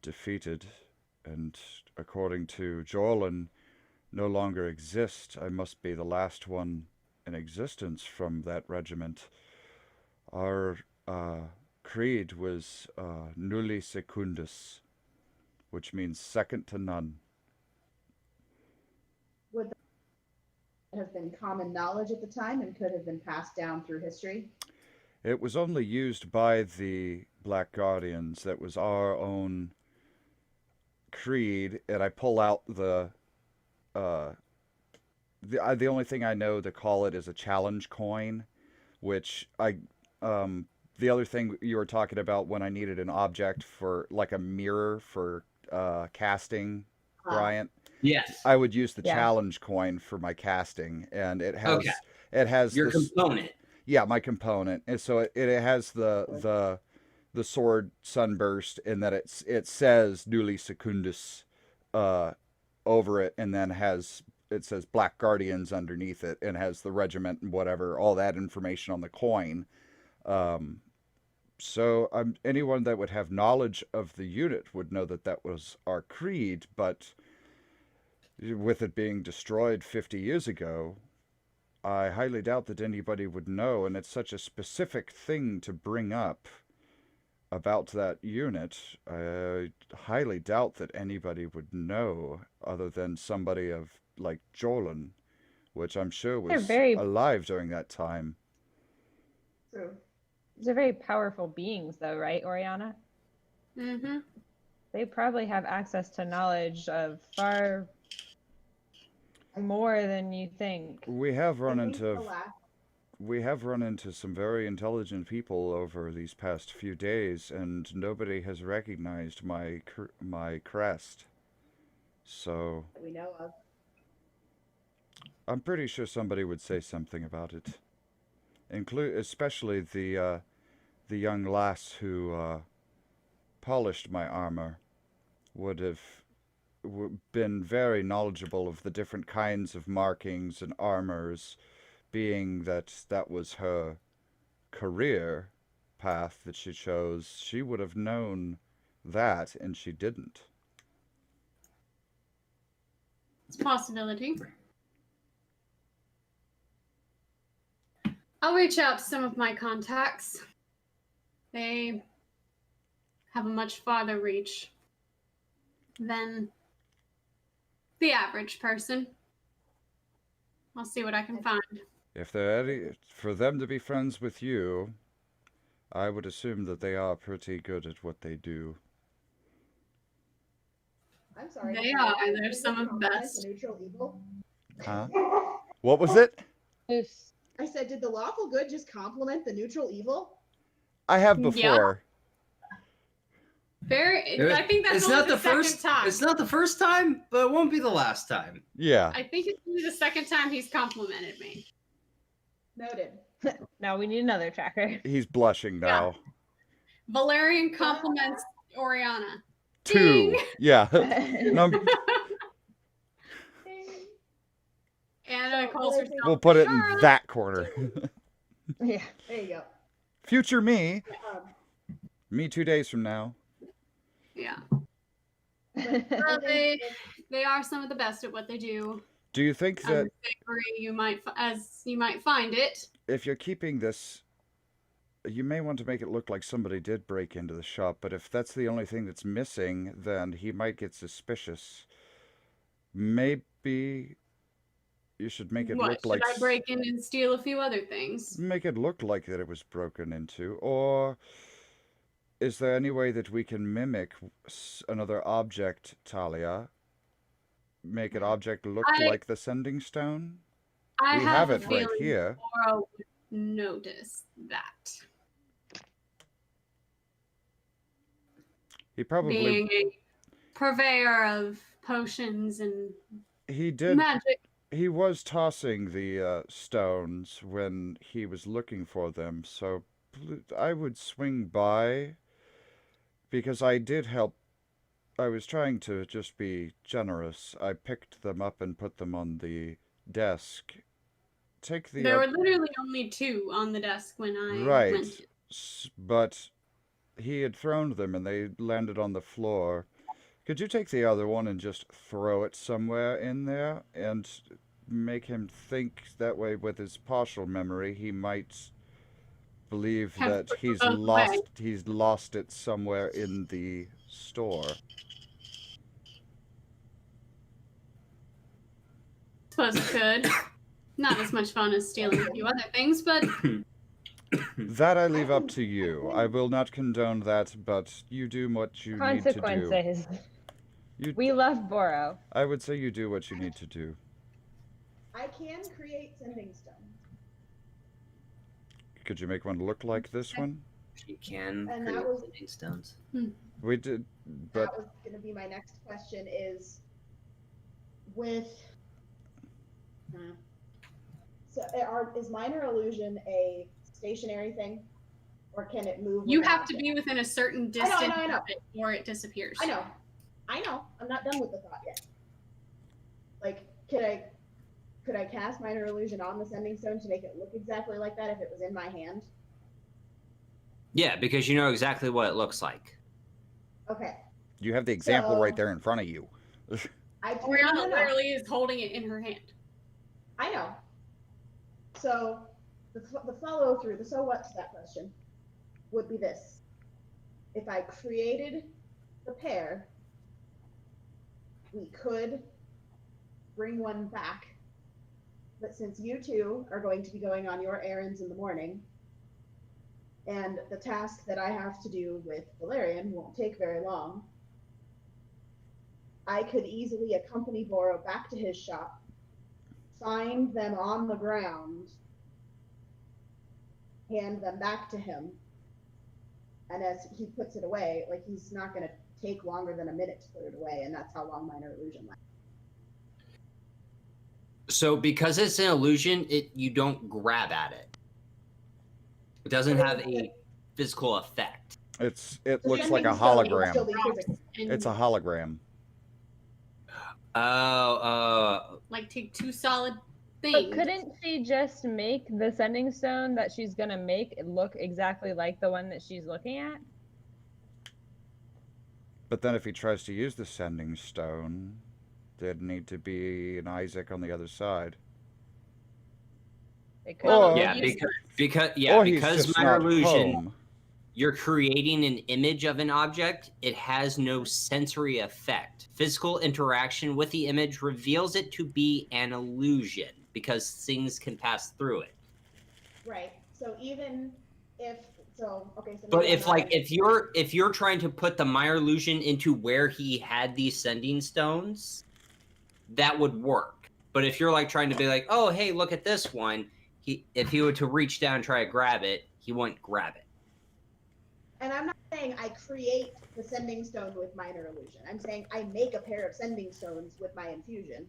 defeated and, according to Jorlan, no longer exist, I must be the last one in existence from that regiment. Our creed was nulli secundus, which means second to none. Would that have been common knowledge at the time and could have been passed down through history? It was only used by the Black Guardians. That was our own creed, and I pull out the only thing I know to call it is a challenge coin, which the other thing you were talking about when I needed an object for, like a mirror for casting, Bryant. Yes. I would use the challenge coin for my casting, and it has your component. Yeah, my component, and so it has the sword sunburst, and that it says nulli secundus over it, and then it says Black Guardians underneath it, and has the regiment and whatever, all that information on the coin. So anyone that would have knowledge of the unit would know that was our creed, but with it being destroyed 50 years ago, I highly doubt that anybody would know, and it's such a specific thing to bring up about that unit. I highly doubt that anybody would know other than somebody of, like, Jorlan, which I'm sure was alive during that time. True. They're very powerful beings, though, right, Oriana? Mm-hmm. They probably have access to knowledge of far more than you think. We have run into some very intelligent people over these past few days, and nobody has recognized my crest. So we know of. I'm pretty sure somebody would say something about it. Especially the young lass who polished my armor would have been very knowledgeable of the different kinds of markings and armors, being that was her career path that she chose. She would have known that, and she didn't. It's a possibility. I'll reach out to some of my contacts. They have a much farther reach than the average person. I'll see what I can find. If they're for them to be friends with you, I would assume that they are pretty good at what they do. I'm sorry. They are. They're some of the best. Neutral evil? Huh? What was it? I said, did the lawful good just compliment the neutral evil? I have before. I think that's only the second time. It's not the first time, but it won't be the last time. Yeah. I think it's only the second time he's complimented me. Noted. Now we need another tracker. He's blushing now. Yeah. Valerian compliments Oriana. 2. Ding! Yeah. Anna calls herself. We'll put it in that corner. Yeah. There you go. Future me. Me 2 days from now. Yeah. Well, they are some of the best at what they do. Do you think that As you might find it, if you're keeping this, you may want to make it look like somebody did break into the shop, but if that's the only thing that's missing, then he might get suspicious. Maybe you should make it look like... Should I break in and steal a few other things? Make it look like that it was broken into, or is there any way that we can mimic another object, Talia? Make an object look like the sending stone? We have it right here. Boro would notice that. He probably... Being a purveyor of potions and magic. He was tossing the stones when he was looking for them, so I would swing by, because I did help. I was trying to just be generous. I picked them up and put them on the desk. There were literally only 2 on the desk when I went. But he had thrown them and they landed on the floor. Could you take the other one and just throw it somewhere in there and make him think that way? With his partial memory, he might believe that he's lost it somewhere in the store. Suppose it could. Not as much fun as stealing a few other things, but... That I leave up to you. I will not condone that, but you do what you need to do. Consequences. We love Boro. I would say you do what you need to do. I can create sending stone. Could you make one look like this one? She can create sending stones. We did, but... That was going to be my next question, is with... So is minor illusion a stationary thing? Or can it move? You have to be within a certain distance I know. of it, or it disappears. I know. I'm not done with the thought yet. Like, could I cast minor illusion on the sending stone to make it look exactly like that if it was in my hand? Yeah, because you know exactly what it looks like. Okay. You have the example right there in front of you. Brianna literally is holding it in her hand. I know. So the follow through, the so what to that question would be this. If I created the pair, we could bring one back. But since you 2 are going to be going on your errands in the morning, and the task that I have to do with Valerian won't take very long, I could easily accompany Boro back to his shop, find them on the ground, hand them back to him, and as he puts it away, like, he's not going to take longer than a minute to put it away, and that's how long minor illusion lasts. So because it's an illusion, you don't grab at it. It doesn't have a physical effect. It looks like a hologram. It's a hologram. Like take 2 solid things. But couldn't she just make the sending stone that she's gonna make look exactly like the one that she's looking at? But then if he tries to use the sending stone, there'd need to be an Isaac on the other side. Because minor illusion, you're creating an image of an object. It has no sensory effect. Physical interaction with the image reveals it to be an illusion because things can pass through it. Right. So even if but if you're trying to put the minor illusion into where he had these sending stones, that would work. But if you're like trying to be like, oh hey, look at this one, if he were to reach down and try to grab it, he wouldn't grab it. And I'm not saying I create the sending stone with minor illusion. I'm saying I make a pair of sending stones with my infusion.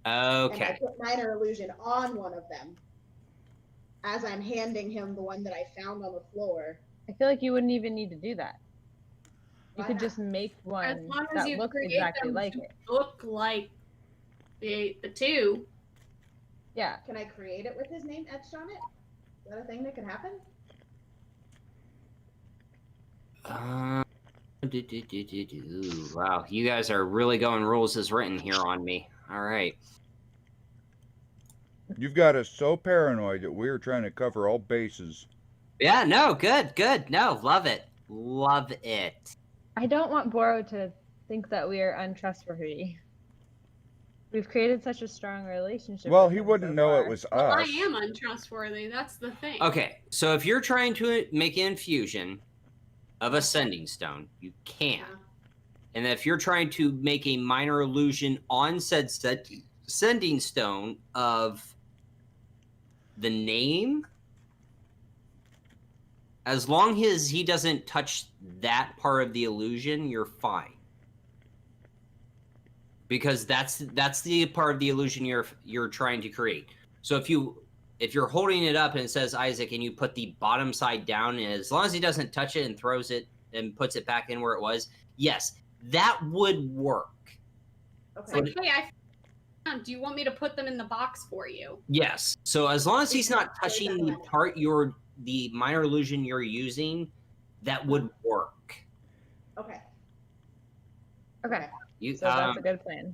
Okay. And I put minor illusion on one of them as I'm handing him the one that I found on the floor. I feel like you wouldn't even need to do that. You could just make one that looks exactly like it. Look like the 2. Yeah. Can I create it with his name etched on it? Is that a thing that can happen? Wow, you guys are really going rules as written here on me. All right. You've got us so paranoid that we're trying to cover all bases. Yeah, no, good. No, love it. Love it. I don't want Boro to think that we are untrustworthy. We've created such a strong relationship. Well, with he him wouldn't so know far. it was Well, I us. am untrustworthy. That's the thing. Okay, so if you're trying to make an infusion of a sending stone, you can. And if you're trying to make a minor illusion on said sending stone of the name, as long as he doesn't touch that part of the illusion, you're fine. Because that's the part of the illusion you're trying to create. So if you're holding it up and it says Isaac and you put the bottom side down, and as long as he doesn't touch it and throws it and puts it back in where it was, yes, that would work. It's like, hey, do you want me to put them in the box for you? Yes. So as long as he's not touching the part the minor illusion you're using, that would work. Okay. Okay. You, So that's a good plan.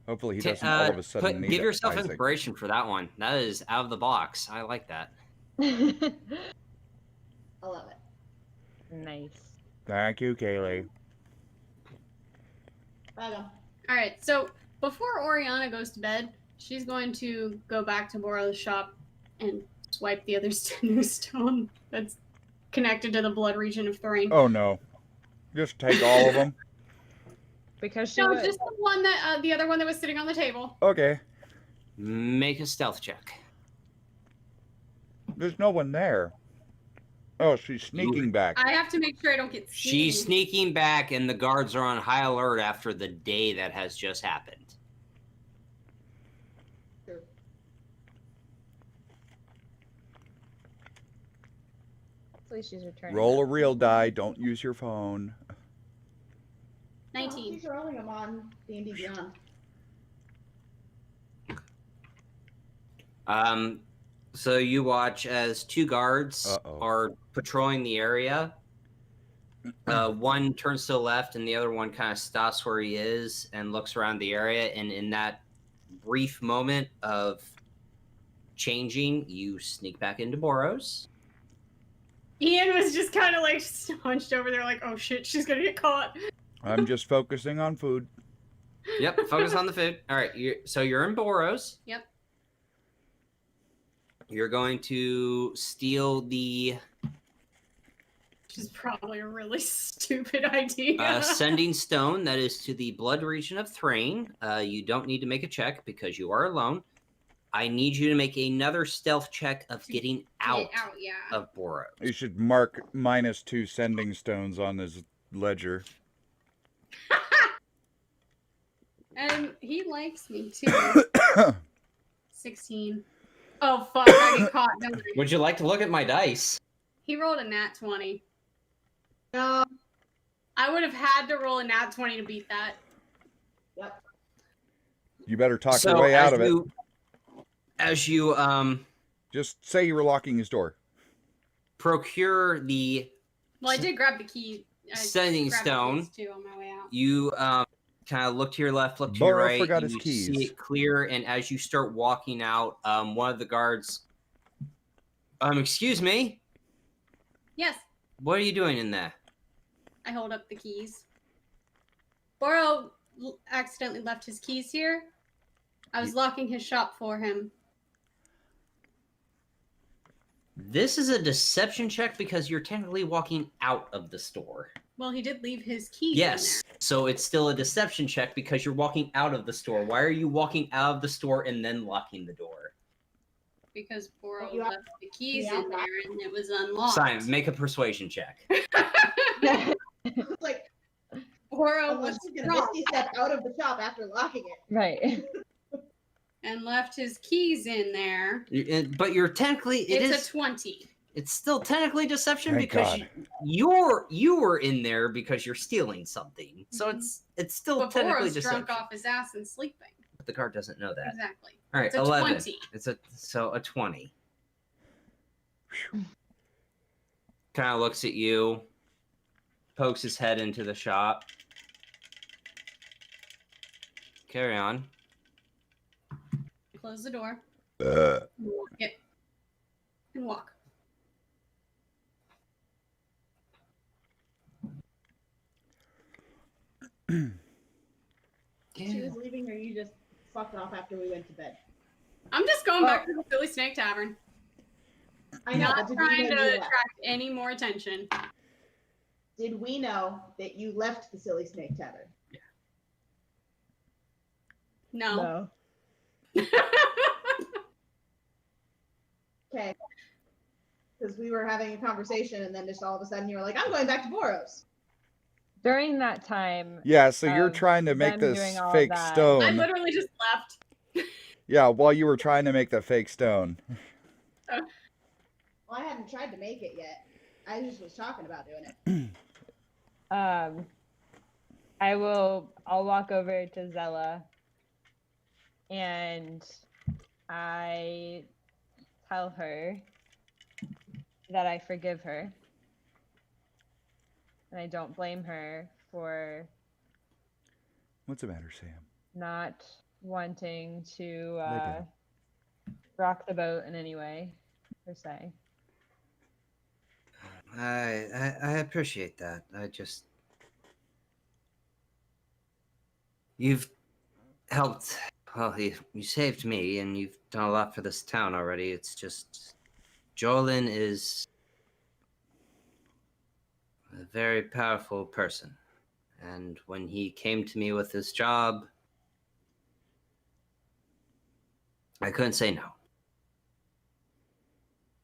Hopefully he doesn't all of a sudden need give yourself Isaac. inspiration for that one. That is out of the box. I like that. I love it. Nice. Thank you, Kaylee. All right, so before Oriana goes to bed, she's going to go back to Boro's shop and swipe the other sending stone that's connected to the blood region of Thrain. Oh no. Just take all of them. Because she No, would. just the one that the other one that was sitting on the table. Okay. Make a stealth check. There's no one there. Oh, she's sneaking back. I have to make sure I don't get seen. She's sneaking back, and the guards are on high alert after the day that has just happened. Hopefully she's returning. Roll a real die. Don't use your phone. 19. She's rolling them on D&D Beyond. So you watch as two guards Uh-oh. are patrolling the area. One turns to the left, and the other one kind of stops where he is and looks around the area. And in that brief moment of changing, you sneak back into Boros. Ian was just kind of like hunched over there, like, "Oh shit, she's gonna get caught." I'm just focusing on food. Yep, focus on the food. All right, so you're in Boros. Yep. You're going to steal the Which is probably a really stupid idea. sending stone that is to the blood region of Thrain. You don't need to make a check because you are alone. I need you to make another stealth check of getting out yeah. of Boros. You should mark -2 sending stones on his ledger. And he likes me too. 16. Oh fuck, I get caught. Don't I? Would you like to look at my dice? He rolled a nat 20. No. I would have had to roll a nat 20 to beat that. Yep. You better talk So your way out as of it. As you Just say you were locking his door. procure the Well, I did grab the key. sending grabbed the stone, keys, too, on my way out. you kind of look to your left, look to your Boro right, forgot and his you keys. see it clear, and as you start walking out, one of the guards, excuse me, Yes, what are you doing in there? I hold up the keys. Boro accidentally left his keys here. I was locking his shop for him. This is a deception check because you're technically walking out of the store. Well, he did leave his keys Yes, so it's still a deception check because you're walking out of the store. Why are you walking out of the store and then locking the door? because Boro You have- left the keys Yeah. in there and it was unlocked. Simon, make a persuasion check. It's like, Boro unless was he's gonna drunk misty step out of the shop after locking it. Right. and left his keys in there. But you're technically It's a 20. It's still technically deception Thank because God. you were in there because you're stealing something. So it's still But technically Boro's deception. drunk off his ass and sleeping. But the guard doesn't know that. Exactly. All right, It's a 11. 20. It's a 20. Kind of looks at you. pokes his head into the shop. Carry on. Close the door. Lock it. And walk. She was leaving, or you just fucked off after we went to bed? I'm just going back to the Silly Snake Tavern. I know. Not trying to attract any more attention. Did we know that you left the Silly Snake Tavern? No. Okay. Because we were having a conversation, and then just all of a sudden you were like, I'm going back to Boros. During that time. Yeah, so you're trying to make this fake stone. I literally just left. Yeah, while you were trying to make the fake stone. Well, I hadn't tried to make it yet. I just was talking about doing it. I'll walk over to Zella and I tell her that I forgive her. And I don't blame her for What's the matter, Sam? not wanting to rock the boat in any way, per se. I appreciate that. You've helped. Well, you saved me, and you've done a lot for this town already. It's just Jorlan is a very powerful person, and when he came to me with this job, I couldn't say no.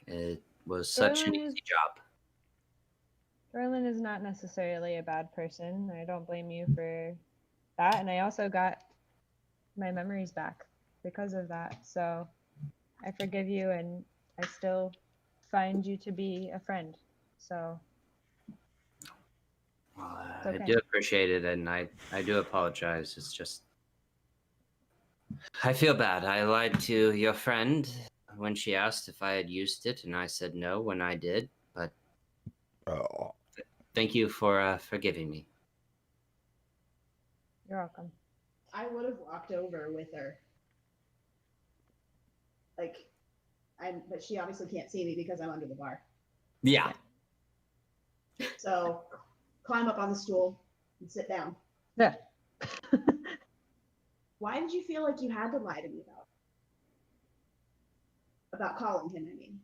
It was such an easy job. Jorlan is not necessarily a bad person. I don't blame you for that, and I also got my memories back because of that. So I forgive you, and I still find you to be a friend. So Well, okay. I do appreciate it, and I do apologize. It's just I feel bad. I lied to your friend when she asked if I had used it, and I said no when I did. But thank you for forgiving me. You're welcome. I would have walked over with her. But she obviously can't see me because I'm under the bar. Yeah. So climb up on the stool and sit down. Yeah. Why did you feel like you had to lie to me about calling him? I mean.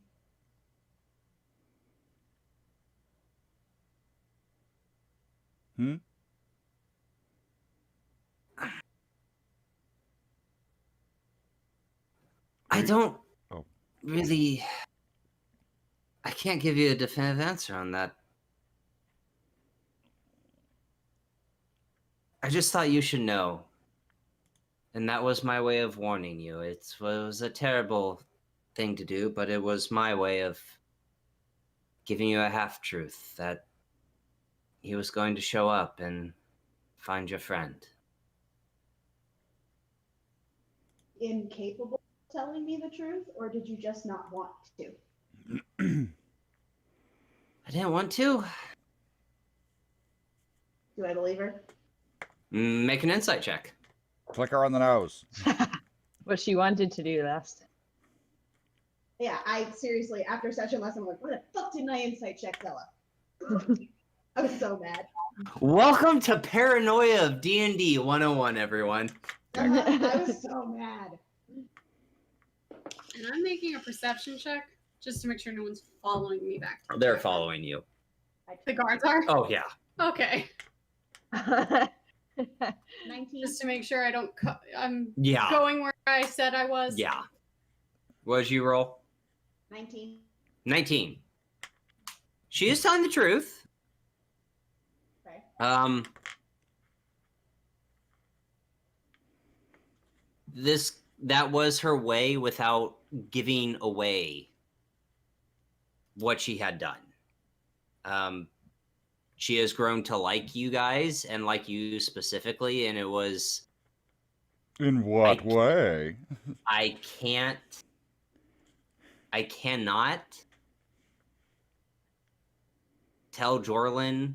I don't really. I can't give you a definitive answer on that. I just thought you should know. And that was my way of warning you. It was a terrible thing to do, but it was my way of giving you a half-truth that he was going to show up and find your friend. Incapable of telling me the truth, or did you just not want to? I didn't want to. Do I believe her? Make an insight check. Click her on the nose. What she wanted to do last. Yeah, I seriously, after session lesson, I'm like, what the fuck did my insight check tell her? I was so mad. Welcome to Paranoia of D&D 101, everyone. I was so mad. And I'm making a perception check just to make sure no one's following me back. They're following you. The guards are? Oh, yeah. Okay. 19. Just to make sure I don't... I'm Yeah. going where I said I was. Yeah. What did you roll? 19. 19. She is telling the truth. Okay. That was her way without giving away what she had done. She has grown to like you guys and like you specifically, and it was... In what way? I cannot tell Jorlan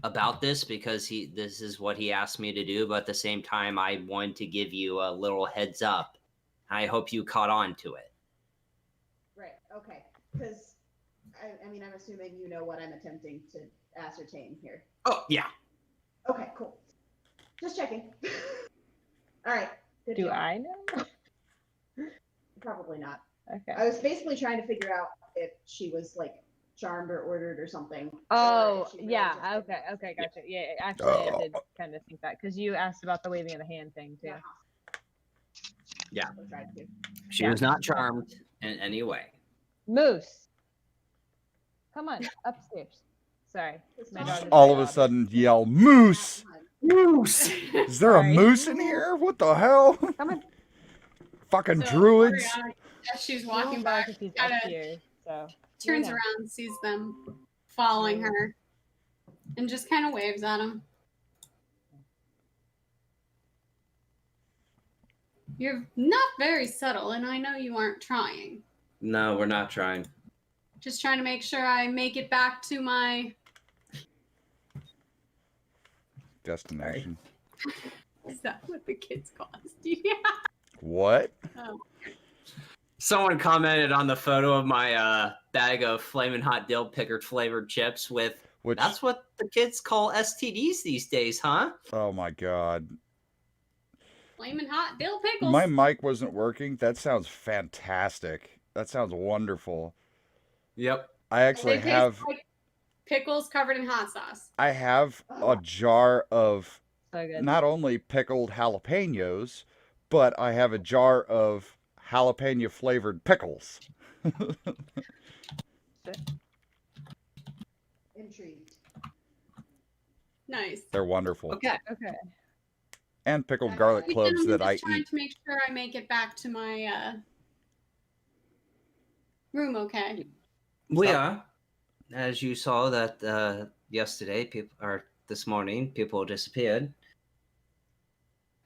about this because this is what he asked me to do, but at the same time, I wanted to give you a little heads up. I hope you caught on to it. Right. Okay. Because I mean, I'm assuming you know what I'm attempting to ascertain here. Oh yeah. Okay. Cool. Just checking. All right. Good Do deal. I know? Probably not. Okay. I was basically trying to figure out if she was like charmed or ordered or something. Oh, or if she really yeah. just did Okay. Gotcha. Yeah. Actually, I did kind of think that because you asked about the waving of the hand thing too. Yeah. I tried to. She Yeah. was not charmed in any way. Moose, come on upstairs. Sorry, my dog is All very of a loud. sudden, yell moose. Moose. Is there a Sorry. moose in here? What the hell? Come on. Fucking So, druids. Brianna, as she's She walking won't by, bark if he's up kinda here. So turns you know. around, sees them following her, and just kind of waves at them. You're not very subtle, and I know you aren't trying. No, we're not trying. Just trying to make sure I make it back to my... Destination. Is that what the kids cost? Yeah. What? Oh. Someone commented on the photo of my bag of Flamin' Hot Dill Picker flavored chips with, Which? that's what the kids call STDs these days, huh? Oh my god. Flamin' hot dill pickles. My mic wasn't working. That sounds fantastic. That sounds wonderful. Yep. I actually They taste have. like pickles covered in hot sauce. I have a jar of So good. not only pickled jalapenos, but I have a jar of jalapeno flavored pickles. Intrigued. Nice. They're wonderful. Okay. Okay. And pickled garlic Weekend, cloves I'm that just I trying eat. to make sure I make it back to my room okay. We are. As you saw that yesterday, this morning, people disappeared.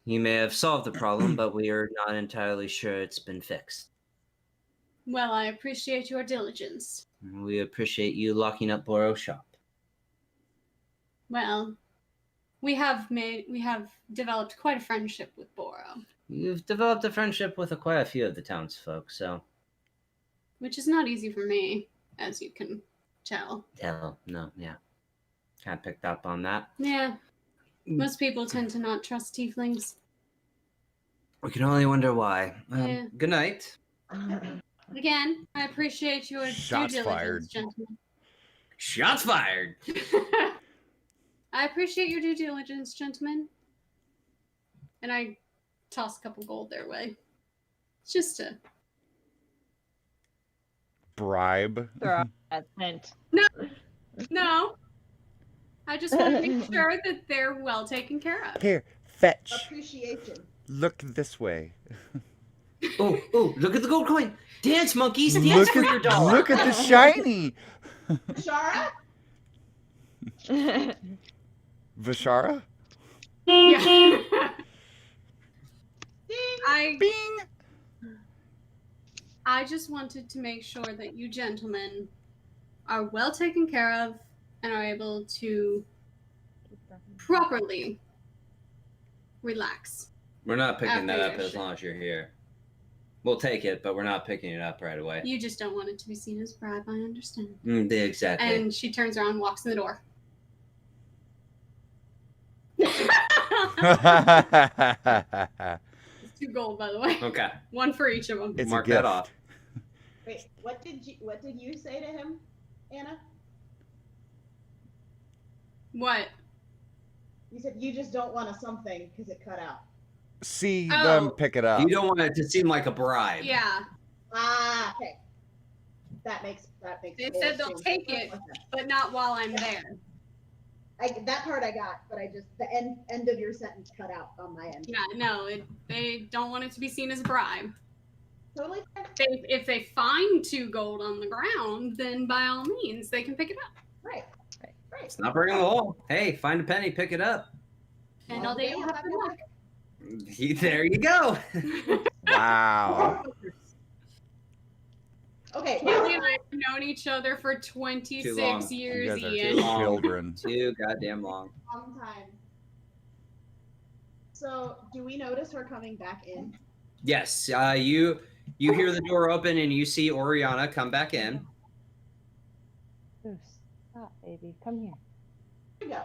You may have solved the problem, but we are not entirely sure it's been fixed. Well, I appreciate your diligence. We appreciate you locking up Boro's shop. Well, we have developed quite a friendship with Boro, You've developed a friendship with quite a few of the townsfolk, so... which is not easy for me, as you can tell. No, yeah. Kind of picked up on that. Yeah. Most people tend to not trust tieflings. We can only wonder why. Yeah. Good night. Again, I appreciate your Shots due diligence, fired. gentlemen. Shots fired! I appreciate your due diligence, gentlemen. And I toss a couple gold their way. Just to... Bribe. Throw out that scent. No. I just want to make sure that they're well taken care of. Here, fetch. Appreciation. Look this way. Oh, look at the gold coin! Dance, monkeys! Dance for your dollar! Look at the shiny. Shara? Vishara? Yeah. Bing. I just wanted to make sure that you gentlemen are well taken care of and are able to properly relax. We're not picking that After up your as shift. long as you're here. We'll take it, but we're not picking it up right away. You just don't want it to be seen as bribe, I understand. Exactly. And she turns around and walks in the door. It's 2 gold, by the way. Okay. 1 for each of them. It's Mark a gift. that off. Wait, what did you say to him, Anna? What? You said you just don't want a something because it cut out. See Oh. them pick it up. You don't want it to seem like a bribe. Yeah, Ah, okay. That makes They more said they'll sense. take it. but not while I'm there. That part I got, but the end of your sentence cut out on my end. Yeah, no, they don't want it to be seen as a bribe. Totally fine. If they find 2 gold on the ground, then by all means, they can pick it up. Right. It's not breaking the law. Hey, find a penny, pick it up. And all they Okay, have to look. There you go. Wow. Okay. Kaylee and I have known each other for 26 long. You years, guys are Ian. two children. Too goddamn long. Long time. So, do we notice her coming back in? Yes, you hear the door open and you see Oriana come back in. Bruce, stop, baby. Come here. Here we go.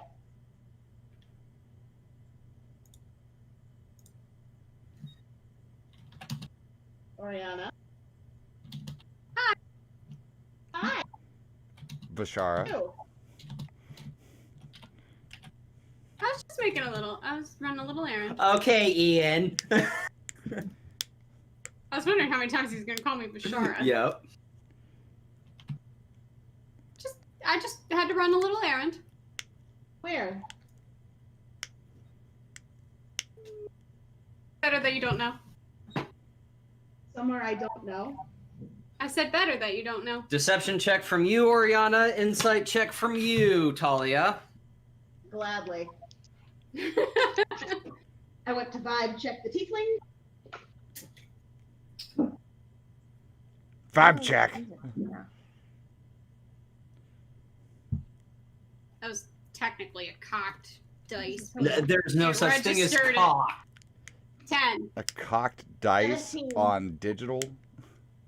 Oriana. Hi. Hi. Vashara. Ew. I was just I was running a little errand. Okay, Ian. I was wondering how many times he's gonna call me Bashara. Yep. I just had to run a little errand. Where? Better that you don't know. Somewhere I don't know. I said better that you don't know. Deception check from you, Oriana. Insight check from you, Talia. Gladly. I went to vibe check the tiefling. Vibe check. That was technically a cocked dice. There's no It such thing as registered it. cock. 10. A cocked dice 17. on digital.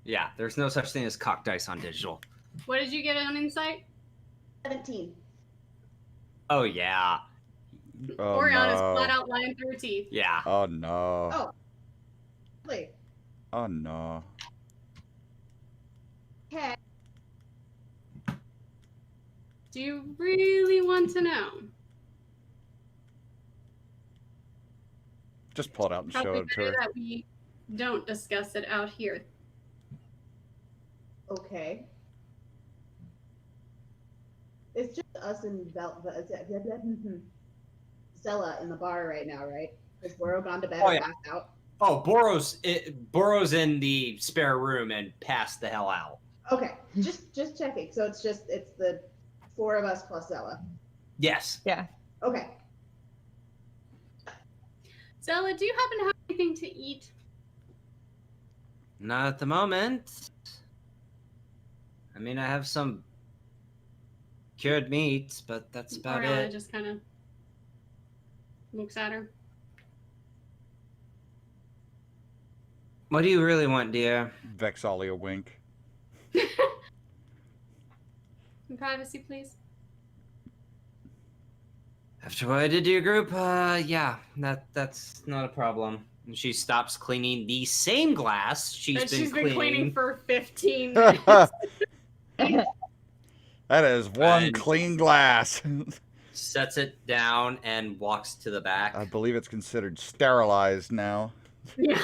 Yeah, there's no such thing as cock dice on digital. What did you get on insight? 17. Oh, yeah. Oh, Oriana's no. flat out lying through her teeth. Yeah. Oh no. Oh. Wait. Oh no. Okay. Do you really want to know? Just pull it out and show Probably it to better her. that we don't discuss it out here. Okay. It's just us and Zella in the bar right now, right? Is Boro gone to bed Oh, or yeah. passed out? Oh, Boros in the spare room and passed the hell out. Okay, just checking. So it's the 4 of us plus Zella. Yes. Yeah. Okay. Zella, do you happen to have anything to eat? Not at the moment. I mean, I have some cured meats, but that's about Oriana it. just kind of looks at her. What do you really want, dear? Vexalia wink. Some privacy, please. After what I did to your group, yeah, that's not a problem. And she stops cleaning the same glass That she's been cleaning for 15 That minutes. is one And- clean glass. Sets it down and walks to the back. I believe it's considered sterilized now. Yeah.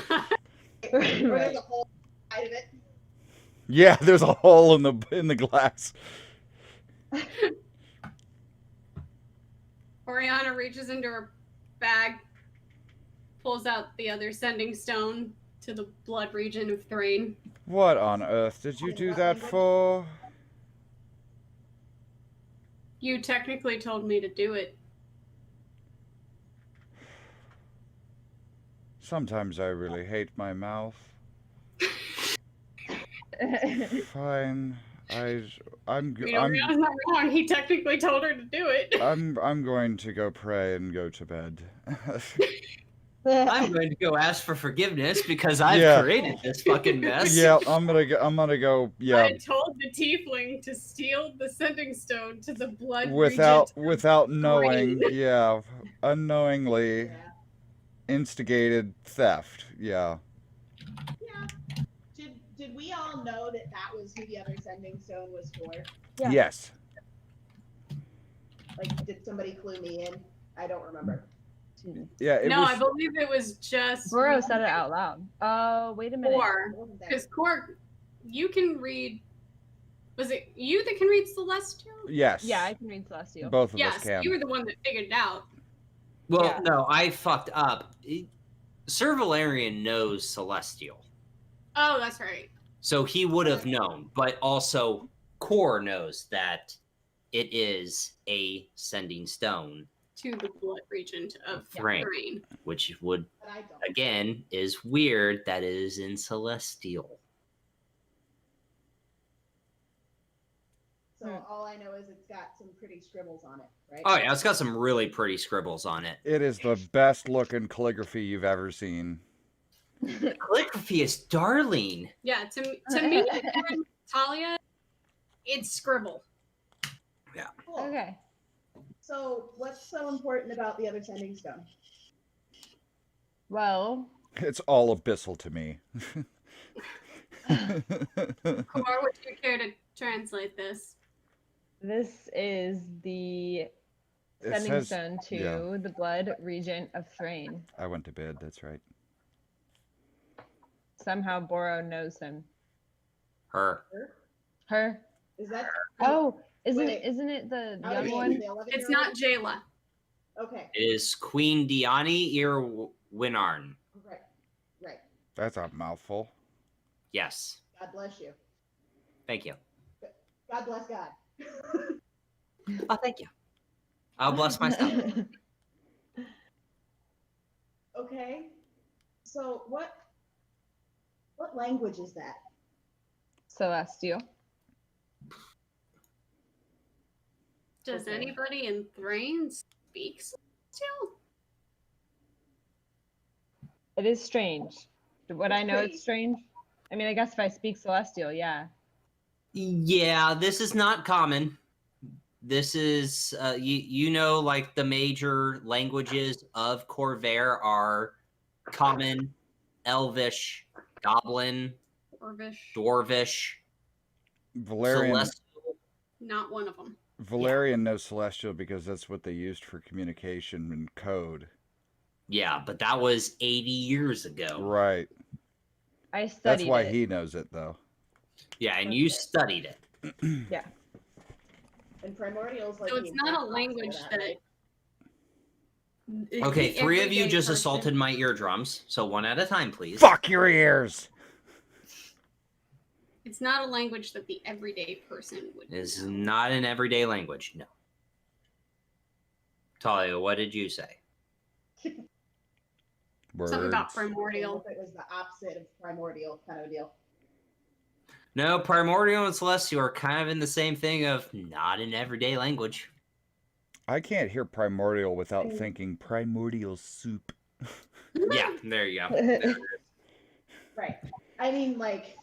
Or there's a whole side of it. Yeah, there's a hole in the glass. Oriana reaches into her bag, pulls out the other sending stone to the blood region of Thrain. What on earth did you do that for? You technically told me to do it. Sometimes I really hate my mouth. Fine. I'm Oriana's not wrong. He technically told her to do it. I'm going to go pray and go to bed. I'm going to go ask for forgiveness because I've Yeah. created this fucking mess. Yeah, I'm gonna go. Yeah, I told the tiefling to steal the sending stone to the blood without region. knowing. Yeah, unknowingly Yeah. instigated theft. Yeah. Yeah. Did we all know that was who the other sending stone was for? Yeah. Yes. Like, did somebody clue me in? I don't remember. Yeah. It No, was, I believe it was just Burrow said it out loud. Oh, wait a minute. Or Wasn't there? because Cork, you can read. Was it you that can read Celestial? Yes. Yeah, I can read Celestial. Both of us Yes, can. you were the one that figured it out. Well, Yeah. no, I fucked up. Sir Valerian knows Celestial. Oh, that's right. So he would have known, but also Core knows that it is a sending stone, To the blood region of Thrain. Thrain. which would, But I don't. again, is weird that it is in Celestial. So all I know is it's got some pretty scribbles on it, right? Oh yeah, it's got some really pretty scribbles on it. It is the best looking calligraphy you've ever seen. The calligraphy is darling. Yeah, to me and Talia, it's scribble. Yeah. Cool. Okay. So what's so important about the other sending stone? Well, It's all abyssal to me. Or would you care to translate this? this is the It sending says- stone to yeah. the blood regent of Thrain. I went to bed, that's right. Somehow Boro knows him. Her. Her. Is that? Oh, isn't Wait. it the Out young of the one? 11-year-old? It's not Jayla. Okay. It is Queen Diani Winarn. Right. Right. That's a mouthful. Yes. God bless you. Thank you. God bless God. Oh, thank you. I'll bless myself. Okay. So what language is that? Celestial. Does Okay. anybody in Thrain speak Celestial? It is strange. Would I know Okay. it's strange? I mean, I guess if I speak Celestial, yeah. Yeah, this is not common. This is, you know, like the major languages of Corvair are Common, Elvish, Goblin, Orvish? Dwarvish, Valerian Celestial. Not one of them. Valerian knows Celestial because that's what they used for communication and code. Yeah, but that was 80 years ago. Right. I studied That's why it. he knows it though. Yeah, and you studied it. Yeah. And primordials like So it's the not a exact opposite language of that. right? Okay, the 3 of you everyday just person- assaulted my eardrums, so one at a time, please. Fuck your ears! It's not a language that the everyday person would It's know. not an everyday language, no. Talia, what did you say? Something about Words. primordial. It was the opposite of primordial kind of a deal. No, Primordial and Celestial are kind of in the same thing of not an everyday language. I can't hear primordial without thinking primordial soup. Yeah, there you go. There it is. Right. I mean, like,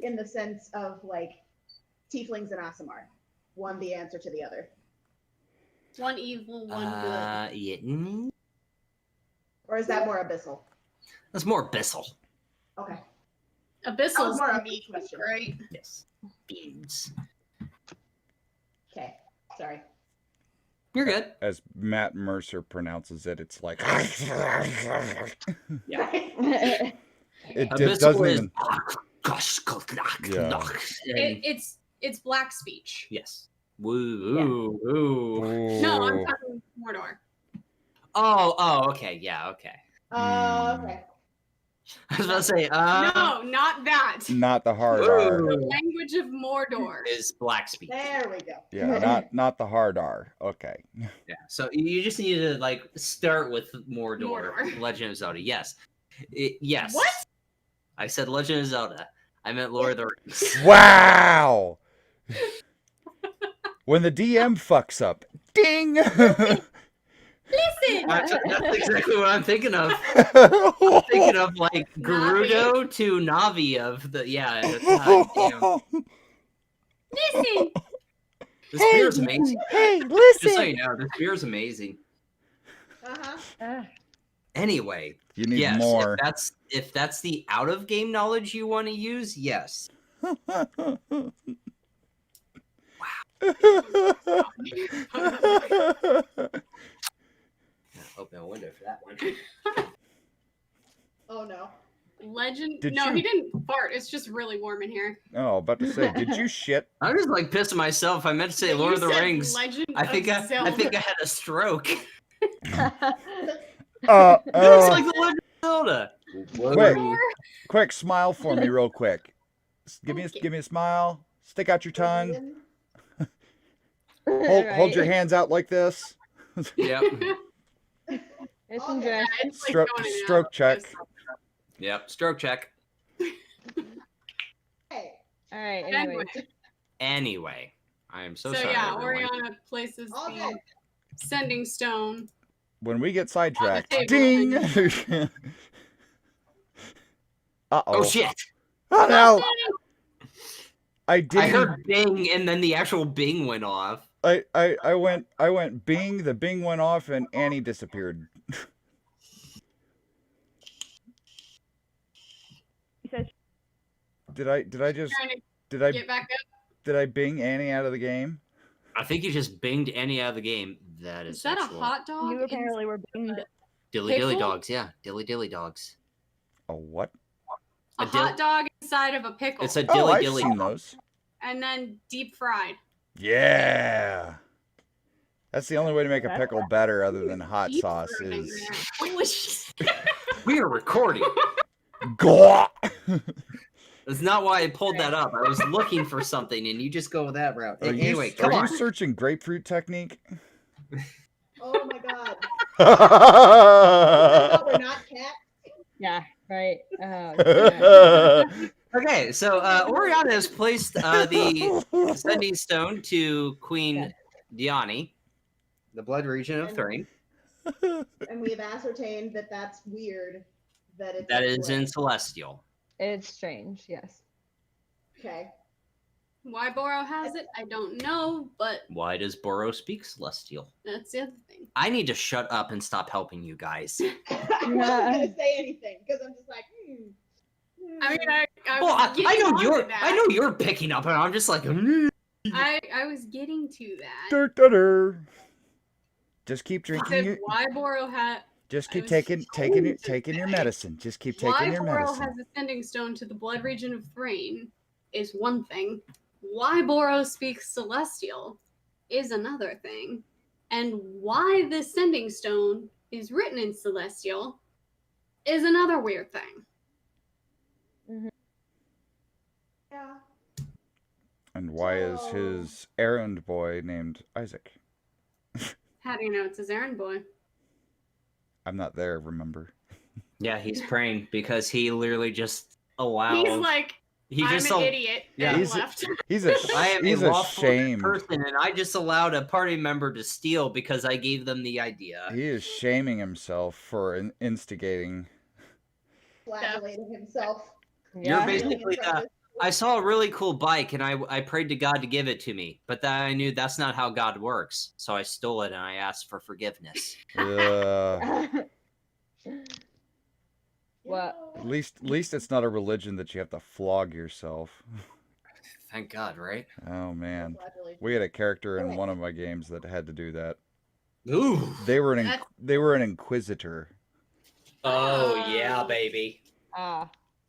in the sense of, like, tieflings and Aasimar. One the answer to the other. One evil, one good. Yeah, Or is that more abyssal? that's more abyssal. Okay. Abyssal That was is more a me question. right? Yes. Beans. Okay. Sorry. You're good. As Matt Mercer pronounces it, it's like Yeah. it Abyssal doesn't is even. Yeah. It's black speech. Yes. Woo. Ooh. No, I'm Ooh. talking Mordor. Oh, okay. Yeah, okay. Okay. I was about to say, No, not that. Not the hard Ooh. R. The language of Mordor. is black speech. There we go. Yeah, not the hard R. Okay. Yeah. So you just need to like start with Mordor. Mordor. Legend of Zelda. Yes. Yes. What? I said Legend of Zelda. I meant Lord of the Rings. Wow. When the DM fucks up, ding. Listen! That's exactly what I'm thinking of. I'm thinking of like Gerudo to Navi of the damn. Listen! This beer is amazing. Hey, Just so listen. you know, this beer is amazing. Uh-huh. Anyway, You need yes, more. if that's the out of game knowledge you want to use, yes. Open a window for that one. Oh no. Legend. Did no, you- he didn't fart. It's just really warm in here. Oh, about to say, did you shit? I'm just like pissing myself. I meant to say You Lord of the said Rings. Legend I think of I Zelda. had a stroke. It's Uh, like the Legend of Zelda. Quick. Whoa. quick, smile for me, real quick. Give me a smile. Stick out your tongue. Hold your hands out like this. Yep. It's Okay. enjoy. Yeah, it's like Stroke- going in and stroke out. check. Yep. Stroke check. Hey. All right. Anyway, Anyways, Anyway, I am so So sorry. yeah, everyone. Oriana places All the good. sending stone. When we get sidetracked, table, ding! and Uh-oh. Oh shit! Oh no! I I heard bing, and then the actual bing went off. I went bing, the bing went off, and Annie disappeared. He says, Did I just trying to did get back up. Did I bing Annie out of the game? I think you just binged Annie out of the game. That is Is that sexual. a hot dog? you apparently were being Dilly dilly pickle? dogs, yeah. Dilly dilly dogs. A what? A hot dog inside of a pickle. It's a Oh, dilly I've dilly seen dog. those. And then deep fried. Yeah. That's the only way to make a That's pickle better other than hot Deep sauce frying is that. Delicious. We are recording. Gah! That's not why I pulled that up. I was looking for something, and you just go that route. Anyway, Are come on. you searching grapefruit technique? Oh my god. Oh, No, we're not cats. Yeah, right. Oh, Okay, so Oriana has placed the sending stone to Queen Diani, the blood region of Thrain. And we have ascertained that that's weird. That is in Celestial. it's strange, yes. Okay. Why Boro has it, I don't know, but Why does Boros speak Celestial? that's the other thing. I need to shut up and stop helping you guys. I wasn't gonna say anything because I'm just like, I mean, I Well, was I getting know you're. onto that. I know you're picking up, and I'm just like. I was getting to that. Dur, dur, dur. Just keep I drinking said your. why Boro had. Just keep was taking your told medicine. Just keep Why taking your Boro medicine. has a sending stone to the blood region of Thrain is one thing. Why Boro speaks Celestial is another thing. And why this sending stone is written in Celestial is another weird thing. yeah. And why is his errand boy named Isaac? How do you know it's his errand boy? I'm not there, remember? Yeah, he's praying because he literally just allowed. He's like, I'm an idiot, Yeah. and left. He's a I am he's a a lawful shame. person, and I just allowed a party member to steal because I gave them the idea. He is shaming himself for instigating. Flagellating himself. You're basically I saw a really cool bike, and I prayed to God to give it to me, but then I knew that's not how God works, so I stole it and I asked for forgiveness. What? At least it's not a religion that you have to flog yourself. Thank God, right? Oh man, we had a character in one of my games that had to do that. Ooh. They were an inquisitor. Oh yeah, baby. Yeah.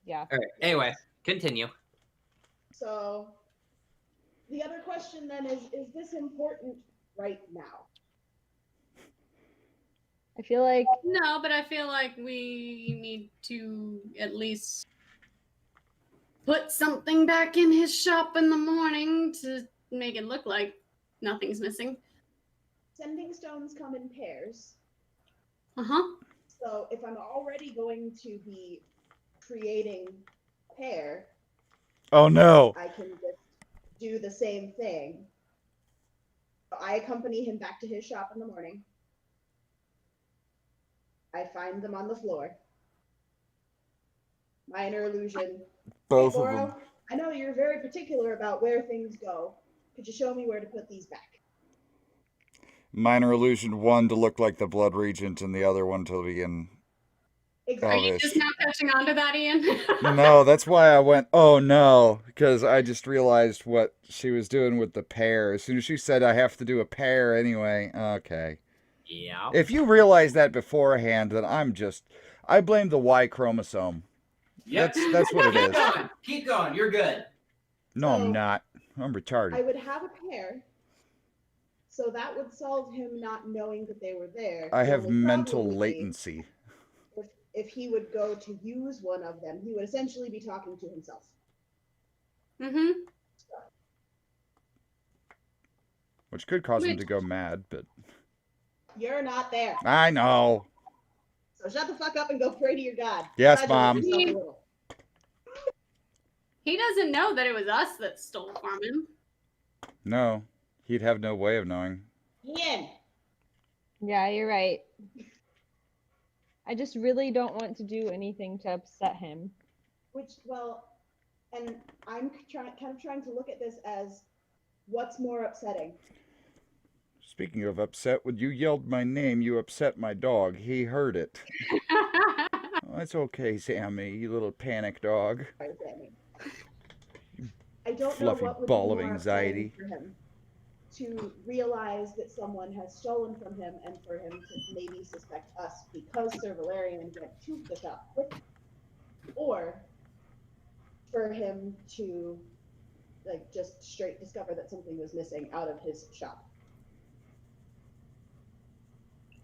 All right. Anyway, continue. So, the other question then is this important right now? I feel like No, but I feel like we need to at least put something back in his shop in the morning to make it look like nothing's missing. Sending stones come in pairs. Uh-huh. So, if I'm already going to be creating a pair, Oh no! I can just do the same thing. I accompany him back to his shop in the morning. I find them on the floor. Minor illusion. Both Hey, of Boro, them. I know you're very particular about where things go. Could you show me where to put these back? Minor illusion, one to look like the blood regent, and the other one to be in. Are you just now catching on to that, Ian? No, that's why I went, oh no, because I just realized what she was doing with the pair. As soon as she said I have to do a pair anyway, okay. Yeah. If you realize that beforehand, then I blame the Y chromosome. Yep. That's what it is. Keep going. You're good. No, I'm not. I'm I retarded. would have a pair, so that would solve him not knowing that they were there. I The have only mental problem would be latency. if he would go to use one of them, he would essentially be talking to himself. Mm-hmm. Which could cause him to go mad, but You're not there. I know. So shut the fuck up and go pray to your God. Yes, Congratulate Mom. yourself a little. He doesn't know that it was us that stole from him. No. He'd have no way of knowing. Ian! Yeah, you're right. I just really don't want to do anything to upset him. And I'm kind of trying to look at this as what's more upsetting. Speaking of upset, when you yelled my name, you upset my dog. He heard it. Oh, it's okay, Sammy, you little panic dog. Sorry, Sammy. I don't Fluffy know what would ball be of more anxiety. upsetting for him. To realize that someone has stolen from him and for him to maybe suspect us because Sir Valerian went to the shop with him. Or for him to just straight discover that something was missing out of his shop.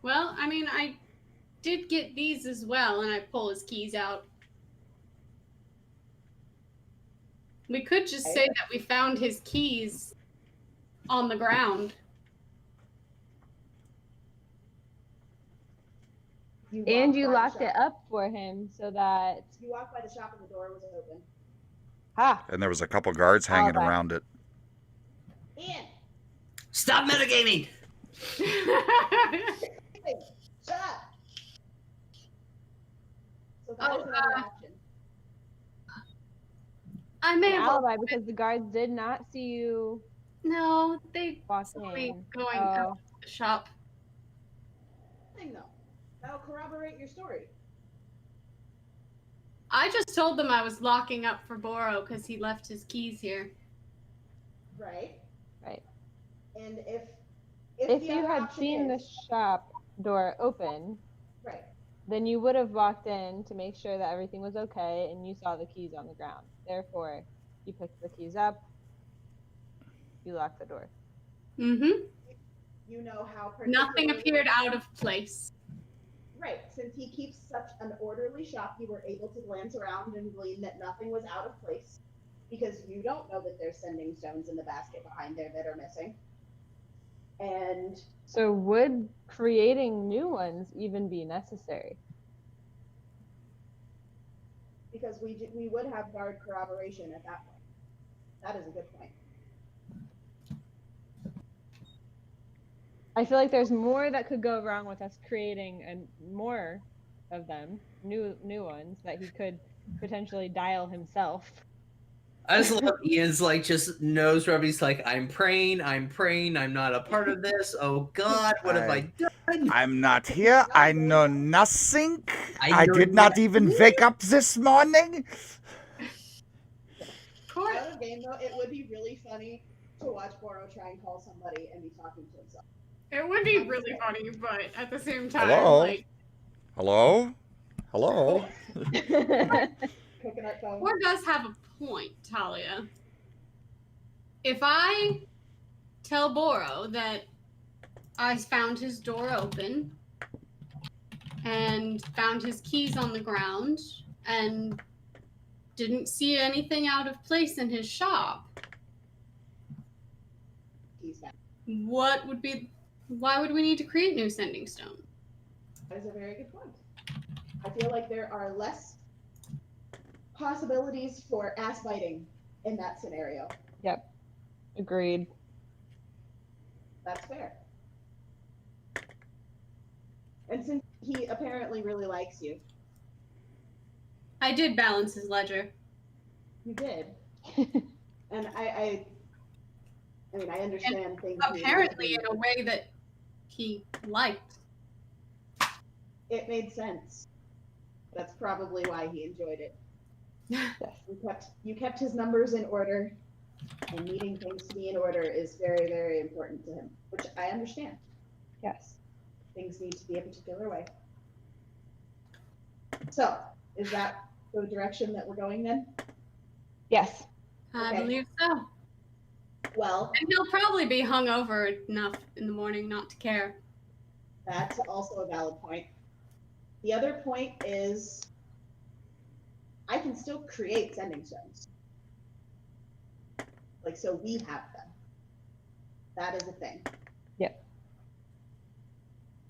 Well, I mean, I did get these as well, and I pull his keys out. We could just say that we found his keys on the ground. And you locked it up for him so that... You walked by the shop and the door was open. Ha! And there was a couple guards hanging around it. Ian! Stop metagaming! Hey, shut up! So that is another option. I may An have alibi because the guards did not see you. No, they walk saw me in. going out of the shop. Thing though, that'll corroborate your story. I just told them I was locking up for Boro because he left his keys here. Right. Right. And if you had seen the shop door open, right, then you would have walked in to make sure that everything was okay and you saw the keys on the ground. Therefore, you picked the keys up, you locked the door. Mm-hmm. You know how nothing appeared out of place. Right. Since he keeps such an orderly shop, you were able to glance around and glean that nothing was out of place. Because you don't know that there's sending stones in the basket behind there that are missing. And so would creating new ones even be necessary? Because we would have guard corroboration at that point. That is a good point. I feel like there's more that could go wrong with us creating more of them, new ones that he could potentially dial himself. I just love Ian's just nose rub. He's like, I'm praying, I'm not a part of this. Oh God, what have I done? I'm not here. I know nothing. I did not even wake up this morning. Out of game though, it would be really funny to watch Boro try and call somebody and be talking to himself. It would be really funny, but at the same time, Hello? Hello? Or does have a point, Talia. If I tell Boro that I found his door open and found his keys on the ground and didn't see anything out of place in his shop, why would we need to create new sending stone? That is a very good point. I feel like there are less possibilities for ass biting in that scenario. Yep. Agreed. That's fair. And since he apparently really likes you. I did balance his ledger. You did. And I understand and things. Apparently in a way that he liked. It made sense. That's probably why he enjoyed it. Yes. You kept his numbers in order, and needing things to be in order is very, very important to him, which I understand. Yes. Things need to be a particular way. So, is that the direction that we're going then? Yes. I believe so. Well, and he'll probably be hungover enough in the morning not to care. That's also a valid point. The other point is I can still create sending stones. So we have them. That is a thing. Yep.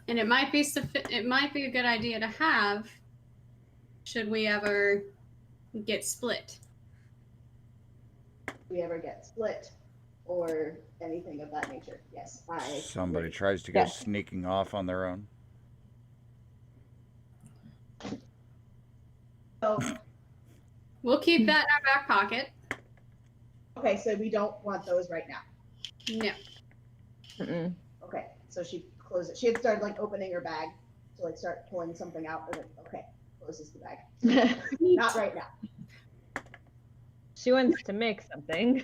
And it might be a good idea to have should we ever get split. If we ever get split, or anything of that nature. Yes, Somebody tries to go sneaking off on their own. So, we'll keep that in our back pocket. okay, so we don't want those right now. No. Mm-mm. Okay, so she closes it. She had started like opening her bag to like start pulling something out, and then okay, closes the bag. Not right now. She wants to make something.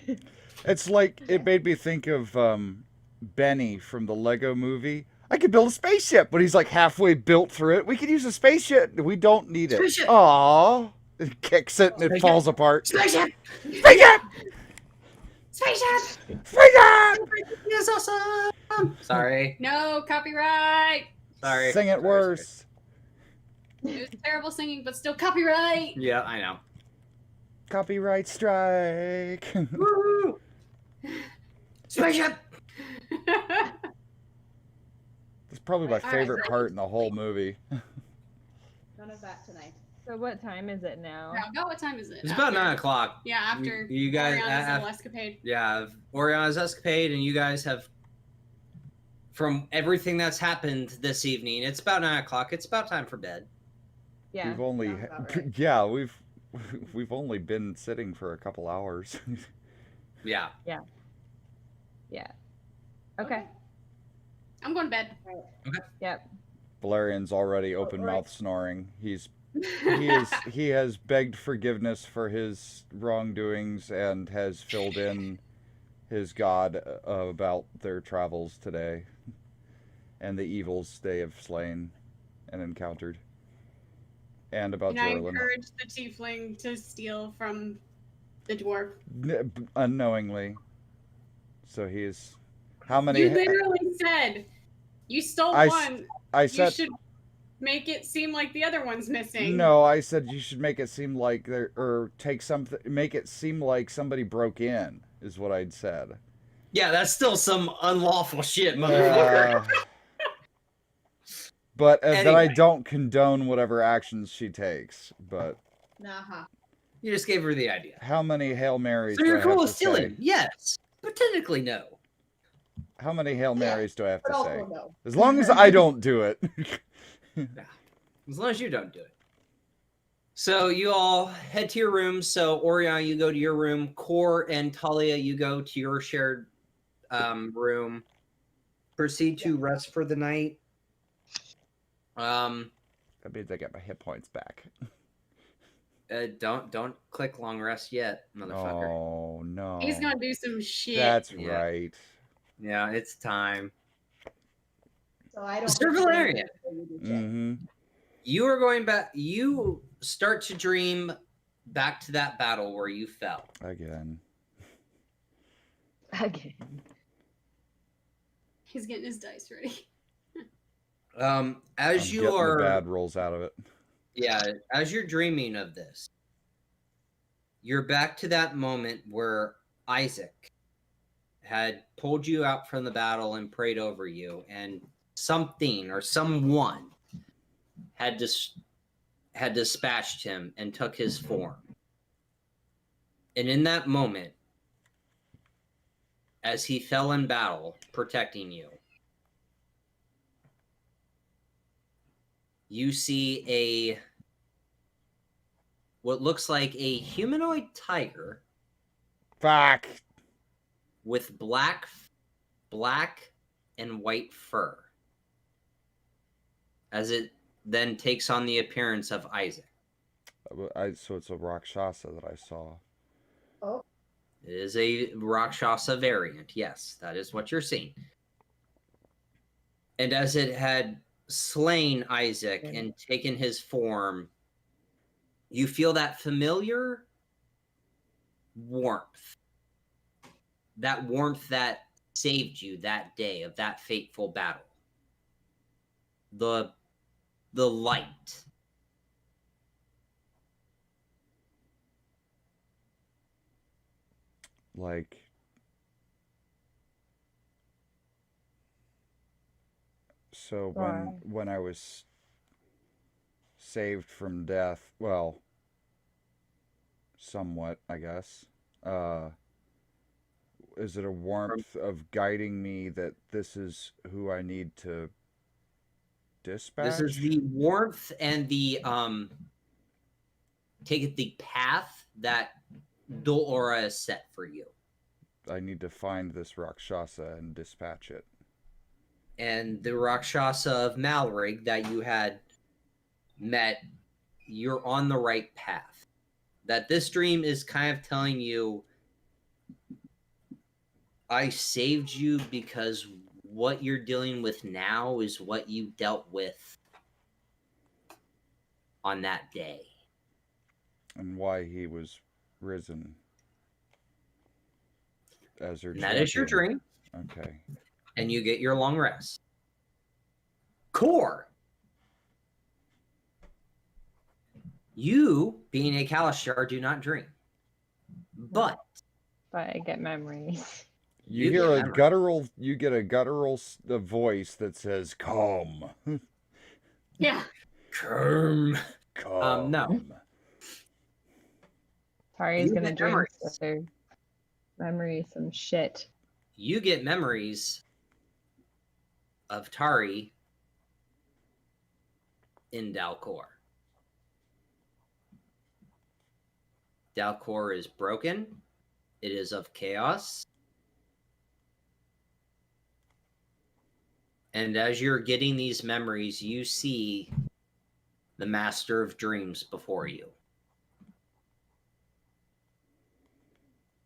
It's like, it made me think of Benny from the Lego movie. I could build a spaceship, but he's like halfway built through it. We could use a spaceship. We don't need it. Spaceship. Aww. It kicks it and it falls apart. Spaceship! Spaceship! Spaceship! Spaceship! Yes, awesome! Sorry. No copyright. Sorry. Sing it worse. It was terrible singing, but still copyright. Yeah, I know. Copyright strike. Woo! Spaceship! That's probably my All right, favorite so- part in the whole movie. None of that tonight. So what time is it now? Yeah, about what time is it? It's about After- 9 o'clock. Yeah, after You guys Oriana's have- little escapade. Yeah, Oriana's escapade, and you guys have, from everything that's happened this evening, it's about 9 o'clock. It's about time for bed. Yeah. We've only, Sounds about right. yeah, we've only been sitting for a couple hours. Yeah. Yeah. Okay. I'm going to bed. Yep. Valerian's already open mouth snoring. He has begged forgiveness for his wrongdoings and has filled in his god about their travels today and the evils they have slain and encountered. And about And I Jorlan. encourage the tiefling to steal from the dwarf. Unknowingly. So he is... How many... You literally said you stole one. I You said... should make it seem like the other one's missing. No, I said you should make it seem like there, or take something, make it seem like somebody broke in, is what I'd said. Yeah, that's still some unlawful shit, motherfucker. But that I Anyway. don't condone whatever actions she takes. But Nah. You just gave her the idea. how many Hail Marys So do I you're have cool to with say? stealing? Yes. But technically, no. How many Hail Marys do I have But to also say? no. As long as I don't do it. As long as you don't do it. So you all head to your rooms. So Oriana, you go to your room. Core and Talia, you go to your shared room. Proceed to rest for the night. That means I get my hit points back. Don't click long rest yet, motherfucker. Oh no. He's gonna do some shit. That's Yeah. right. Yeah, it's time. So I don't. Mr. Valerian. Mm-hmm. You are going back. You start to dream back to that battle where you fell. Again. Again. He's getting his dice ready. As I'm you getting are, the bad rolls out of it. yeah, as you're dreaming of this, you're back to that moment where Isaac had pulled you out from the battle and prayed over you, and something or someone had dispatched him and took his form. And in that moment, as he fell in battle, protecting you, you see what looks like a humanoid tiger Fuck. with black and white fur, as it then takes on the appearance of Isaac. So it's a Rakshasa that I saw. It is a Rakshasa variant. Yes, that is what you're seeing. And as it had slain Isaac and taken his form, you feel that familiar warmth. That warmth that saved you that day of that fateful battle. The light. Like, so when I was saved from death, well, somewhat, I guess, Is it a warmth of guiding me that this is who I need to dispatch? This is the warmth and the take it the path that Dolora has set for you. I need to find this Rakshasa and dispatch it. And the Rakshasa of Malrig that you had met, you're on the right path. That this dream is kind of telling you, I saved you because what you're dealing with now is what you dealt with on that day. And why he was risen as her That is your dream. Okay. And you get your long rest. Core. You, being a Kalashtar, do not dream. But I get memories. You hear a guttural. You get a guttural voice that says, "Come." Yeah. Come. No. Tari's You gonna get dream memories. with her memory some shit. You get memories of Tari in Dalcor. Dalcor is broken. It is of chaos. And as you're getting these memories, you see the Master of Dreams before you.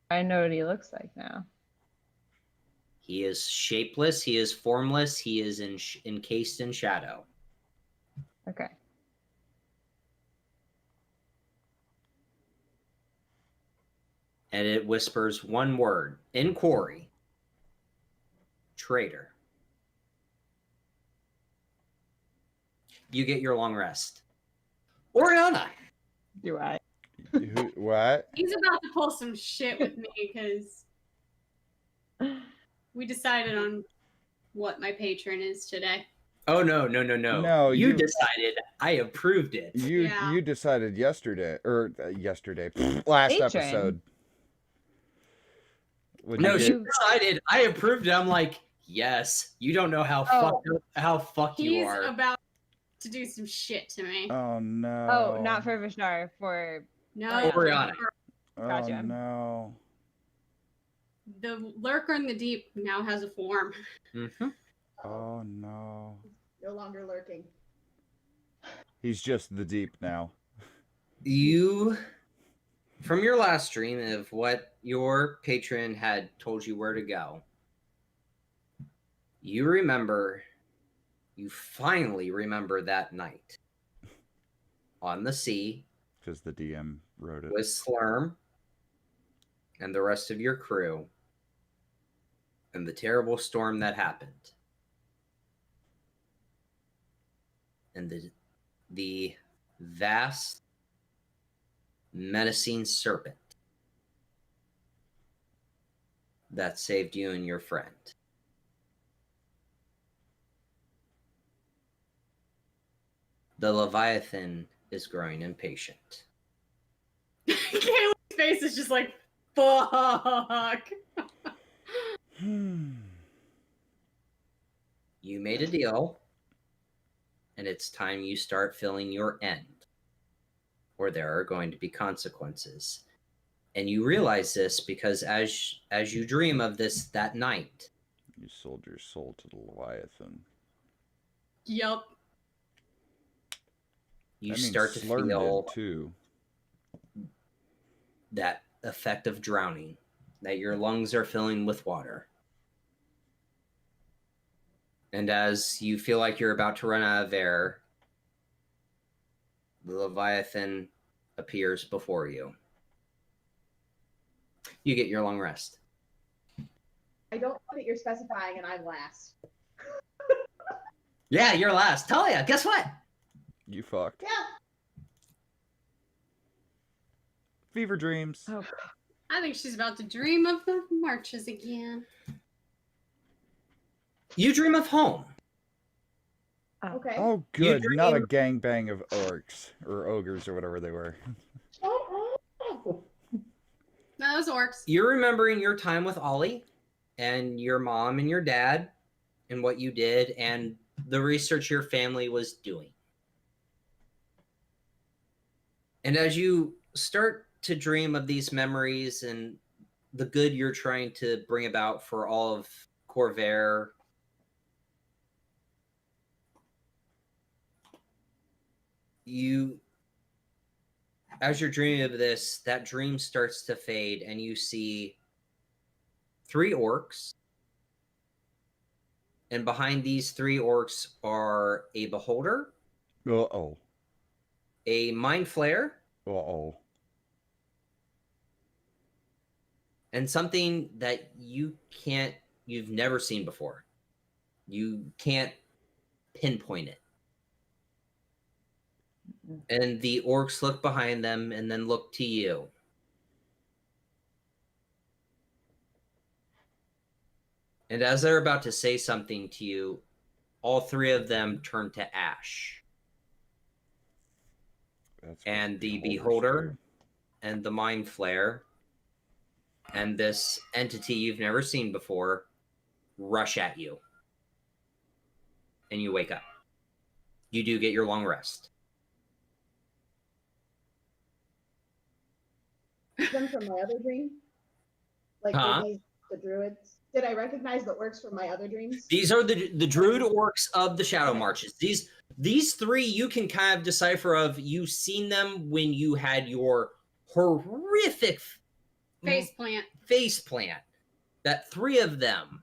I know what he looks like now. He is shapeless. He is formless. He is encased in shadow. Okay. And it whispers one word in Quarry. Traitor. You get your long rest. Oriana. Do I? What? He's about to pull some shit with me because we decided on what my patron is today. Oh, no. No, you decided. I approved it. You decided yesterday, last Patron. episode. No, she decided. I approved it. I'm like, yes. You don't know how fucked you are. He's about to do some shit to me. Oh no. Oh, not for Vishnar, for No. Oriana. Gotcha. Oh no. The lurker in the deep now has a form. Mm-hmm. Oh no. No longer lurking. He's just the deep now. You, from your last stream of what your patron had told you where to go, you finally remember that night on the sea. Because the DM wrote it. With Slurm and the rest of your crew and the terrible storm that happened. And the vast, menacing serpent that saved you and your friend. The Leviathan is growing impatient. Kayla's face is just like, fuck. You made a deal, and it's time you start filling your end, or there are going to be consequences. And you realize this because as you dream of this that night, you sold your soul to the Leviathan. Yup. You start to feel too. That effect of drowning, that your lungs are filling with water. And as you feel like you're about to run out of air, the Leviathan appears before you. You get your long rest. I don't know that you're specifying, and I'm last. Yeah, you're last. Talia, guess what? You fucked. Yeah. Fever dreams. Oh. I think she's about to dream of the marches again. You dream of home. Okay. Oh, good. Not a gangbang of orcs or ogres or whatever they were. No, No, those orcs. You're remembering your time with Ollie and your mom and your dad and what you did and the research your family was doing. And as you start to dream of these memories and the good you're trying to bring about for all of Corvair, as you're dreaming of this, that dream starts to fade and you see 3 orcs. And behind these 3 orcs are a beholder. Uh-oh. A mind flare. Uh-oh. And something that you've never seen before. You can't pinpoint it. And the orcs look behind them and then look to you. And as they're about to say something to you, all 3 of them turn to ash. And the beholder and the mind flare and this entity you've never seen before rush at you. And you wake up. You do get your long rest. Them from my other dream? Like the druids? Did I recognize the orcs from my other dreams? These are the druid orcs of the Shadow Marches. These 3 you can kind of decipher of. You've seen them when you had your horrific Face plant. That 3 of them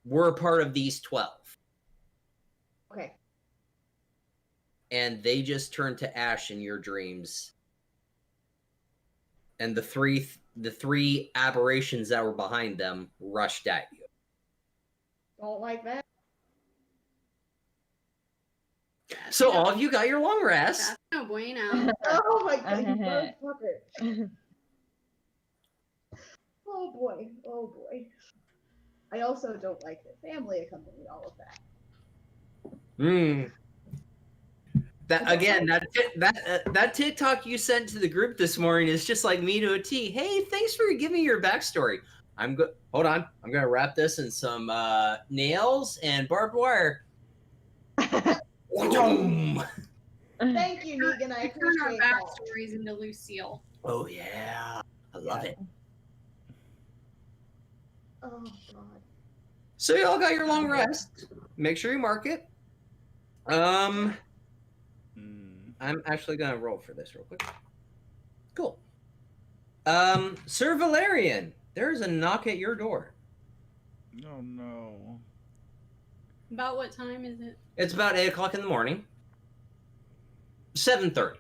were a part of these 12. Okay. And they just turned to ash in your dreams. And the three aberrations that were behind them rushed at you. Don't like that. So all of you got your long rest. That's no bueno. Oh my god, you motherfucker. Oh boy, oh boy. I also don't like that family accompanied all of that. That again, that TikTok you sent to the group this morning is just like me to a T. Hey, thanks for giving me your backstory. Hold on. I'm gonna wrap this in some nails and barbed wire. Thank you, Negan. I Turn our appreciate that. backstories into Lucille. Oh yeah, I love it. Oh god. So y'all got your long rest. Make sure you mark it. I'm actually gonna roll for this real quick. Cool. Sir Valerian, there's a knock at your door. Oh no. About what time is it? It's about 8 o'clock in the morning. 7:30.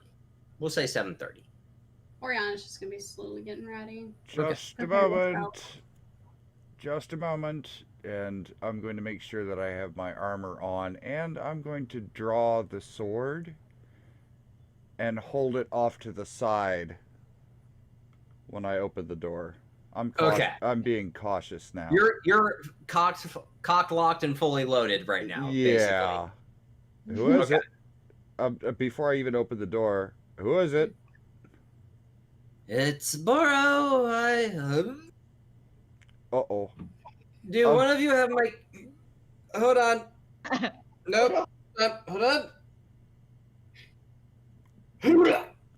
We'll say 7:30. Oriana's just gonna be slowly getting ready. Just a moment. Just a moment. And I'm going to make sure that I have my armor on, and I'm going to draw the sword and hold it off to the side when I open the door. I'm being cautious now. You're cocked, locked, and fully loaded right now. Yeah. Basically. Who is it? Before I even open the door, who is it? It's Burrow. Uh-oh. Do one of you have my... Hold on. Nope. Hold on.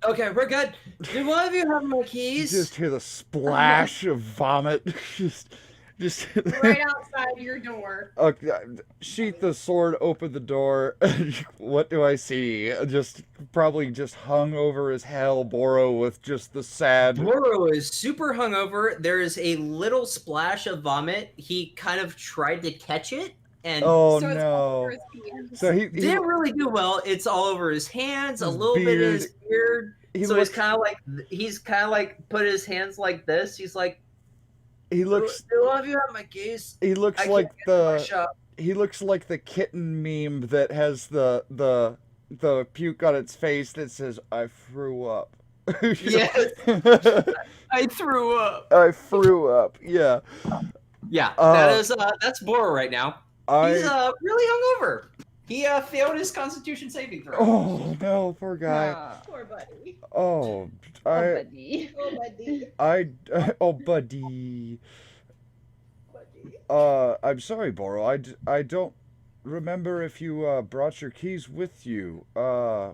Okay, we're good. Do one of you have my keys? You just hear the splash of vomit. just right outside your door. Okay, sheath the sword, open the door. What do I see? Probably just hung over as hell, Boro, with just the sad... Boro is super hungover. There is a little splash of vomit. He kind of tried to catch it. And oh so no! So he didn't really do well. It's all over his hands, a little bit in his beard. He's kind of like put his hands like this. He's like, he looks. Do one of you have my keys? He looks like the kitten meme that has the puke on its face that says "I threw up." Yes, I threw up. I threw up. Yeah. Yeah, that's Boro right now. He's really hungover. He failed his Constitution saving throw. Oh no, poor guy. Poor buddy. Oh, buddy. Oh, buddy. oh, buddy. Buddy. I'm sorry, Boro. I don't remember if you brought your keys with you.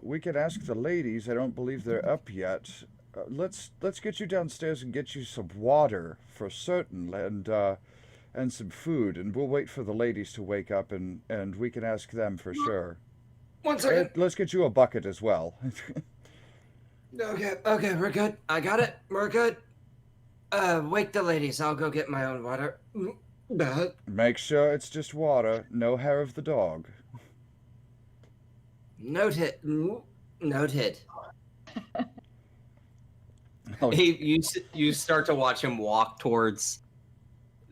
We can ask the ladies. I don't believe they're up yet. Let's get you downstairs and get you some water for certain, and some food, and we'll wait for the ladies to wake up, and we can ask them for sure. 1 second. Let's get you a bucket as well. Okay, we're good. I got it. We're good. Wake the ladies. I'll go get my own water. Make sure it's just water, no hair of the dog. Noted. Noted. Oh. You start to watch him walk towards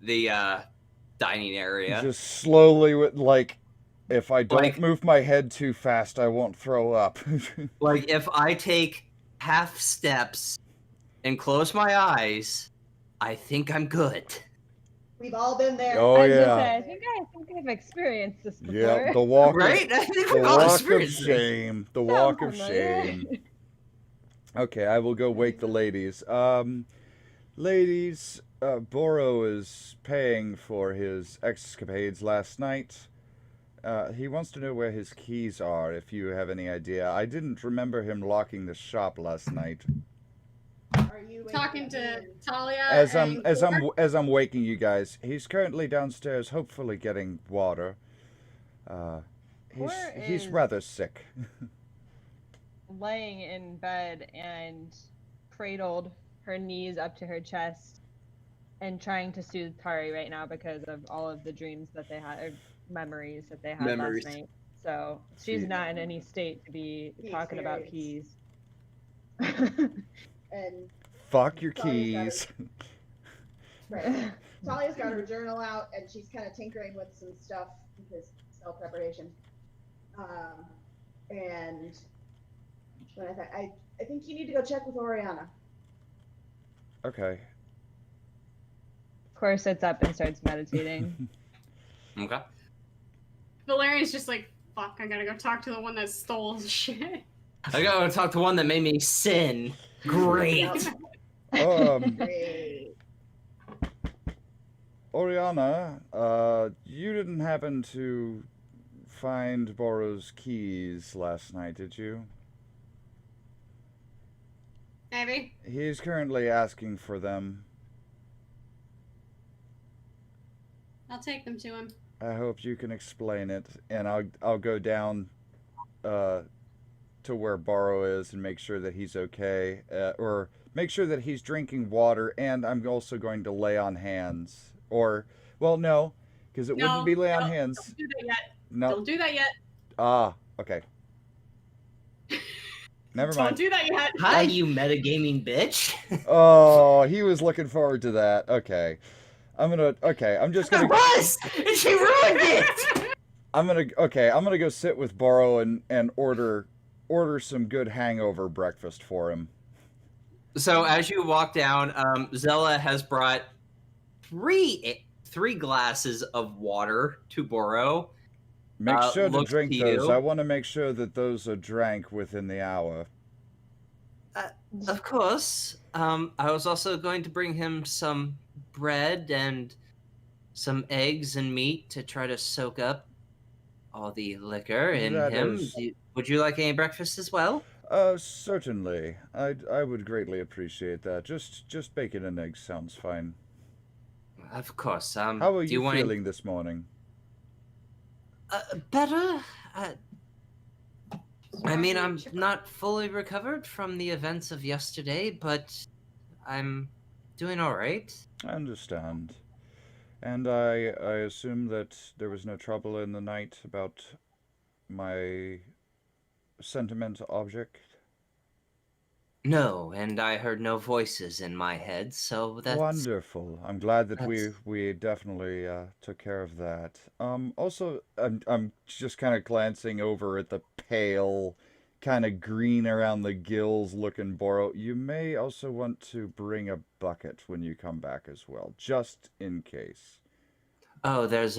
the dining area. Just slowly, like, if I don't Like- move my head too fast, I won't throw up. Like, if I take half steps and close my eyes, I think I'm good. We've all been there. Oh I was gonna yeah. say, I think I've experienced this before. Yeah, the walk Right? I of, think the we've all walk of experienced this. shame. The Sounds walk of familiar. shame. Okay, I will go wake the ladies. Ladies, Boro is paying for his escapades last night. He wants to know where his keys are, if you have any idea. I didn't remember him locking the shop last night. Are you Talking to Talia. As and I'm waking you guys, he's currently downstairs, hopefully getting water. He's is- rather sick. Laying in bed and cradled, her knees up to her chest, and trying to soothe Tari right now because of all of the dreams that they had, or memories that they had Memories. last night. So she's not in any state to be The talking about experience. keys. And Fuck your Talia's got keys. right. Talia's got her journal out and she's kind of tinkering with some stuff because spell preparation. And but I think you need to go check with Oriana. Okay. Cora sits up and starts meditating. Okay. Valerian's just like, fuck, I gotta go talk to the one that stole the shit. I gotta talk to one that made me sin. Great. Great. Oriana, you didn't happen to find Boro's keys last night, did you? Maybe. He's currently asking for them. I'll take them to him. I hope you can explain it, and I'll go down to where Boro is and make sure that he's okay, or make sure that he's drinking water, and I'm also going to lay on hands. Or, well, no, because it wouldn't be lay on hands. Don't do that yet. No. Don't do that yet. Ah, okay. Never Don't mind. do that yet. Hi, you metagaming bitch. Oh, he was looking forward to that. Okay. I'm just gonna. It was! And she ruined it! I'm gonna go sit with Boro and order some good hangover breakfast for him. So as you walk down, Zella has brought three glasses of water to Boro. Make sure to looks drink to those. you. I want to make sure that those are drank within the hour. Of course. I was also going to bring him some bread and some eggs and meat to try to soak up all the liquor in That him. is- Would you like any breakfast as well? Certainly. I would greatly appreciate that. Just bacon and eggs sounds fine. Of course. How are do you want feeling this morning? Better. I mean, I'm not fully recovered from the events of yesterday, but I'm doing all right. I understand. And I assume that there was no trouble in the night about my sentimental object? No, and I heard no voices in my head, so that's Wonderful. I'm glad that that's- we definitely took care of that. Also, I'm just kind of glancing over at the pale, kind of green around the gills looking Boro. You may also want to bring a bucket when you come back as well, just in case. Oh, there's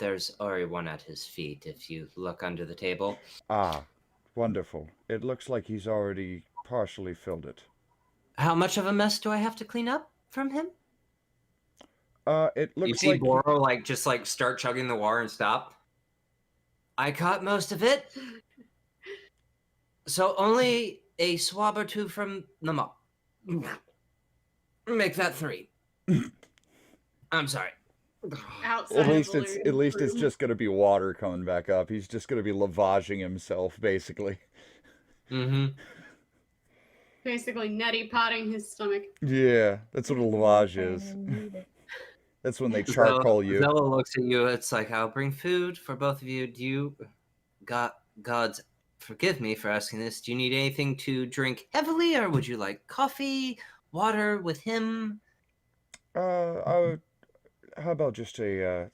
there's already one at his feet if you look under the table. Ah, wonderful. It looks like he's already partially filled it. How much of a mess do I have to clean up from him? It looks you see like Boro just start chugging the water and stop. I caught most of it. So only a swab or two from the mop. Make that 3. I'm sorry. Outside At least of it's Illusion's room. just gonna be water coming back up. He's just gonna be lavaging himself, basically. Mm-hmm. Basically neti potting his stomach. Yeah, that's what a lavage is. That's when they charcoal you. Zella looks at you. It's like, I'll bring food for both of you. Do you, gods, forgive me for asking this. Do you need anything to drink heavily, or would you like coffee, water with him? How about just a,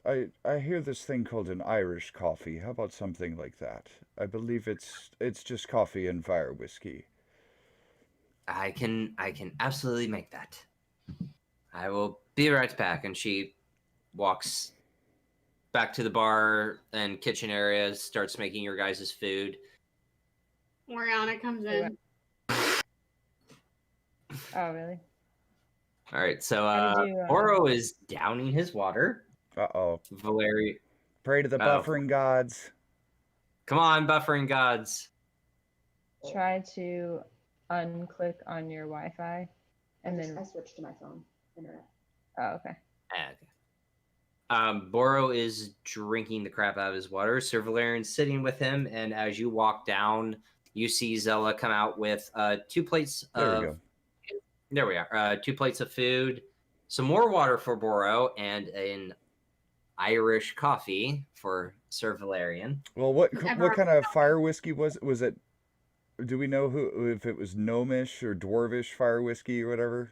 I hear this thing called an Irish coffee. How about something like that? I believe it's just coffee and fire whiskey. I can absolutely make that. I will be right back. And she walks back to the bar and kitchen area, starts making your guys' food. Oriana comes in. Oh, really? All right, so How did you, Oro is downing his water. Uh-oh. Valeri, Pray to the buffering gods. Come on, buffering gods. Try to unclick on your Wi-Fi, and then I switched to my phone internet. Oh, okay. Okay. Boro is drinking the crap out of his water. Sir Valerian's sitting with him, and as you walk down, you see Zella come out with 2 plates There of... we go. There we are. 2 plates of food, some more water for Boro, and an Irish coffee for Sir Valerian. Well, what kind of fire whiskey was it? Was it? Do we know if it was gnomish or dwarvish fire whiskey or whatever?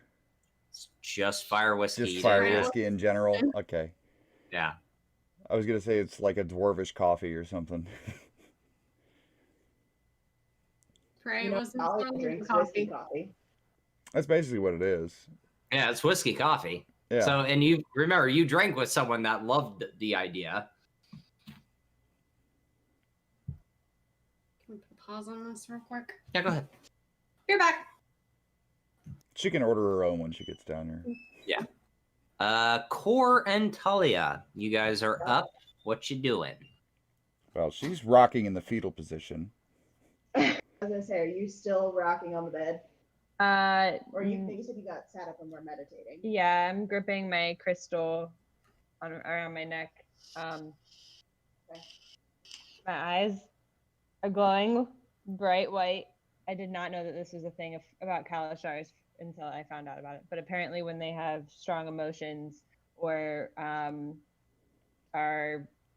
It's just fire whiskey. Just fire whiskey in general. Okay. Yeah. I was gonna say it's like a dwarvish coffee or something. Pray wasn't drinks coffee. coffee. That's basically what it is. Yeah, it's whiskey coffee. Yeah. So, and you remember, you drank with someone that loved the idea. Can we put a pause on this real quick? Yeah, go ahead. You're back. She can order her own when she gets down here. Yeah. Core and Talia, you guys are up. What you doing? Well, she's rocking in the fetal position. I was gonna say, are you still rocking on the bed? Or you said you got sat up and were meditating? Yeah, I'm gripping my crystal around my neck. Okay. My eyes are glowing bright white. I did not know that this was a thing about Kalashars until I found out about it. But apparently when they have strong emotions or are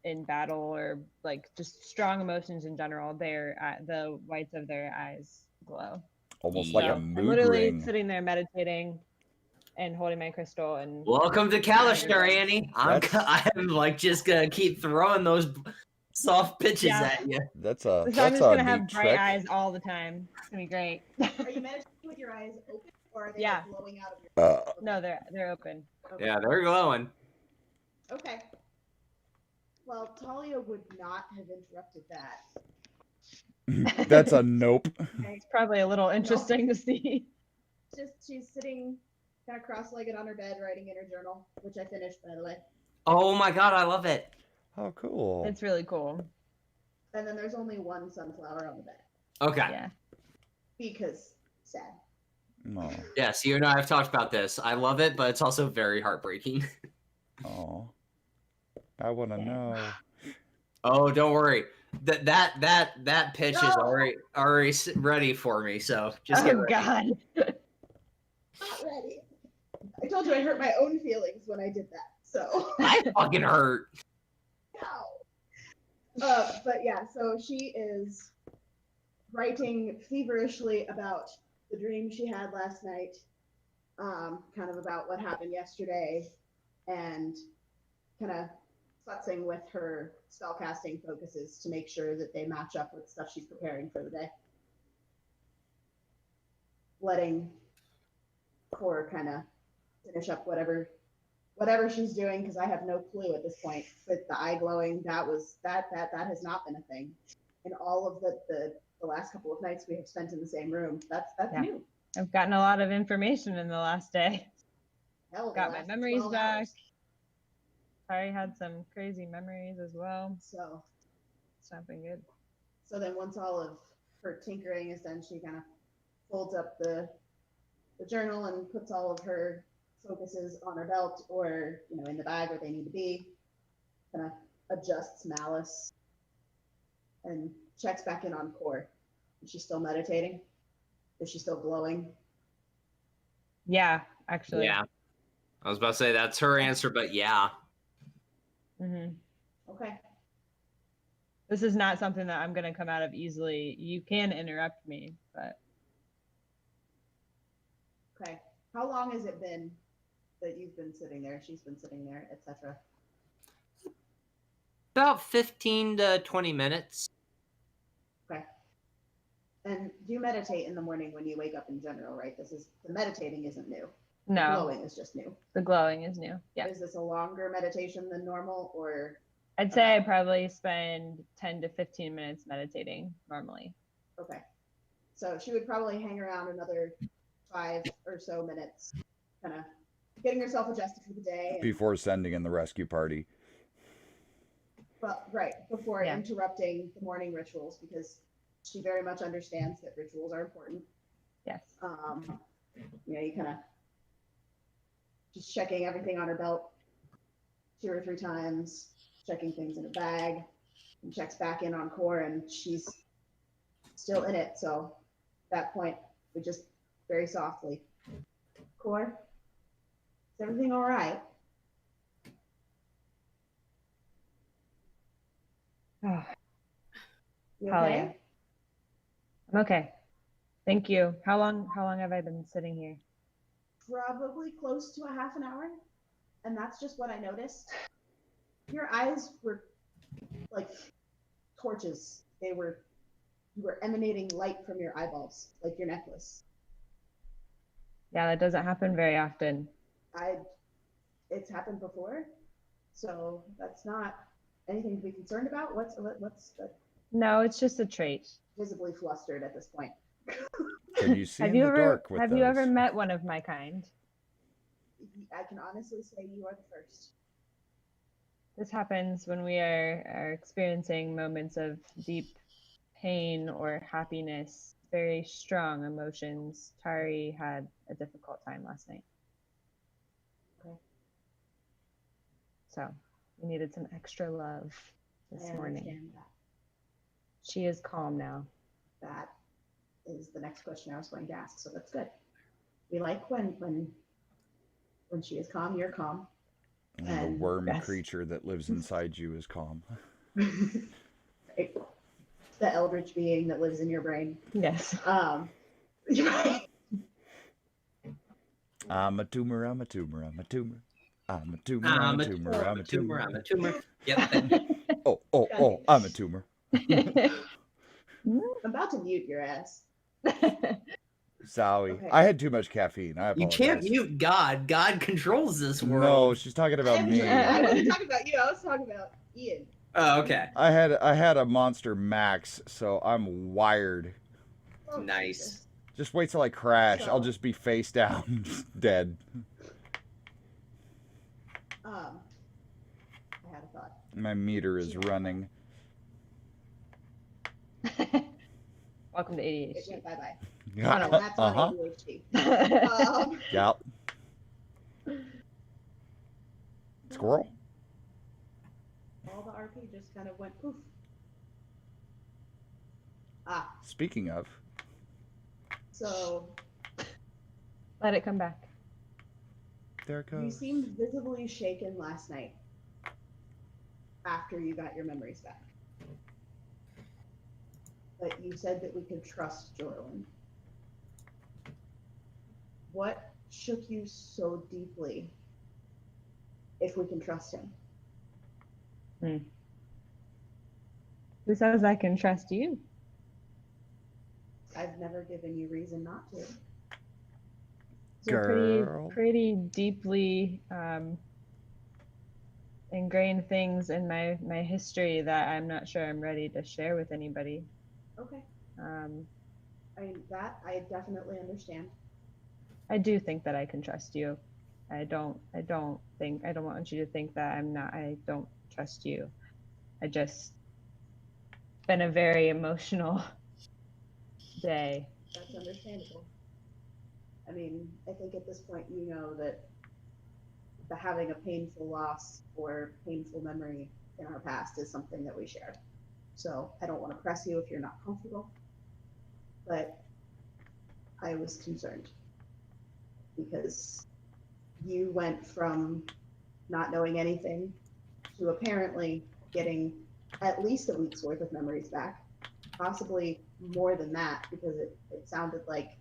in battle or like just strong emotions in general, the whites of their eyes glow. Almost like a I'm mood literally ring. sitting there meditating and holding my crystal and Welcome to Kalashtar, Annie. I'm like just gonna keep throwing those soft pitches at you. That's so I'm just gonna have bright eyes all the time. It's gonna be great. Are you meditating with your eyes open, or are they like glowing out of your? No, they're open. Okay. Yeah, they're glowing. Okay. Well, Talia would not have interrupted that. That's a nope. It's probably a little interesting to see. She's sitting kind of cross-legged on her bed, writing in her journal, which I finished, by the way. Oh my god, I love it. Oh, cool. It's really cool. And then there's only one sunflower on the bed. Okay. Yeah. Because sad. No. Yes, you and I have talked about this. I love it, but it's also very heartbreaking. Oh. I want to know. Oh, don't worry. That pitch is already ready for me. So just get ready. God. Not ready. I told you I hurt my own feelings when I did that. So I fucking hurt. No. But yeah, so she is writing feverishly about the dream she had last night, kind of about what happened yesterday, and kind of futzing with her spellcasting focuses to make sure that they match up with stuff she's preparing for the day. Letting Core kind of finish up whatever whatever she's doing, because I have no clue at this point. With the eye glowing, that has not been a thing in all of the last couple of nights we have spent in the same room. That's new. I've gotten a lot of information in the last day. Hell, Got my memories 12 back. hours. Harry had some crazy memories as well. So it's not been good. So then once all of her tinkering is done, she kind of folds up the journal and puts all of her focuses on her belt or, in the bag where they need to be, kind of adjusts Malice and checks back in on Core. Is she still meditating? Is she still glowing? Yeah, actually. Yeah. I was about to say that's her answer, but yeah. Mm-hmm. Okay. This is not something that I'm going to come out of easily. You can interrupt me, but... Okay. How long has it been that you've been sitting there, she's been sitting there, etc.? About 15 to 20 minutes. Okay. And do you meditate in the morning when you wake up in general, right? The meditating isn't new. No. The glowing is just new. The glowing is new. Yeah. Is this a longer meditation than normal, or? I'd say I probably spend 10 to 15 minutes meditating normally. Okay. So she would probably hang around another 5 or so minutes, kind of getting herself adjusted for the day. Before sending in the rescue party. Well, right, before interrupting the morning rituals, because she very much understands that rituals are important. Yes. You kind of just checking everything on her belt 2 or 3 times, checking things in her bag, and checks back in on Core, and she's still in it. So at that point, we just very softly, Core, is everything all right? Oh, You hell okay? yeah. I'm okay. Thank you. How long have I been sitting here? Probably close to a half an hour, and that's just what I noticed. Your eyes were like torches. You were emanating light from your eyeballs, like your necklace. Yeah, that doesn't happen very often. It's happened before, so that's not anything to be concerned about. What's that? No, it's just a trait. Visibly flustered at this point. Can you see Have in you the ever dark with have those? you ever met one of my kind? I can honestly say you are the first. This happens when we are experiencing moments of deep pain or happiness, very strong emotions. Tari had a difficult time last night. Okay. So we needed some extra love this morning. Understand that. She is calm now. That is the next question I was going to ask, so that's good. We like when she is calm, you're calm. And the worm creature that lives inside you is calm. Right. The eldritch being that lives in your brain. Yes. Right. I'm a tumor, I'm a tumor, I'm a tumor. I'm a tumor, I'm a tumor, I'm a tumor. I'm a tumor. Yep. Oh, I'm a tumor. I'm about to mute your ass. Zowie. Okay. I had too much caffeine. I You apologize. can't mute God. God controls this world. No, she's talking about me. I wasn't talking about you. I was talking about Ian. Oh, okay. I had a monster max, so I'm wired. Oh, Nice. Jesus. Just wait till I crash. So- I'll just be face down, dead. I had a thought. My meter is running. Welcome to It ADHD. went bye-bye. Yeah. No, that's on ADHD. Yep. Squirrel. All the RP just kind of went poof. Speaking of, So Let it come back. there it you goes. seemed visibly shaken last night after you got your memories back. But you said that we could trust Jorlan. What shook you so deeply if we can trust him? Who says I can trust you? I've never given you reason not to. They're Girl. pretty deeply ingrained things in my history that I'm not sure I'm ready to share with anybody. Okay. Um, I mean, that I definitely understand. I do think that I can trust you. I don't want you to think that I don't trust you. I just been a very emotional day. That's understandable. I mean, I think at this point you know that having a painful loss or painful memory in our past is something that we share. So I don't want to press you if you're not comfortable, but I was concerned because you went from not knowing anything to apparently getting at least a week's worth of memories back, possibly more than that, because it sounded like,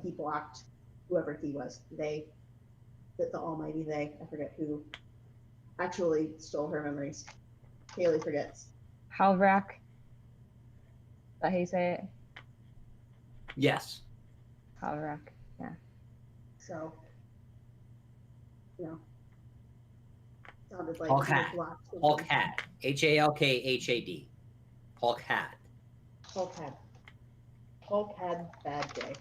he blocked whoever he was. The almighty they, I forget who, actually stole her memories. Haley forgets. Halvrak? Is that how you say it? Yes. Halvrak, yeah. So, sounded like Halkhad. blocked. Halkhad. Halkhad. Halkhad. Halkhad bad day.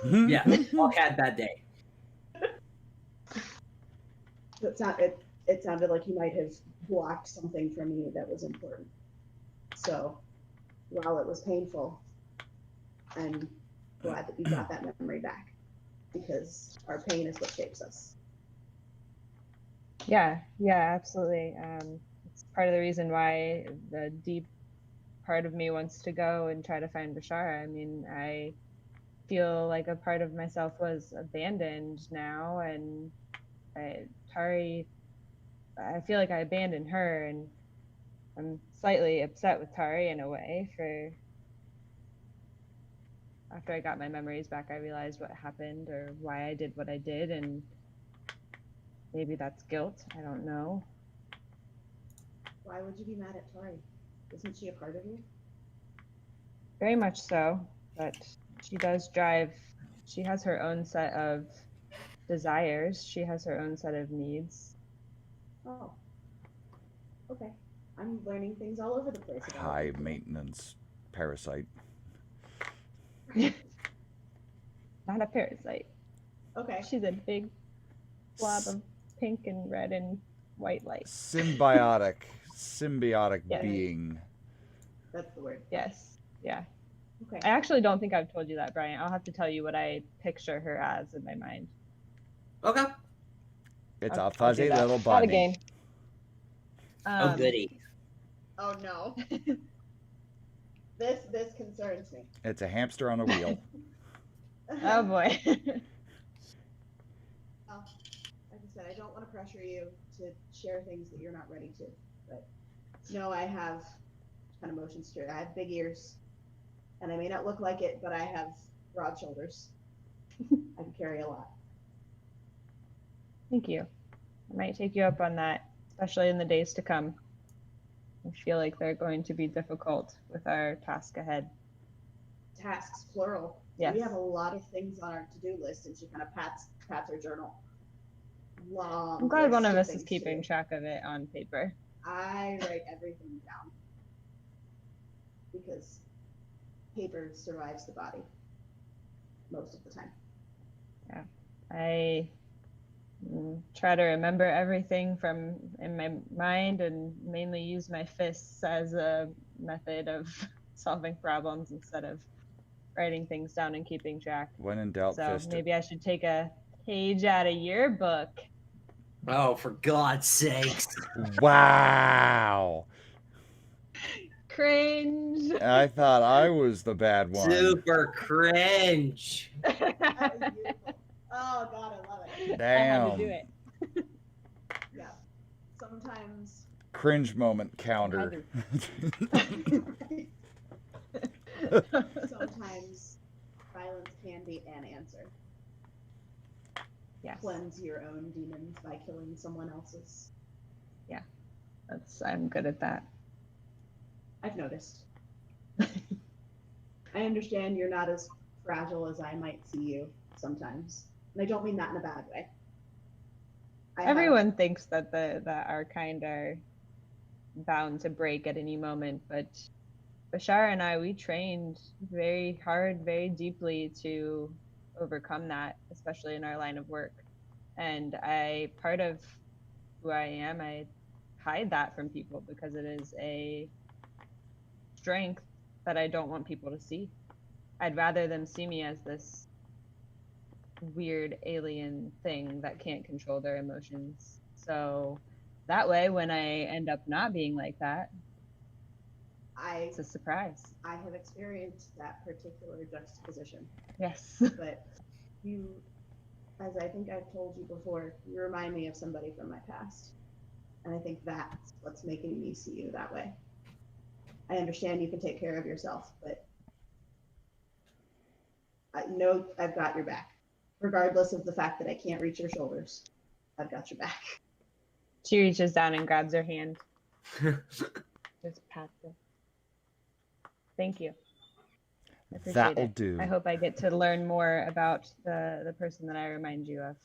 Yeah, Halkhad bad day. It sounded like he might have blocked something from you that was important. So, while it was painful, I'm glad that you got that memory back, because our pain is what shapes us. Yeah, absolutely. It's part of the reason why the deep part of me wants to go and try to find Bashara. I mean, I feel like a part of myself was abandoned now, and Tari, I feel like I abandoned her, and I'm slightly upset with Tari in a way for after I got my memories back, I realized what happened or why I did what I did, and maybe that's guilt. I don't know. Why would you be mad at Tari? Isn't she a part of you? Very much so, but she does drive. She has her own set of desires. She has her own set of needs. Oh. Okay. I'm learning things all over the place. High maintenance parasite. Not a parasite. Okay. She's a big blob of pink and red and white light. Symbiotic Yes. being. That's the word. Yes. Yeah. Okay. I actually don't think I've told you that, Brian. I'll have to tell you what I picture her as in my mind. Okay. It's I'll a fuzzy do that. little Not a bunny. game. Oh, goody. Oh no. This concerns me. It's a hamster on a wheel. Oh boy. Well, like I said, I don't want to pressure you to share things that you're not ready to. But no, I have kind of motion security. I have big ears, and I may not look like it, but I have broad shoulders. I can carry a lot. Thank you. I might take you up on that, especially in the days to come. I feel like they're going to be difficult with our task ahead. Tasks, plural. Yes. We have a lot of things on our to-do list, and she kind of pats her journal. Long. I'm glad one of us things is keeping track of it on paper. I write everything down because paper survives the body most of the time. Yeah. I try to remember everything from in my mind and mainly use my fists as a method of solving problems instead of writing things down and keeping track. When in doubt, so fist maybe I should take a page out of your book. Oh, for God's sakes. Wow. Cringe. I thought I was the bad one. Super cringe. That was beautiful. Oh God, I love it. Damn. I had to do it. Yeah. Sometimes. Cringe moment counter. Sometimes violence can be an answer. Yes. Cleanse your own demons by killing someone else's. Yeah. I'm good at that. I've noticed. I understand you're not as fragile as I might see you sometimes. And I don't mean that in a bad way. Everyone thinks that that our kind are bound to break at any moment, but Bashar and I, we trained very hard, very deeply to overcome that, especially in our line of work. And part of who I am, I hide that from people because it is a strength that I don't want people to see. I'd rather them see me as this weird alien thing that can't control their emotions. So that way, when I end up not being like that, it's a surprise. I have experienced that particular juxtaposition. Yes. But you, as I think I've told you before, you remind me of somebody from my past. And I think that's what's making me see you that way. I understand you can take care of yourself, but I know I've got your back. Regardless of the fact that I can't reach your shoulders, I've got your back. She reaches down and grabs her hand. Just pats it. Thank you. I appreciate That'll it. do. I hope I get to learn more about the person that I remind you of.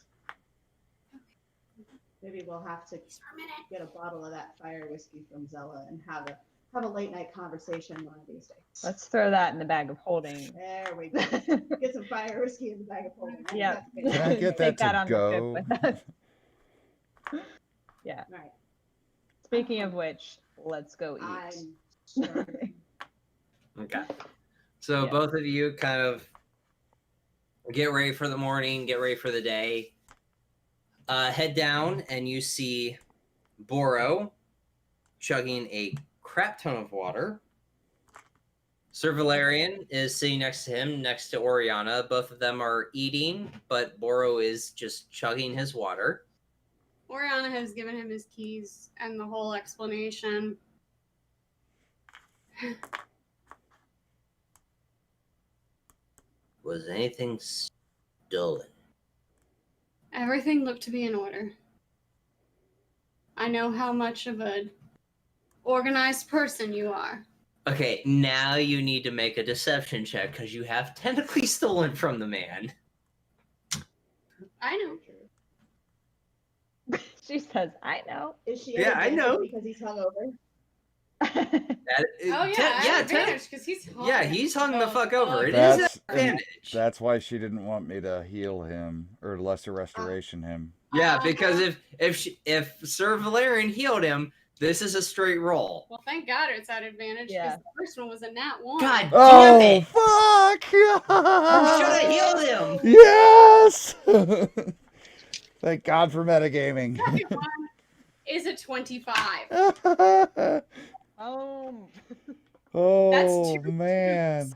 Maybe we'll have to get a bottle of that fire whiskey from Zella and have a late night conversation one of these days. Let's throw that in the bag of holding. There we go. Get some fire whiskey in the bag of holding. Yeah. Can I get that Take that to on go? the trip with us. Yeah. All right. Speaking of which, let's go eat. I'm starving. Okay. So Yeah. both of you kind of get ready for the morning, get ready for the day. Head down and you see Boro chugging a crap ton of water. Sir Valerian is sitting next to him, next to Oriana. Both of them are eating, but Boro is just chugging his water. Oriana has given him his keys and the whole explanation. Was anything stolen? Everything looked to be in order. I know how much of an organized person you are. Okay, now you need to make a deception check because you have technically stolen from the man. I know. She says, I know. Is she? Yeah, I know. Because he's hungover. Advantage because he's hung. Yeah, he's hung the fuck over. It That's- is an advantage. That's why she didn't want me to heal him or lesser restoration him. Yeah, because if Sir Valerian healed him, this is a straight roll. Well, thank God it's at advantage because Yeah. the first one was a nat 1. God damn Oh, it! fuck! You should have healed him! Yes! Thank God for metagaming. Second one is a 25. Oh. Oh, two man.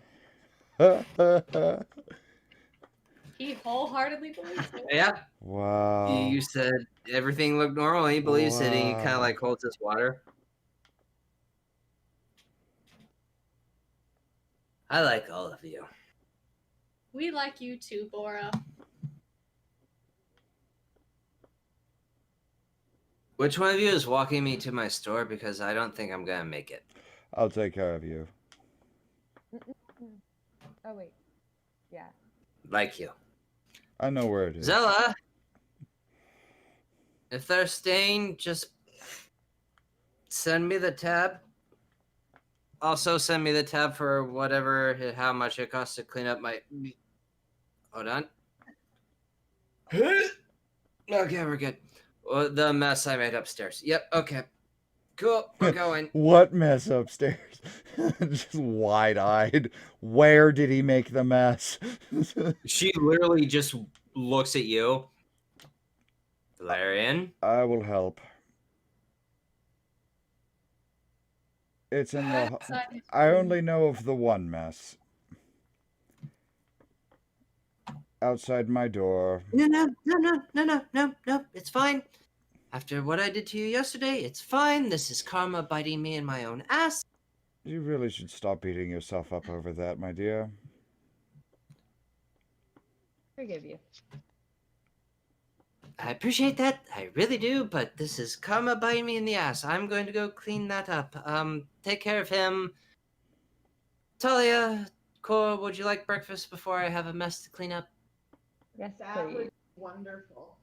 He wholeheartedly believes it. Yeah. Wow. You said everything looked normal. He believes it, and he kind of like holds his water. I like all of you. We like you too, Bora. Which one of you is walking me to my store? Because I don't think I'm gonna make it. I'll take care of you. Oh, wait. Yeah. Like you. I know where it is. Zella! If they're staying, just send me the tab. Also, send me the tab for how much it costs to clean up my... Hold on. Okay, we're good. Well, the mess I made upstairs. Yep, okay. Cool, we're going. What mess upstairs? Just wide-eyed. Where did he make the mess? She literally just looks at you. Valerian? I will help. It's in the... I only know of the one mess. Outside my door. No. It's fine. After what I did to you yesterday, it's fine. This is karma biting me in my own ass. You really should stop beating yourself up over that, my dear. Forgive you. I appreciate that. I really do, but this is karma biting me in the ass. I'm going to go clean that up. Take care of him. Talia, Cora, would you like breakfast before I have a mess to clean up? Yes, That please. was wonderful.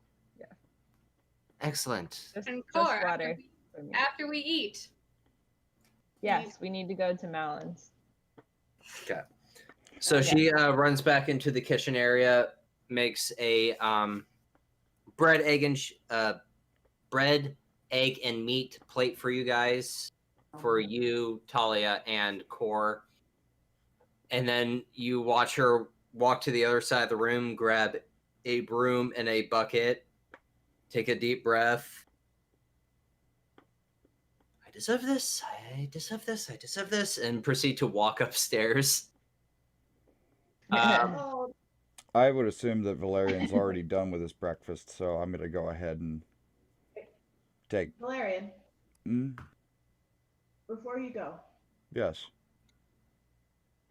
Excellent. And Just Core, water for me. after we eat. Yes, we need to go to Malon's. Okay. So she runs back into the kitchen area, makes a bread, egg, and meat plate for you guys, for you, Talia, and Core. And then you watch her walk to the other side of the room, grab a broom and a bucket, take a deep breath. I deserve this, I deserve this, I deserve this, and proceed to walk upstairs. Oh, I would assume that Valerian's already done with his breakfast, so I'm going to go ahead and take... Valerian, Mm? before you go, Yes.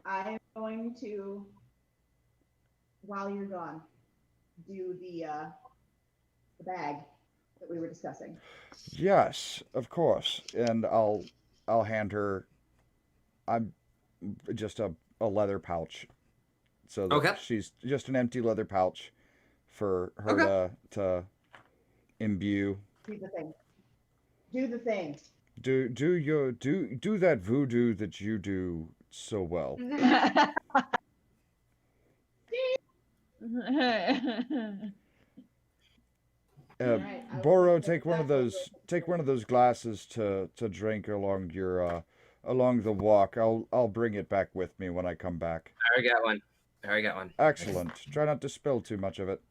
I am going to, while you're gone, do the bag that we were discussing. Yes, of course. And I'll hand her just a leather pouch. So that she's just an empty leather pouch for her to imbue. Do the thing. Do the thing. Do that voodoo that you do so well. Boro, take one of those glasses to drink along your along the walk. I'll bring it back with me when I come back. I already got one. Excellent. Try not to spill too much of it.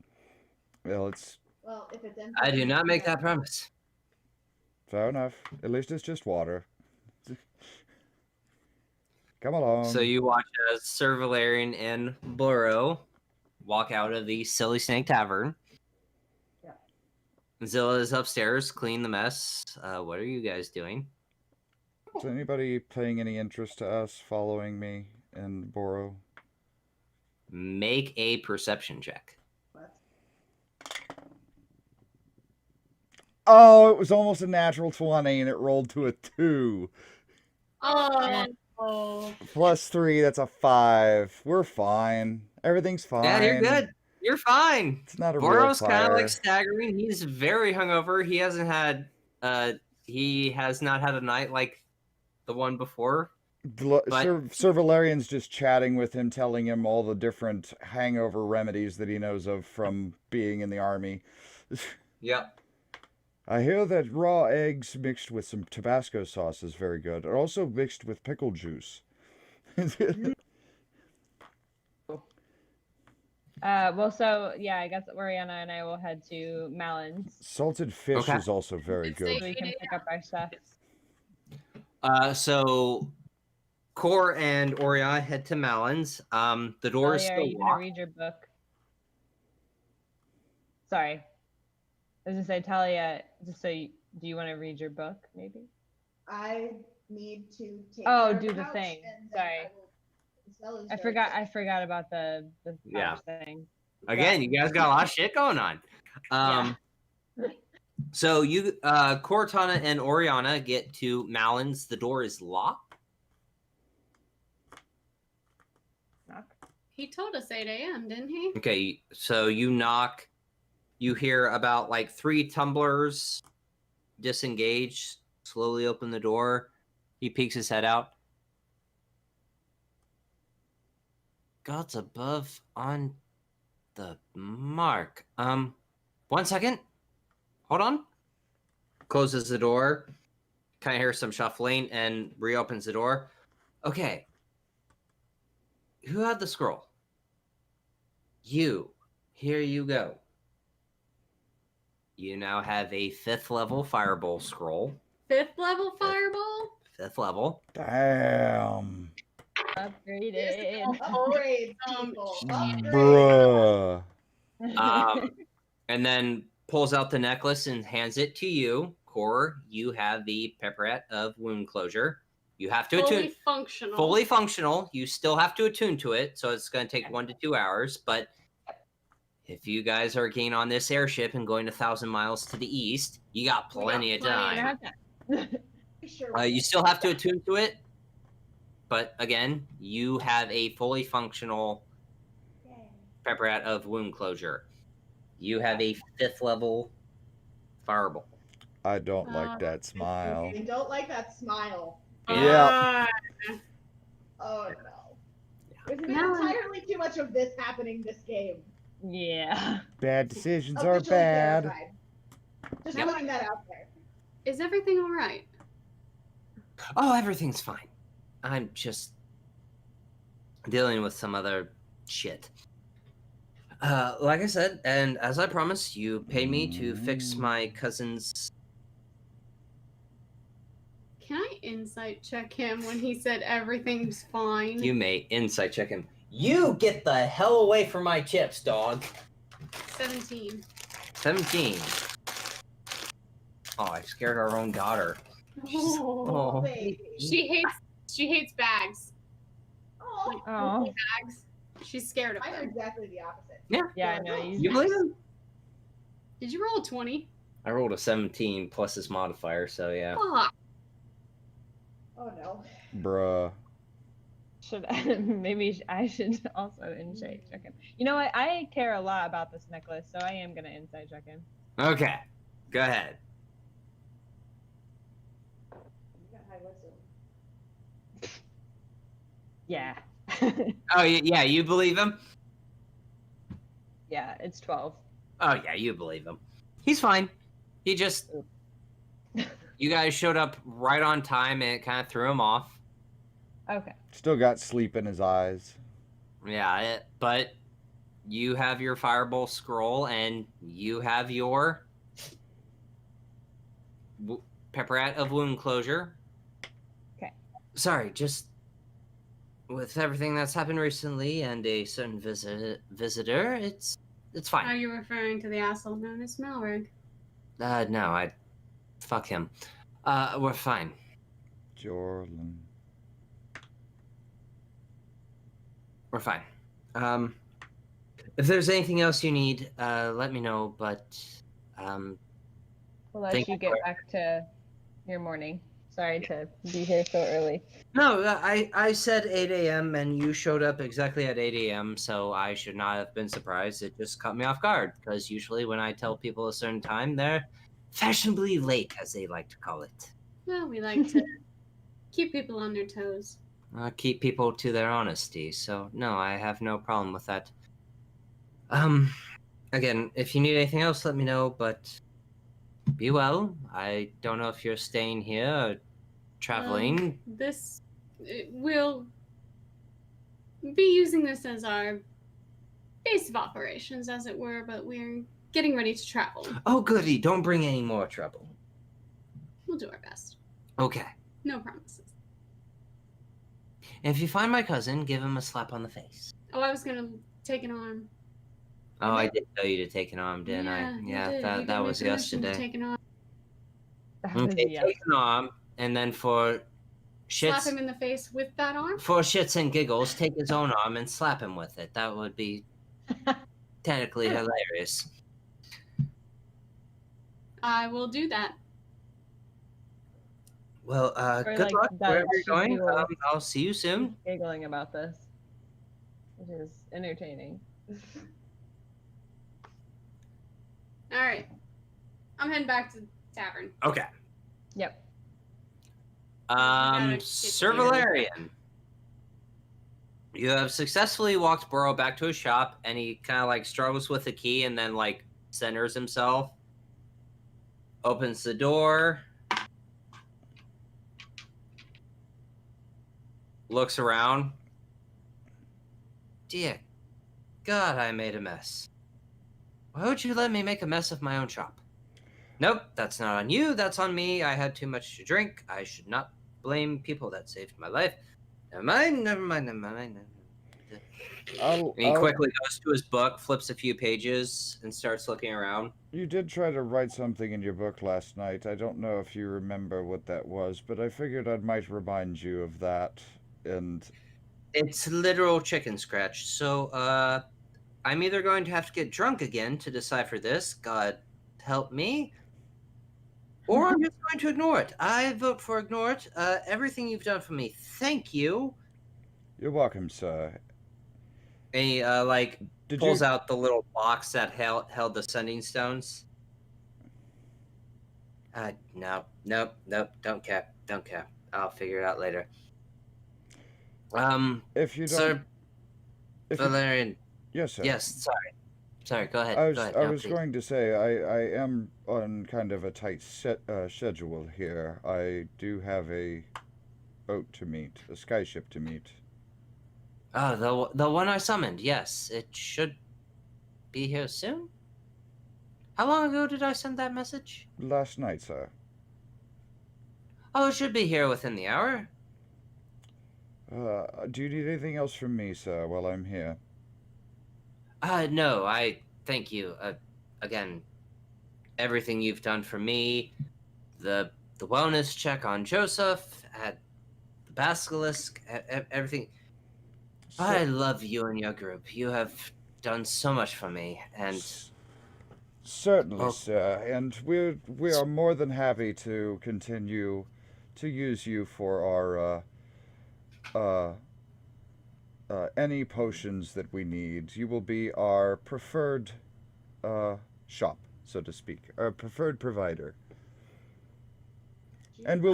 Well, if it's empty, I do not make that promise. Fair enough. At least it's just water. Come along. So you watch as Sir Valerian and Boro walk out of the Silly Snake Tavern. Yeah. Zilla is upstairs, clean the mess. What are you guys doing? Is anybody paying any interest to us following me and Boro? Make a perception check. Oh, it was almost a natural 20 and it rolled to a 2. Oh. Plus 3, that's a 5. We're fine. Everything's fine. Yeah, you're good. You're fine. It's not a Boro's real kind of fire. like staggering. He's very hungover. He has not had a night like the one before. Sir Valerian's just chatting with him, telling him all the different hangover remedies that he knows of from being in the army. Yep. I hear that raw eggs mixed with some Tabasco sauce is very good. And also mixed with pickle juice. Well, so, yeah, I guess Oriana and I will head to Malon's. Salted fish is also very good. So we can pick up our stuff. So Core and Oriana head to Malon's. The door is Talia, still are you going to locked. read your book? Sorry. I was going to say, Talia, just so do you want to read your book, maybe? I need to take. Do the thing. Sorry. I forgot about the pouch thing. Again, you guys got a lot of shit going on. So you, Cortana and Oriana get to Malon's. The door is locked. Knock. He told us 8 a.m., didn't he? Okay, so you knock. You hear about like 3 tumblers disengage, slowly open the door. He peeks his head out. God's above on the mark. 1 second. Hold on. Closes the door. Kind of hears some shuffling and reopens the door. Okay. Who had the scroll? You. Here you go. You now have a 5th level Firebolt scroll. 5th level Fireball? 5th level. Damn. Upgraded. Upgrade, people. Bruh. And then pulls out the necklace and hands it to you. Core, you have the Pepperette of Wound Closure. You have to attune. Functional. Fully functional. You still have to attune to it, so it's going to take 1 to 2 hours. But if you guys are getting on this airship and going 1,000 miles to the east, you got plenty of time. You still have to attune to it, but again, you have a fully functional Pepperette of Wound Closure. You have a 5th level fireball. I don't like that smile. I don't like that smile. Yeah. Oh no. There's been entirely too much of this happening this game. Yeah. Bad decisions are Officially bad. terrified. Just putting that out there. Is everything all right? Oh, everything's fine. I'm just dealing with some other shit. Like I said, and as I promised, you paid me to fix my cousin's... Can I insight check him when he said everything's fine? You may insight check him. You get the hell away from my chips, dog. 17. 17. Oh, I scared our own daughter. Oh, baby. She hates bags. Oh. Oh. Bags. She's scared of I'm them. exactly the opposite. Yeah, I know. You believe him? Did you roll a 20? I rolled a 17 plus his modifier, so yeah. Fuck. Oh no. Bruh. Should I, maybe I should also insight check him. You know what? I care a lot about this necklace, so I am gonna insight check him. Okay, go ahead. You got high wisdom. Yeah. Oh, yeah, you believe him? Yeah, it's 12. Oh, yeah, you believe him. He's fine. He just... You guys showed up right on time, and it kind of threw him off. Okay. Still got sleep in his eyes. Yeah, but you have your Firebolt scroll, and you have your Pepperat of Wound Closure. Okay. Sorry, just with everything that's happened recently and a certain visitor, it's fine. Are you referring to the asshole known as Melrig? No, fuck him. We're fine. Jorlan. We're fine. If there's anything else you need, let me know, but, We'll let you get back to your morning. Sorry to be here so early. No, I said 8 a.m. and you showed up exactly at 8 a.m., so I should not have been surprised. It just caught me off guard, because usually when I tell people a certain time, they're fashionably late, as they like to call it. Well, we like to keep people on their toes. Keep people to their honesty, so no, I have no problem with that. Again, if you need anything else, let me know, but be well. I don't know if you're staying here or traveling. We'll be using this as our base of operations, as it were, but we're getting ready to travel. Oh, goody, don't bring any more trouble. We'll do our best. Okay. No promises. And if you find my cousin, give him a slap on the face. Oh, I was gonna take an arm. Oh, I did tell you to take an arm, didn't I? Yeah, that was yesterday. Take an arm. Okay, take an arm, and then for shits... Slap him in the face with that arm? For shits and giggles, take his own arm and slap him with it. That would be technically hilarious. I will do that. Well, good luck wherever you're going. I'll see you soon. Giggling about this, which is entertaining. All right, I'm heading back to the tavern. Okay. Yep. Sir Valerian, you have successfully walked Burrow back to his shop, and he kind of like struggles with the key and then like centers himself, opens the door, looks around. Dear God, I made a mess. Why would you let me make a mess of my own shop? Nope, that's not on you, that's on me. I had too much to drink. I should not blame people that saved my life. Never mind. He quickly goes to his book, flips a few pages, and starts looking around. You did try to write something in your book last night. I don't know if you remember what that was, but I figured I might remind you of that. And it's literal chicken scratch. So, I'm either going to have to get drunk again to decipher this, God help me, or I'm just going to ignore it. I vote for ignore it. Everything you've done for me, thank you. You're welcome, sir. And he pulls out the little box that held the sending stones. No, nope, don't care. I'll figure it out later. If you don't, Sir if you, Valerian. yes, sir. Yes, sorry. Go ahead. I No, was please. going to say I am on kind of a tight schedule here. I do have a boat to meet, a skyship to meet. Oh, the one I summoned. Yes, it should be here soon. How long ago did I send that message? Last night, sir. Oh, it should be here within the hour. Do you need anything else from me, sir, while I'm here? No, I thank you. Again, everything you've done for me, the wellness check on Joseph, at the basilisk, everything. I love you and your group. You have done so much for me, and certainly, sir. And we are more than happy to continue to use you for our any potions that we need. You will be our preferred shop, so to speak, our preferred provider. And we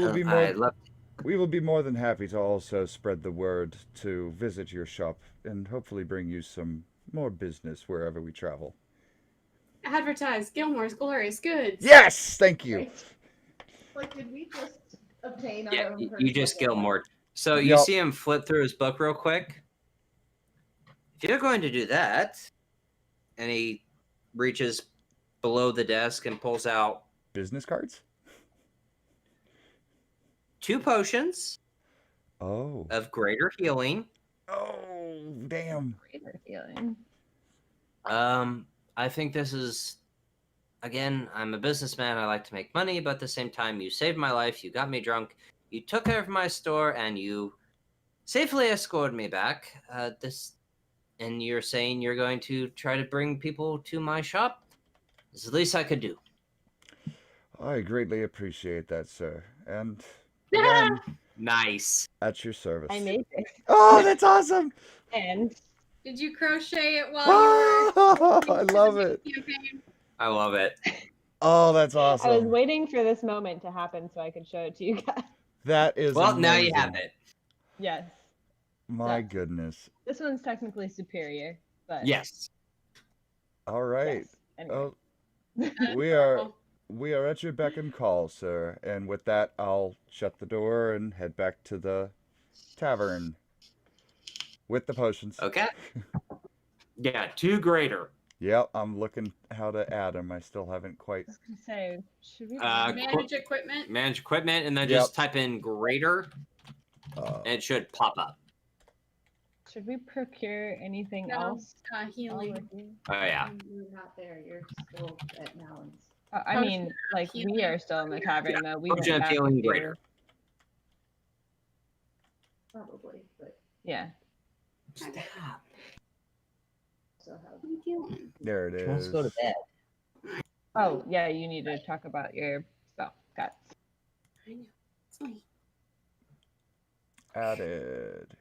will be more than happy to also spread the word to visit your shop and hopefully bring you some more business wherever we travel. Advertise Gilmore's Glorious Goods. Yes, thank you. Like, did we just obtain our yeah, own you just personal Gilmore. So you see him flip through his book real quick. If you're going to do that, and he reaches below the desk and pulls out business cards? 2 potions. Oh. Of greater healing. Oh, damn. Greater healing. I think this is, again, I'm a businessman. I like to make money, but at the same time, you saved my life. You got me drunk. You took care of my store, and you safely escorted me back. And you're saying you're going to try to bring people to my shop? It's the least I could do. I greatly appreciate that, sir. And again, nice. At your service. I made it. Oh, that's awesome. And did you crochet it while you were I love it. Campaign? I love it. Oh, that's awesome. I was waiting for this moment to happen so I could show it to you guys. That is well, amazing. Now you have it. Yes. My goodness. This one's technically superior, but yes. All right. Yes. Anyway. We are at your beck and call, sir. And with that, I'll shut the door and head back to the tavern with the potions. Okay. Yeah, 2 greater. Yep, I'm looking how to add them. I still haven't quite. I was gonna say, should we manage equipment? Manage equipment, and then just type in greater, and it should pop up. Should we procure anything else? Healing. Oh yeah. You're not there. You're still at Malon's. I mean, like we are still in the tavern though. We went back healing to- greater. Probably, but yeah. Stop. So how What are you doing? There it is. Let's go to bed. Oh yeah, you need to talk about your spell. Got it. I know. It's fine. Added.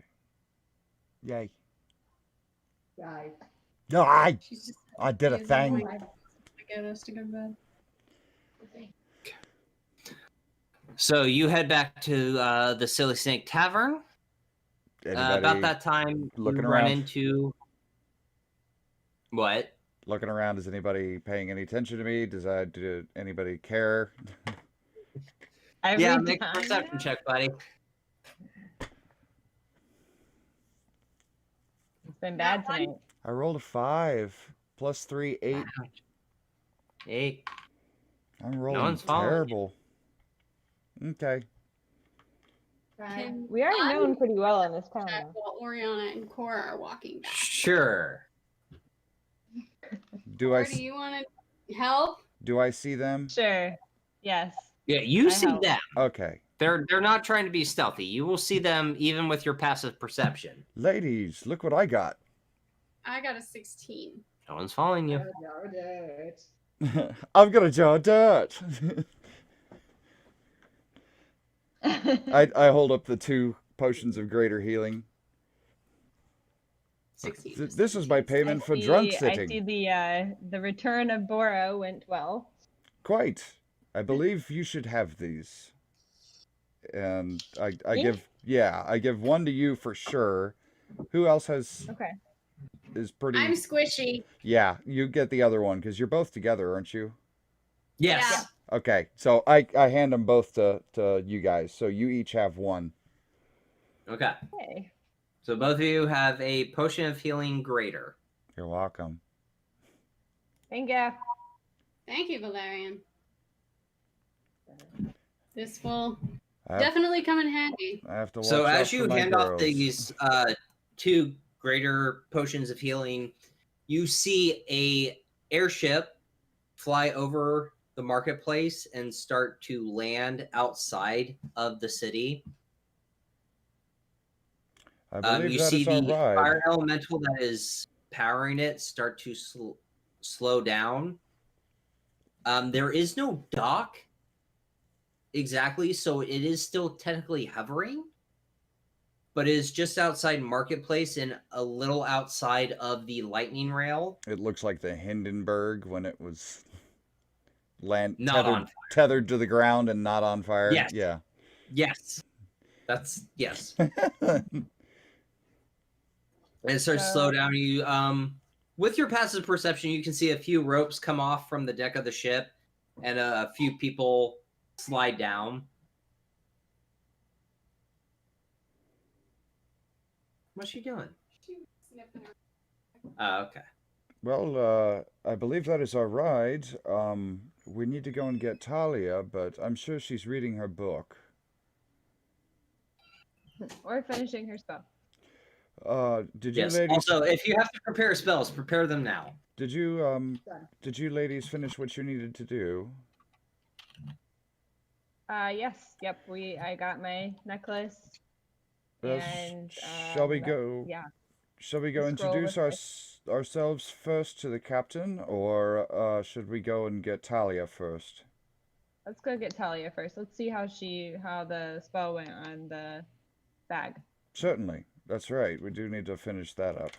Yay. guy. No, I did a thing. Get us to go to bed. So you head back to the Silly Snake Tavern. About that time, looking you run around? into what? Looking around, is anybody paying any attention to me? Did anybody care? Yeah, make a perception check, buddy. It's been bad tonight. I rolled a 5 plus 3, 8. 8. I'm rolling one's following terrible. Okay. We are known pretty well in this town. though. While Oriana and Cora are walking back. Sure. Do Or do you want to help? Do I see them? Sure. Yes. Yeah, you I see help. them. Okay. They're not trying to be stealthy. You will see them even with your passive perception. Ladies, look what I got. I got a 16. No one's following you. I've got a jar of dirt. I hold up the 2 potions of greater healing. 16. This is my payment for drunk sitting. I see the return of Bora went well. Quite. I believe you should have these. And I Me? give one to you for sure. Who else Okay. is pretty? I'm squishy. Yeah, you get the other one because you're both together, aren't you? Yes. Yeah. Okay, so I hand them both to you guys. So you each have one. Okay. Hey. So both of you have a potion of healing greater. You're welcome. Thank you. Thank you, Valerian. This will I have, definitely come in handy. I have to watch So out as for you my hand off girls. these 2 greater potions of healing, you see a airship fly over the marketplace and start to land outside of the city. I believe You that see is our the ride. fire elemental that is powering it start to slow down. There is no dock exactly, so it is still technically hovering, but it is just outside Marketplace and a little outside of the lightning rail. It looks like the Hindenburg when it was tethered to the ground and not on fire. Yes. Yeah. Yes. That's yes. And it starts to slow down. You with your passive perception, you can see a few ropes come off from the deck of the ship and a few people slide down. What's she doing? She's sniffing her. Okay. Well, I believe that is our ride. We need to go and get Talia, but I'm sure she's reading her book. Or finishing her spell. Did you Yes. ladies? Also, if you have to prepare spells, prepare them now. Did you ladies finish what you needed to do? Yes. Yep. I got my necklace. And shall we go? Yeah. Shall we go introduce ourselves first to the captain, or should we go and get Talia first? Let's go get Talia first. Let's see how the spell went on the bag. Certainly. That's right. We do need to finish that up.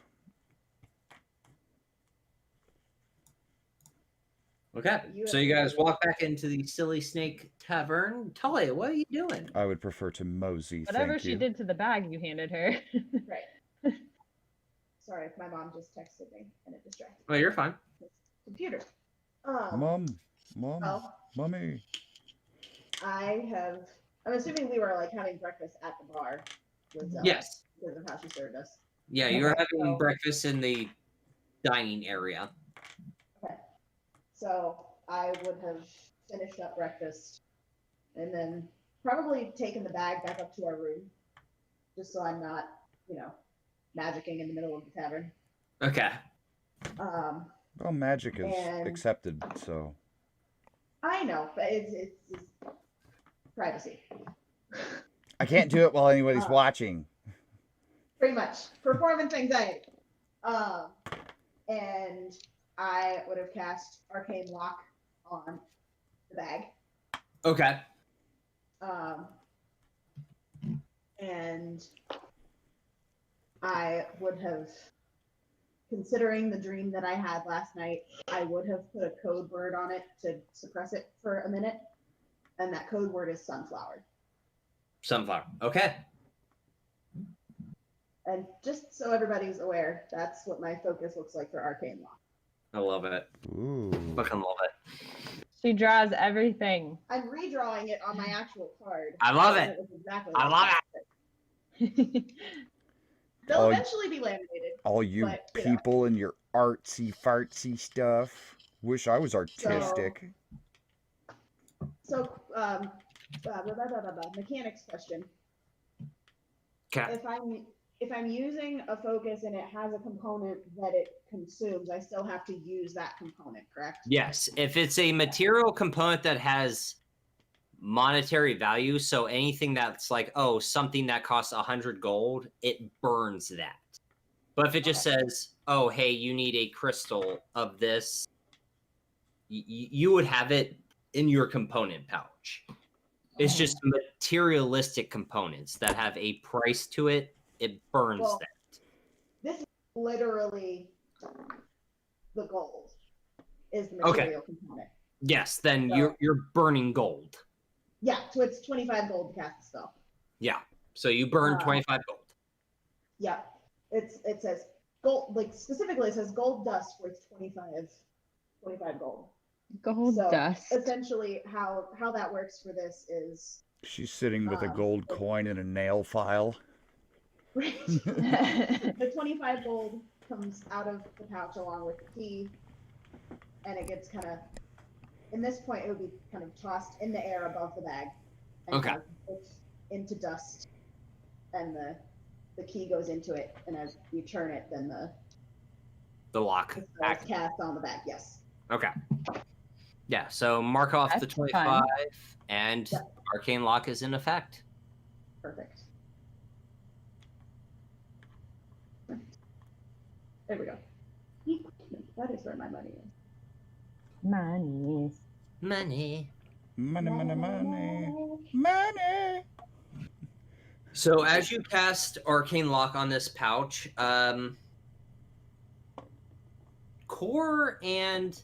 Okay. So you guys walk back into the Silly Snake Tavern. Talia, what are you doing? I would prefer to mosey. Whatever thank she you. did to the bag you handed her. Right. Sorry, my mom just texted me and it distracted me. Oh, you're fine. Computer. Mom, Well, mommy. I'm assuming we were like having breakfast at the bar with Zella. Yes. Because of how she served us. Yeah, you were having So- breakfast in the dining area. Okay. So I would have finished up breakfast and then probably taken the bag back up to our room. Just so I'm not, magicking in the middle of the tavern. Okay. Well, magic is accepted, so. I know, but it's privacy. I can't do it while anybody's watching. Pretty much. Performance anxiety. And I would have cast Arcane Lock on the bag. Okay. And I would have, considering the dream that I had last night, I would have put a code word on it to suppress it for a minute. And that code word is sunflower. Sunflower. Okay. And just so everybody's aware, that's what my focus looks like for Arcane Lock. I love it. Ooh. Fucking love it. She draws everything. I'm redrawing it on my actual card. I love it. Exactly I love it. They'll eventually be laminated. All you people and your artsy fartsy stuff. Wish I was artistic. So mechanics question. Okay. If I'm using a focus and it has a component that it consumes, I still have to use that component, correct? Yes. If it's a material component that has monetary value, so anything that's like, something that costs 100 gold, it burns that. But if it just says, hey, you need a crystal of this, you would have it in your component pouch. It's just materialistic components that have a price to it. It burns that. This is literally the gold is the material component. Yes, then So- you're burning gold. Yeah, so it's 25 gold to cast the spell. Yeah. So you burn 25 gold. Yeah. It says gold, like specifically it says gold dust worth 25 gold. Gold So dust. essentially how that works for this is She's sitting with a gold coin in a nail file. the 25 gold comes out of the pouch along with the key, and it gets kind of, in this point, it would be kind of tossed in the air above the bag. And Okay. kind of put into dust, and the key goes into it, and as you turn it, then The lock. the spell is cast on the bag. Yes. Okay. Yeah, so mark off the That's 25, fun. and Yep. arcane lock is in effect. Perfect. There we go. That is where my money is. Money. Money. Money, money, money. Money! So as you cast arcane lock on this pouch, Core and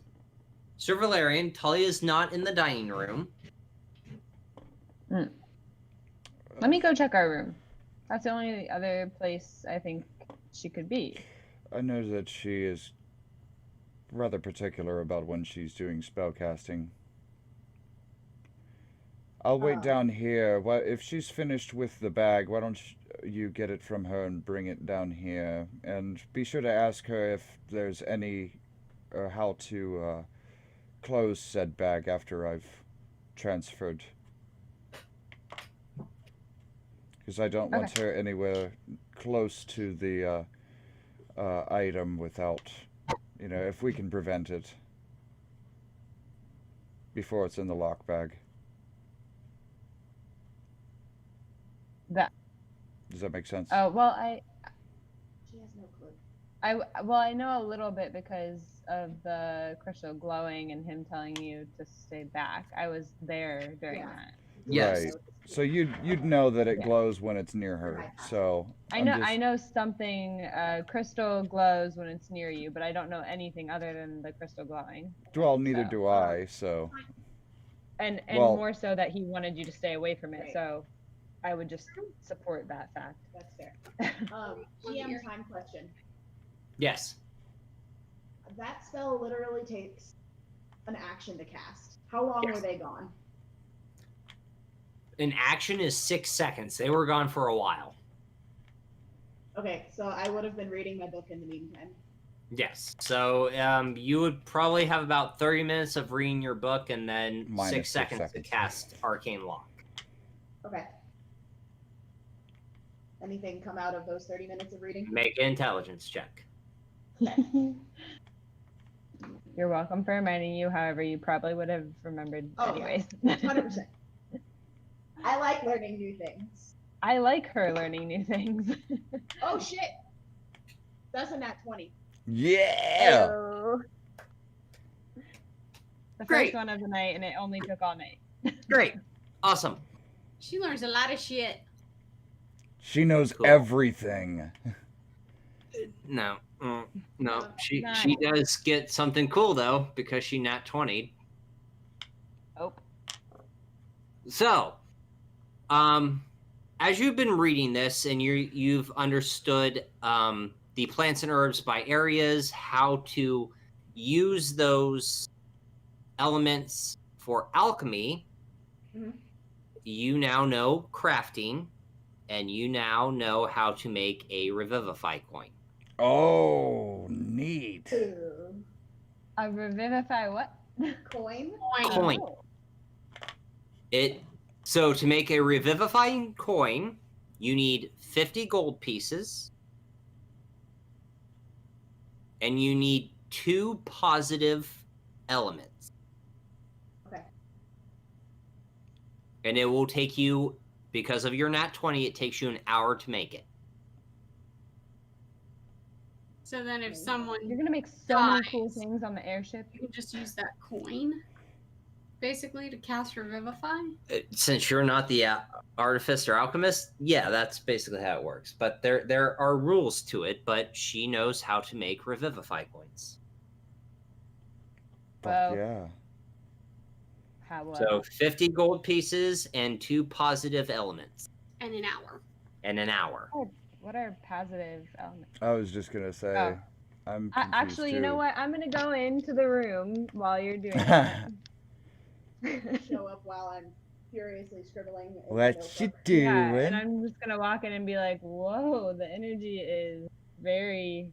Sir Valerian, Talia's not in the dining room. Let me go check our room. That's the only other place I think she could be. I know that she is rather particular about when she's doing spellcasting. I'll wait down here. If she's finished with the bag, why don't you get it from her and bring it down here? And be sure to ask her if there's any, or how to close said bag after I've transferred. Because I don't want her anywhere close to the item without, if we can prevent it before it's in the lock bag. Does that make sense? Oh, well, She has no clue. I know a little bit because of the crystal glowing and him telling you to stay back. I was there during that. Yes. Right. So you'd know that it Yeah. glows when it's near her. So I know something. Crystal glows when it's near you, but I don't know anything other than the crystal glowing. Well, neither So. do I. So. And Well- more so that he wanted you to stay away from it. Right. So I would just support that fact. That's fair. GM time question. Yes. That spell literally takes an action to cast. How long Yes. were they gone? An action is 6 seconds. They were gone for a while. Okay, so I would have been reading my book in the meantime. Yes. So you would probably have about 30 minutes of reading your book and then Minus 6 6 seconds to seconds. cast arcane lock. Okay. Anything come out of those 30 minutes of reading? Make an intelligence check. You're welcome for reminding you. However, you probably would have remembered Oh, anyways. 100%. I like learning new things. I like her learning new things. Oh shit! That's a nat 20. Yeah. The Great. first one of the night, and it only took all night. Great. Awesome. She learns a lot of shit. She knows Cool. everything. No. No. She Nice. does get something cool though because she nat 20'd. Oh. So, as you've been reading this and you've understood the plants and herbs by areas, how to use those elements for alchemy, Mhm. you now know crafting, and you now know how to make a revivify coin. Oh, neat. Ooh. A revivify what? Coin? Coin. Oh. So to make a revivifying coin, you need 50 gold pieces, and you need 2 positive elements. Okay. And it will take you, because of your nat 20, it takes you an hour to make it. So then if someone, You're gonna make so many cool Guys. things on the airship. you can just use that coin, basically, to cast Revivify? Since you're not the artificer or alchemist, yeah, that's basically how it works. But there are rules to it, but she knows how to make revivify coins. Fuck Wow. yeah. So 50 gold pieces and 2 positive elements. And an hour. And an hour. What are positive elements? I was just gonna say, I'm confused actually, you know too. what? I'm gonna go into the room while you're doing that. Show up while I'm furiously scribbling. in the What you notebook. doing? Yeah, and I'm just gonna walk in and be like, "Whoa, the energy is very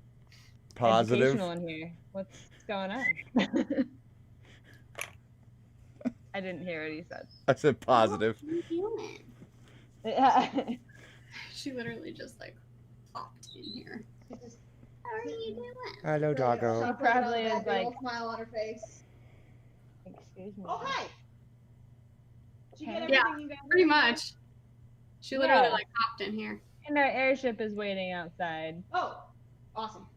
Positive. educational in here. What's going on?" I didn't hear what he said. I said positive. What are you doing? Yeah. She literally just like popped in here. How are you doing? Hello, doggo. She probably is Big like, old smile on her face. "Excuse me." Oh, hi. Did you get Okay. everything you guys Pretty wanted? much. She literally Yeah. like popped in here. And our airship is waiting outside. Oh, awesome.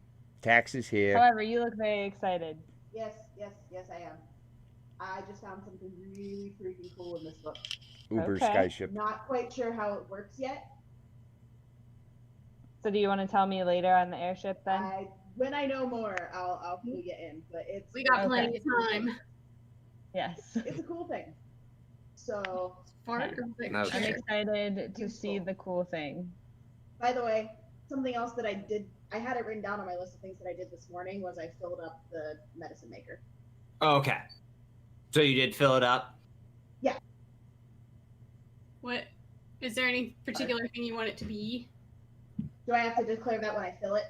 Taxi's here. However, you look very excited. Yes, I am. I just found something really freaking cool in this book. Uber Okay. Skyship. Not quite sure how it works yet. So do you want to tell me later on the airship then? When I know more, I'll clue you in. But it's We got Okay. plenty of time. Yes. It's a cool thing. So, Fart or Okay. I'm picture? excited to see Useful. the cool thing. by the way, something else that I did, I had it written down on my list of things that I did this morning was I filled up the medicine maker. Okay. So you did fill it up? What? Is there any particular thing you want it to be? Do I have to declare that when I fill it?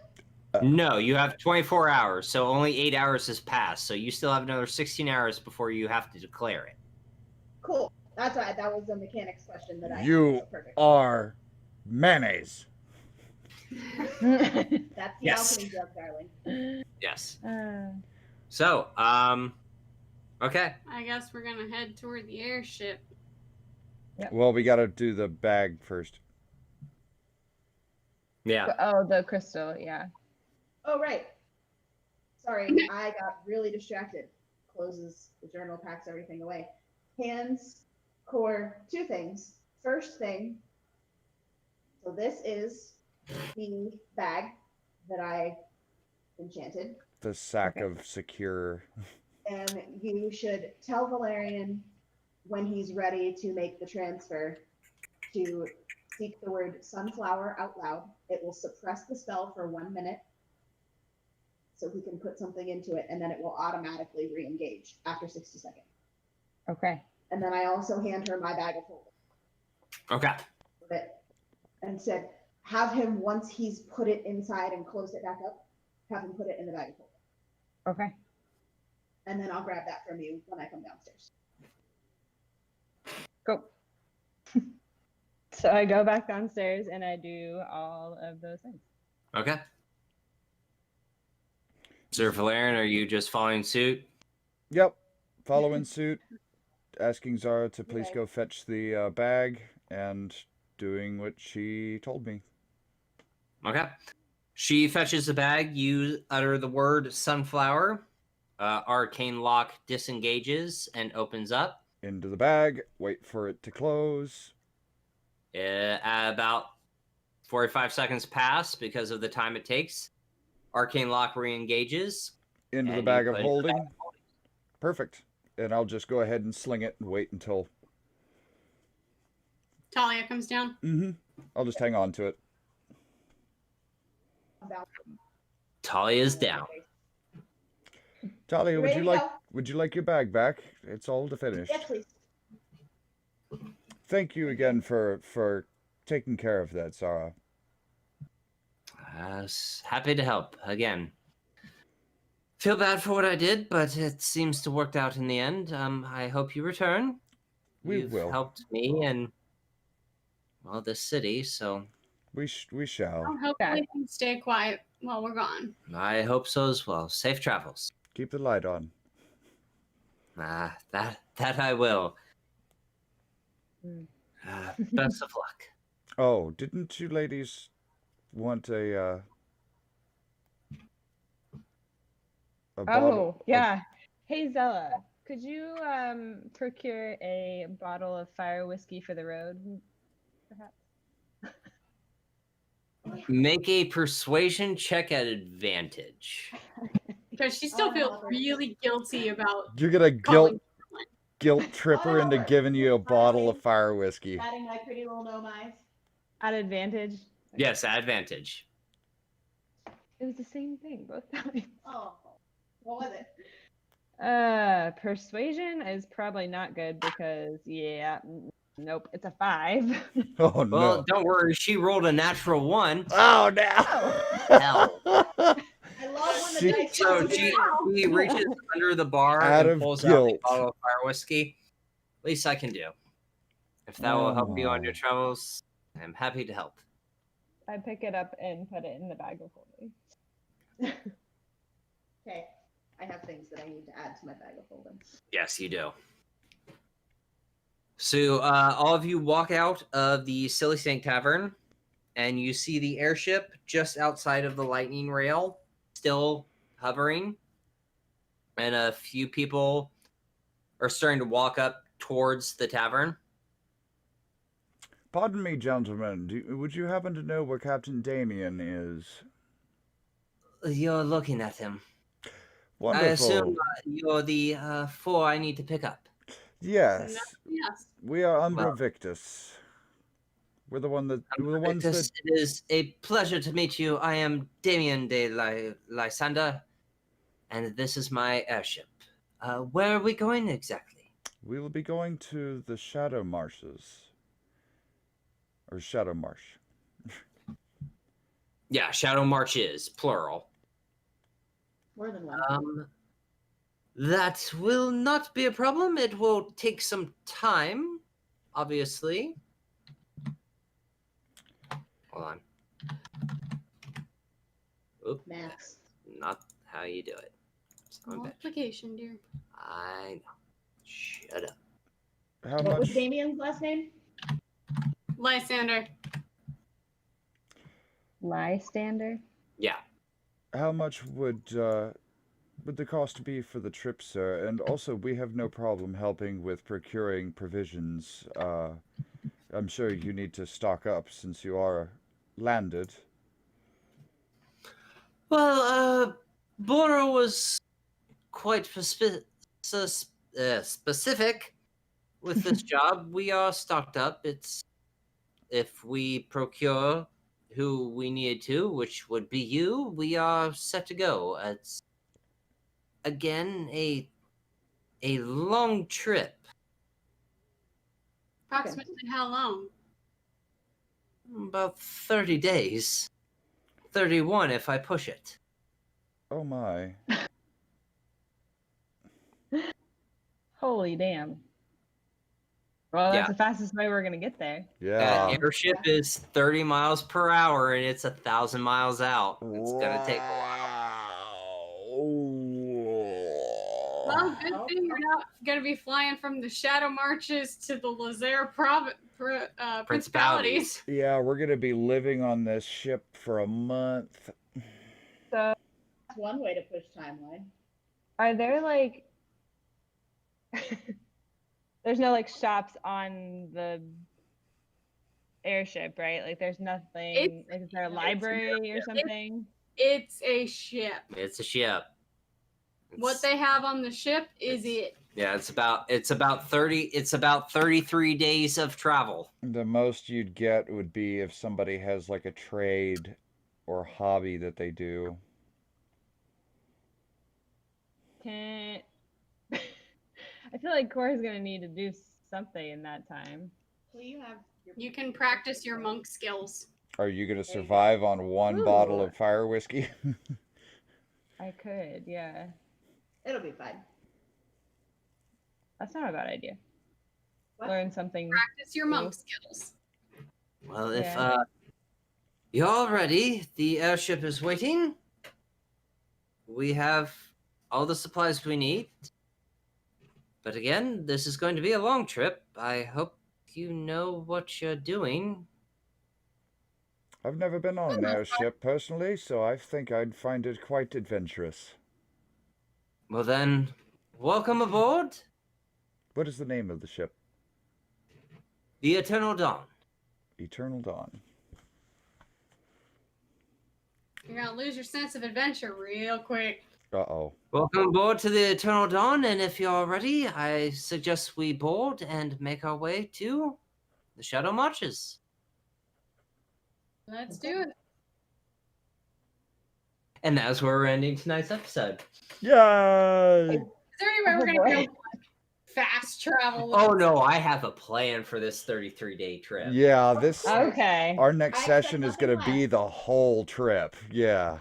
No, you have 24 hours, so only 8 hours has passed. So you still have another 16 hours before you have to declare it. Cool. That's why that was the mechanics question that I You had. So perfect. are mayonnaise. That's the Yes. alchemy joke, darling. Yes. Uh, So, okay. I guess we're gonna head toward the airship. Well, we gotta do the bag first. Yeah. oh, the crystal, yeah. Oh, right. Sorry, I got really distracted. Closes the journal, packs everything away. Hands, core, two things. First thing, so this is the bag that I enchanted. The sack of secure. And you should tell Valerian when he's ready to make the transfer to speak the word sunflower out loud. It will suppress the spell for 1 minute so he can put something into it, and then it will automatically re-engage after 60 seconds. Okay. And then I also hand her my bag of holding. Okay. With it, and said, have him, once he's put it inside and closed it back up, have him put it in the bag of holding. Okay. And then I'll grab that from you when I come downstairs. Go. So I go back downstairs and I do all of those things. Okay. Sir Valerian, are you just following suit? Yep. Following suit. Asking Zara to please Okay. go fetch the bag and doing what she told me. Okay. She fetches the bag. You utter the word sunflower. Arcane lock disengages and opens up. Into the bag. Wait for it to close. About 45 seconds pass because of the time it takes. Arcane lock re-engages. Into the And bag you of put it in the holding. bag of holding. Perfect. And I'll just go ahead and sling it and wait until. Talia comes down. I'll just hang on to it. About Talia's down. Talia, Ready to go? would you like your bag back? It's all finished. Yes, please. Thank you again for taking care of that, Zara. Happy to help again. Feel bad for what I did, but it seems to work out in the end. I hope you return. We will. Helped me and well, this city, so We shall. Hopefully you can stay quiet while we're gone. I hope so as well. Safe travels. Keep the light on. That I will. Best of luck. Oh, didn't you ladies want a bottle? Yeah. Hey, Zella, could you procure a bottle of fire whiskey for the road, perhaps? Make a persuasion check at advantage. Because she still feels really guilty about You're gonna calling guilt. guilt trip her into giving you a bottle of fire whiskey. Adding my pretty little gnome eyes. At advantage. Yes, advantage. It was the same thing both times. Oh, what was it? Persuasion is probably not good because nope, it's a 5. Oh no. Well, don't worry, she rolled a natural 1. Oh no. Hell. I love when the dice So roll she weird. reaches under the bar Out and of pulls out guilt. a bottle of fire whiskey. Least I can do. If that will help you on your Oh. travels, I'm happy to help. I pick it up and put it in the bag of holding. Okay, I have things that I need to add to my bag of holding. Yes, you do. So all of you walk out of the Silly Snake Tavern, and you see the airship just outside of the lightning rail, still hovering. And a few people are starting to walk up towards the tavern. Pardon me, gentlemen. Would you happen to know where Captain Damien is? You're looking at him. Wonderful. I assume you're the 4 I need to pick up. Yes. Yes. We are Umbra Well- Victus. We're the ones that. It is a pleasure to meet you. I am Damien de Lysander, and this is my airship. Where are we going exactly? We will be going to the Shadow Marshes. Or Shadow Marsh. Yeah, Shadow March is plural. More than one. That will not be a problem. It will take some time, obviously. Hold on. Oop, Max. not how you do it. Son of a bitch. Multiplication, dear. I know. Shut up. How What was much? Damien's last name? Lysander. Lysander? Yeah. How much would the cost be for the trip, sir? And also, we have no problem helping with procuring provisions. I'm sure you need to stock up since you are landed. Well, Bora was quite specific with this job. We are stocked up. It's if we procure who we needed to, which would be you, we are set to go. It's again a long trip. Approximately how long? About 30 days. 31 if I push it. Oh my. Holy damn. Well, that's Yeah. the fastest way we're gonna get there. Yeah. That airship is 30 miles per hour and it's 1,000 miles out. It's gonna take a while. Well, good thing you're not going to be flying from the Shadow Marches to the Lazaire principalities. Yeah, we're gonna be living on this ship for a month. So, That's one way to push timeline. are there like there's no like shops on the airship, right? Like there's nothing. Like, is there a library or something? It's a ship. It's a ship. What they have on the ship is it. Yeah, it's about 33 days of travel. The most you'd get would be if somebody has like a trade or hobby that they do. Can't. I feel like Cora's gonna need to do something in that time. Well, you have. You can practice your monk skills. Are you gonna survive on one bottle of fire whiskey? I could, yeah. It'll be fine. That's not a bad idea. What? Learn something. Practice your monk skills. Well, if Yeah. you're all ready, the airship is waiting. We have all the supplies we need. But again, this is going to be a long trip. I hope you know what you're doing. I've never been on an airship personally, so I think I'd find it quite adventurous. Well then, welcome aboard What is the name of the ship? the Eternal Dawn. Eternal Dawn. You're going to lose your sense of adventure real quick. Uh-oh. Welcome aboard to the Eternal Dawn, and if you're ready, I suggest we board and make our way to the Shadow Marches. Let's do it. And that's where we're ending tonight's episode. Yay! Is there any way we're gonna go fast travel? Oh no, I have a plan for this 33-day trip. Yeah, this Okay. our next I session said is going to nothing be less. the whole trip. Yeah.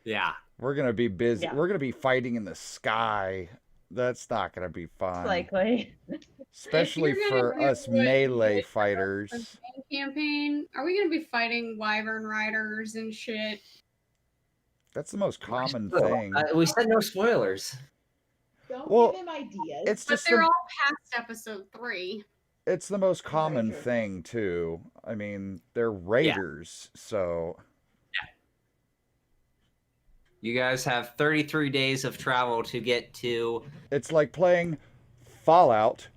Yeah. We're going to be busy. Yeah. We're going to be fighting in the sky. That's not going to be fun. Likely. Especially If you're for gonna us do it, melee like, fighters. The main campaign. Are we gonna be fighting wyvern riders and shit? That's the most common Oh, thing. we said no spoilers. Don't Well, give him ideas. It's But just they're all past episode 3. it's the most common true. thing too. I mean, they're raiders, so You guys have 33 days of travel to get to. it's like playing Fallout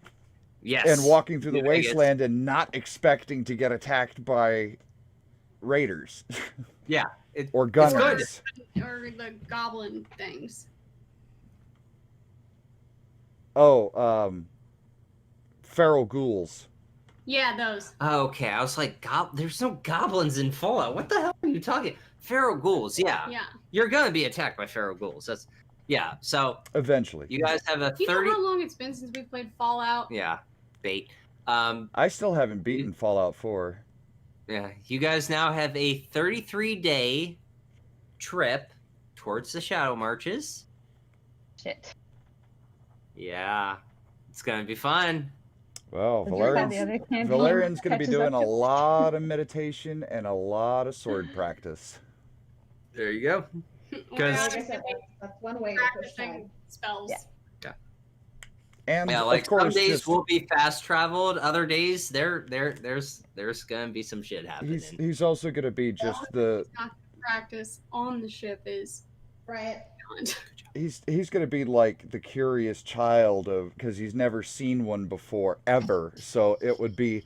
Yes. and walking through the New Vegas. wasteland and not expecting to get attacked by raiders Yeah. or good. gunners. Or the goblin things. Oh, feral ghouls. Yeah, those. Okay, I was like, there's no goblins in Fallout. What the hell are you talking? Feral ghouls, yeah. Yeah. You're gonna be attacked by feral ghouls. That's yeah. So Eventually. you guys have a Do you 30. know how long it's been since we played Fallout? Yeah, bait. I still haven't beaten Fallout 4. Yeah, you guys now have a 33-day trip towards the Shadow Marches. Shit. Yeah, it's gonna be fun. Well, The other campaign Valerian's going to be catches doing up a to- lot of meditation and a lot of sword practice. There you go. Because- Like I said, that's one way to push time. Practicing spells. Yeah. And Yeah, of like some course, days just, will be fast traveled. Other days, there's gonna be some shit happening. he's also going to be just the Not practice on the ship is Right. beyond. he's going to be like the curious child of because he's never seen one before ever. So it would be,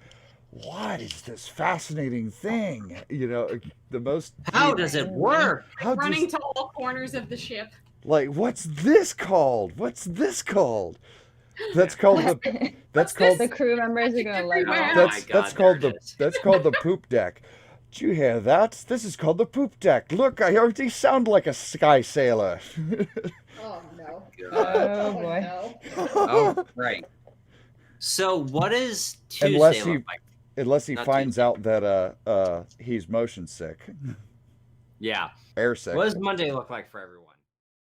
what is this fascinating thing? You know, the most. How does it work? How Running does to all corners of the ship. like what's this called? What's this called? That's called the. That's called The crew members are gonna love Everywhere. it. Oh my that's God, that's called there the it is. that's called the poop deck. Did you hear that? This is called the poop deck. Look, I already sound like a sky sailor. Oh no. Oh boy. No. Oh, right. So what is Tuesday Unless he- look like? Unless he Not finds out that he's motion sick, Yeah. air sick. What does Monday look like for everyone?